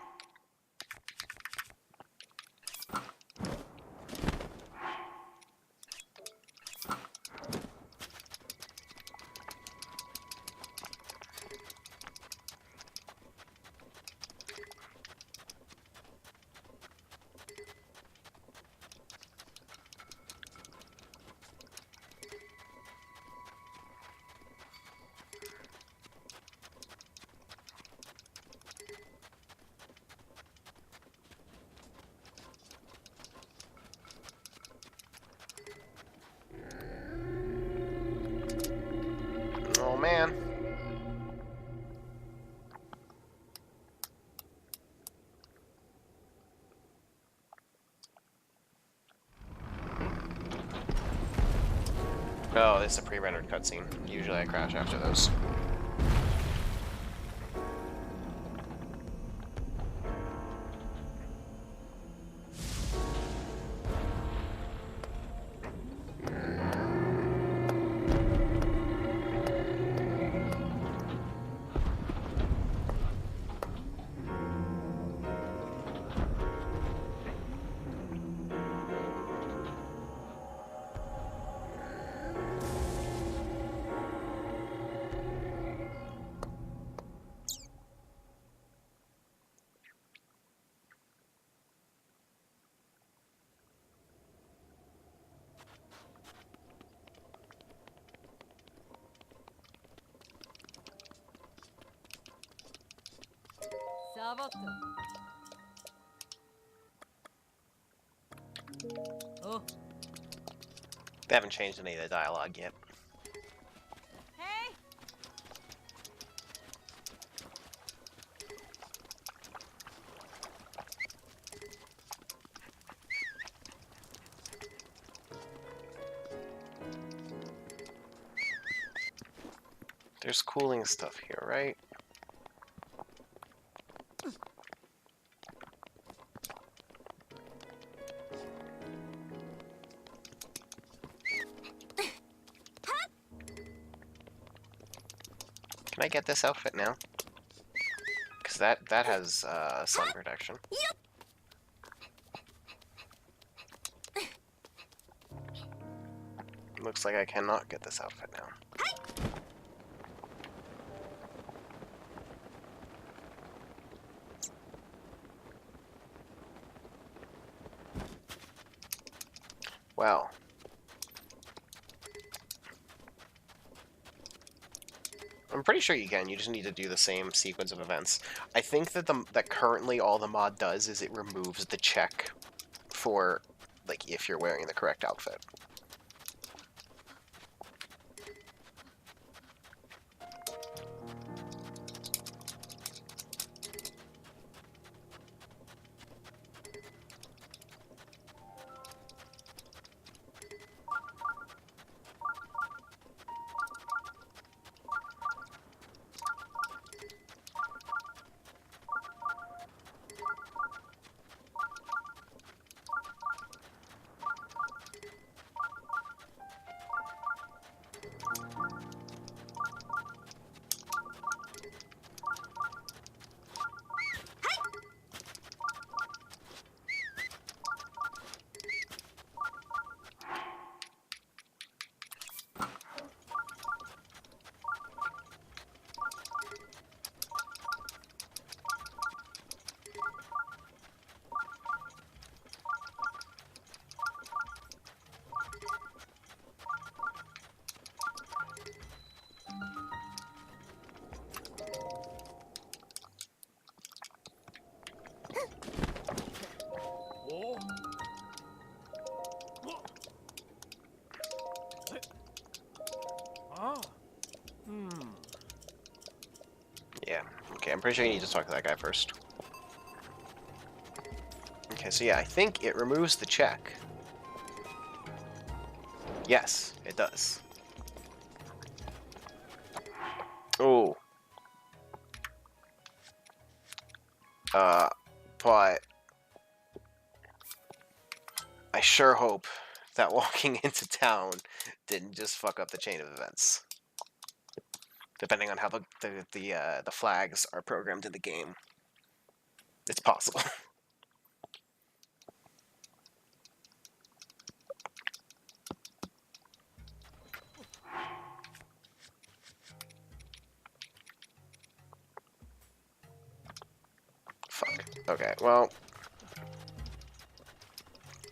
S1: Oh man. Oh, this is a pre-rendered cutscene. Usually I crash after those.
S2: Oh.
S1: They haven't changed any of the dialogue yet.
S2: Hey.
S1: there's cooling stuff here, right? Can I get this outfit now? Because that has sun protection. Looks like I cannot get this outfit now. Well. I'm pretty sure you can, you just need to do the same sequence of events. I think that that currently all the mod does is it removes the check for, like, if you're wearing the correct outfit. Yeah, okay, I'm pretty sure you need to talk to that guy first. Okay, so yeah, I think it removes the check. Yes, it does. Oh. But I sure hope that walking into town didn't just fuck up the chain of events. Depending on how the flags are programmed in the game, it's possible. Fuck. Okay, well,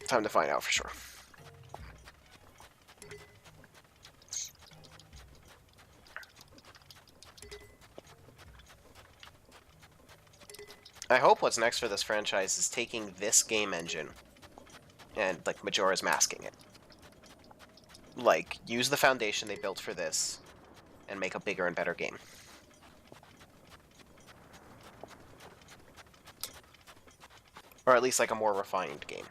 S1: time to find out for sure. I hope what's next for this franchise is taking this game engine and, like, Majora's Masking it. Like, use the foundation they built for this and make a bigger and better game. Or at least, like, a more refined game.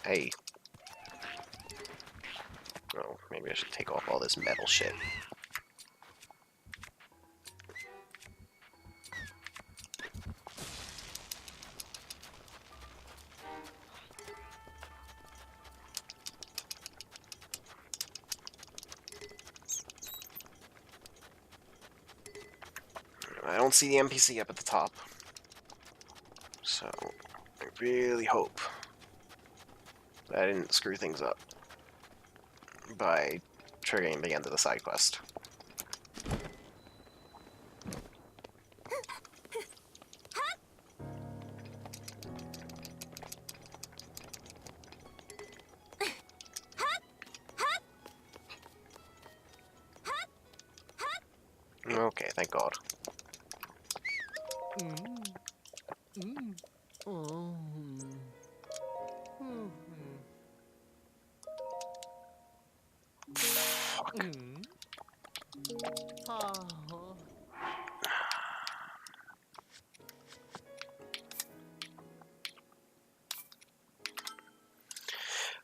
S1: Hey. Oh, maybe I should take off all this metal shit. I don't see the NPC up at the top. So, I really hope that I didn't screw things up by triggering the end of the side quest. Okay, thank God. Fuck.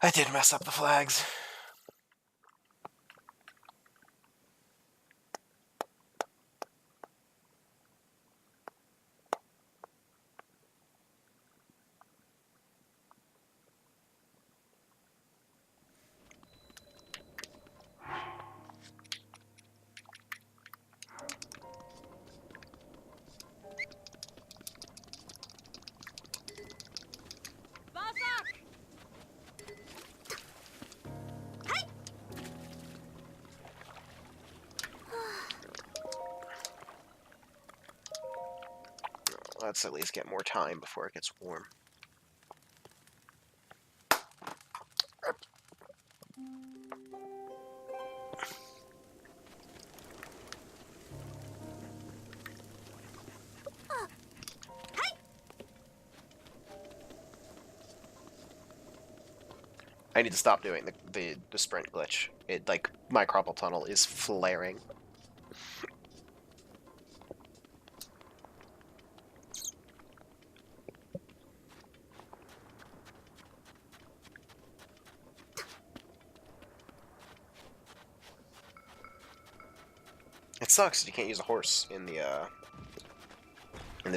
S1: I did mess up the flags.
S2: Basak! Hey!
S1: Let's at least get more time before it gets warm. I need to stop doing the sprint glitch. It, like, my carpal tunnel is flaring. It sucks that you can't use a horse in the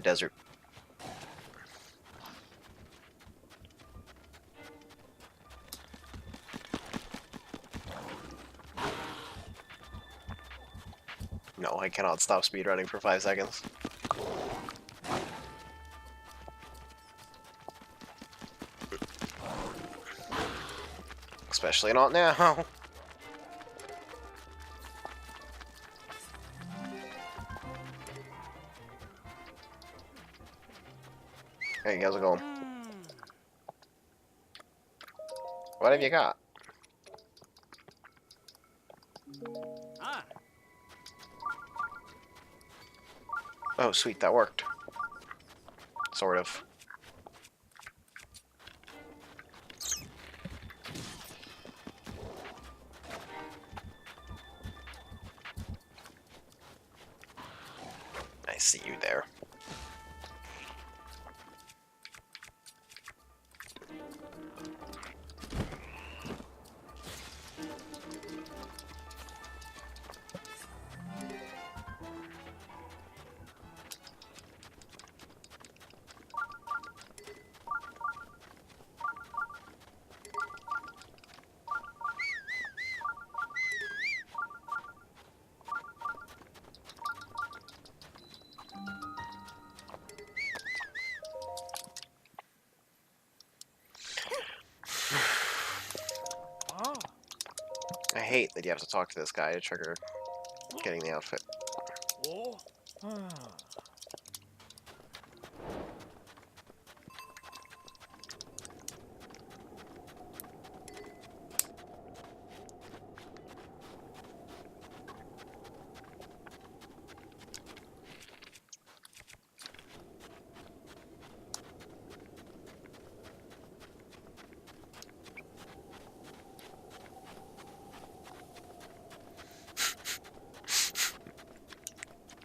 S1: desert. No, I cannot stop speedrunning for 5 seconds. Especially not now. Hey, how's it going? What have you got? Oh, sweet, that worked. Sort of. I see you there. I hate that you have to talk to this guy to trigger getting the outfit.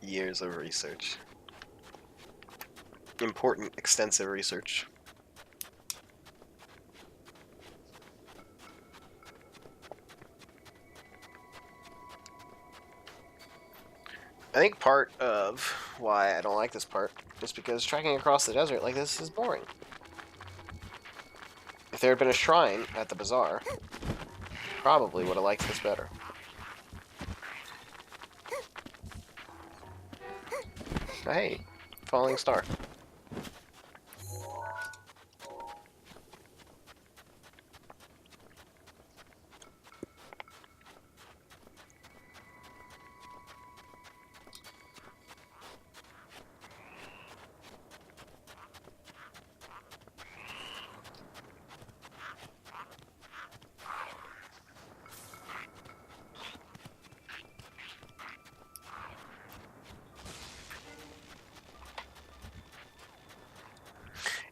S1: Years of research. Important, extensive research. I think part of why I don't like this part is because trekking across the desert like this is boring. If there had been a shrine at the bazaar, probably would have liked this better. Oh, hey, falling star.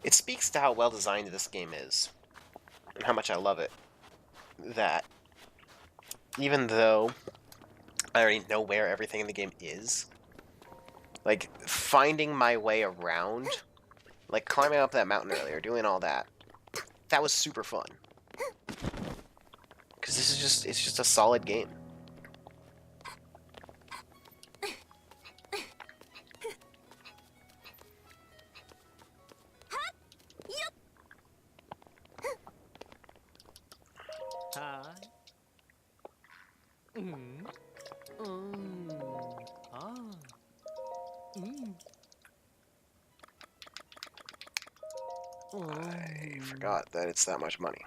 S1: It speaks to how well designed this game is, and how much I love it, that even though I already know where everything in the game is, like, finding my way around, like climbing up that mountain earlier, doing all that, that was super fun. Because this is just, it's just a solid game.
S3: Hi. Ah.
S1: I forgot that it's that much money.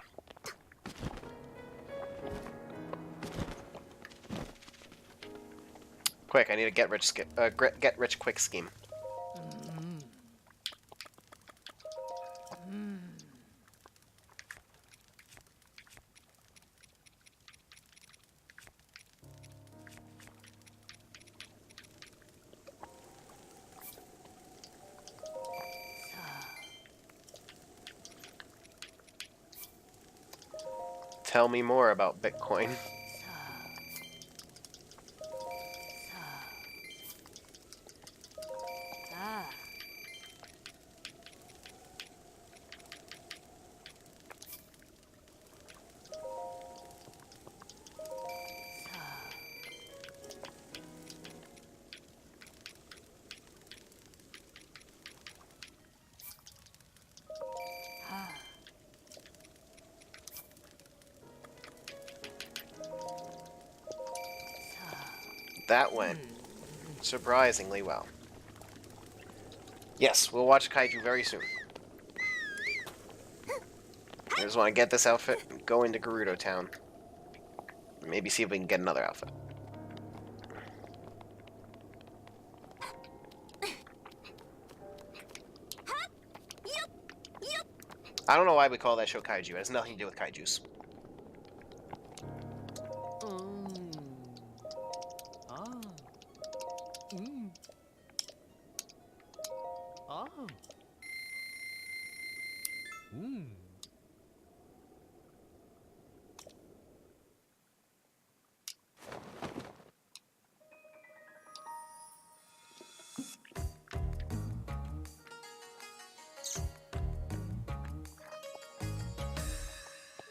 S1: Quick, I need a get rich quick scheme. Tell me more about Bitcoin. That went surprisingly well. Yes, we'll watch Kaiju very soon. I just want to get this outfit and go into Gerudo Town. Maybe see if we can get another outfit. I don't know why we call that show Kaiju. It has nothing to do with Kaijus.
S3: Oh.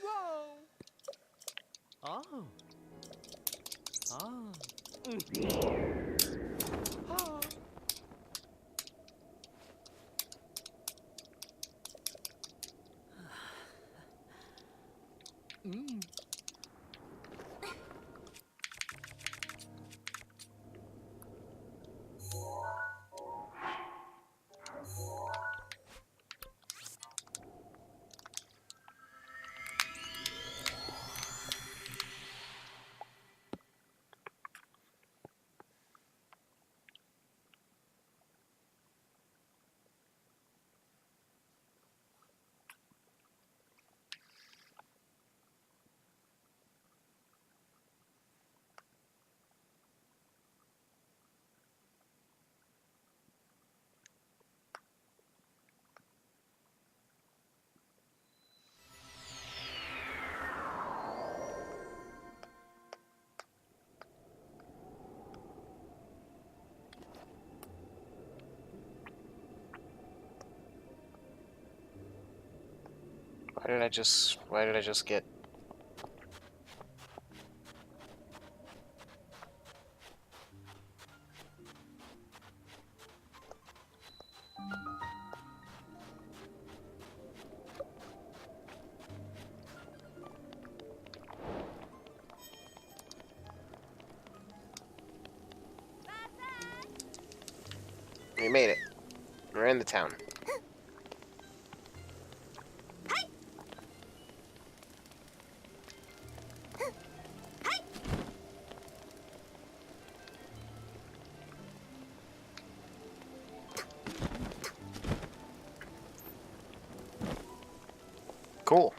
S3: Whoa. Oh. Ah. Ah.
S1: Why did I just get... We made it. We're in the town. Cool.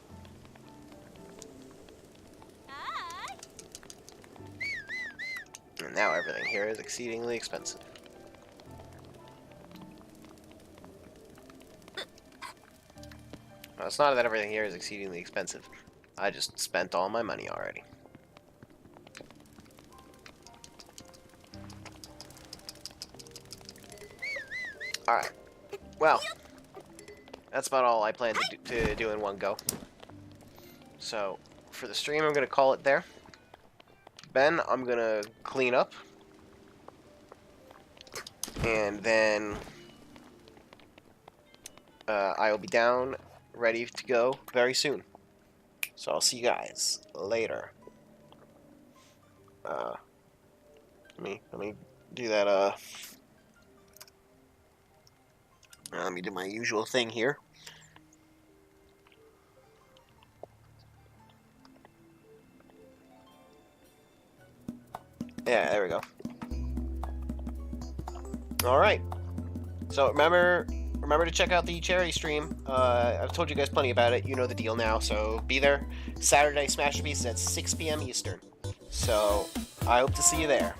S1: And now everything here is exceedingly expensive. Well, it's not that everything here is exceedingly expensive. I just spent all my money already. Alright. Well, that's about all I plan to do in one go. So, for the stream, I'm going to call it there. Ben, I'm going to clean up. And then I will be down, ready to go very soon. So I'll see you guys later. Let me do that. Let me do my usual thing here. Yeah, there we go. All right. So remember to check out the charity stream. I've told you guys plenty about it. You know the deal now. So be there. Saturday, Smashterpieces at 6 p.m. Eastern. So I hope to see you there.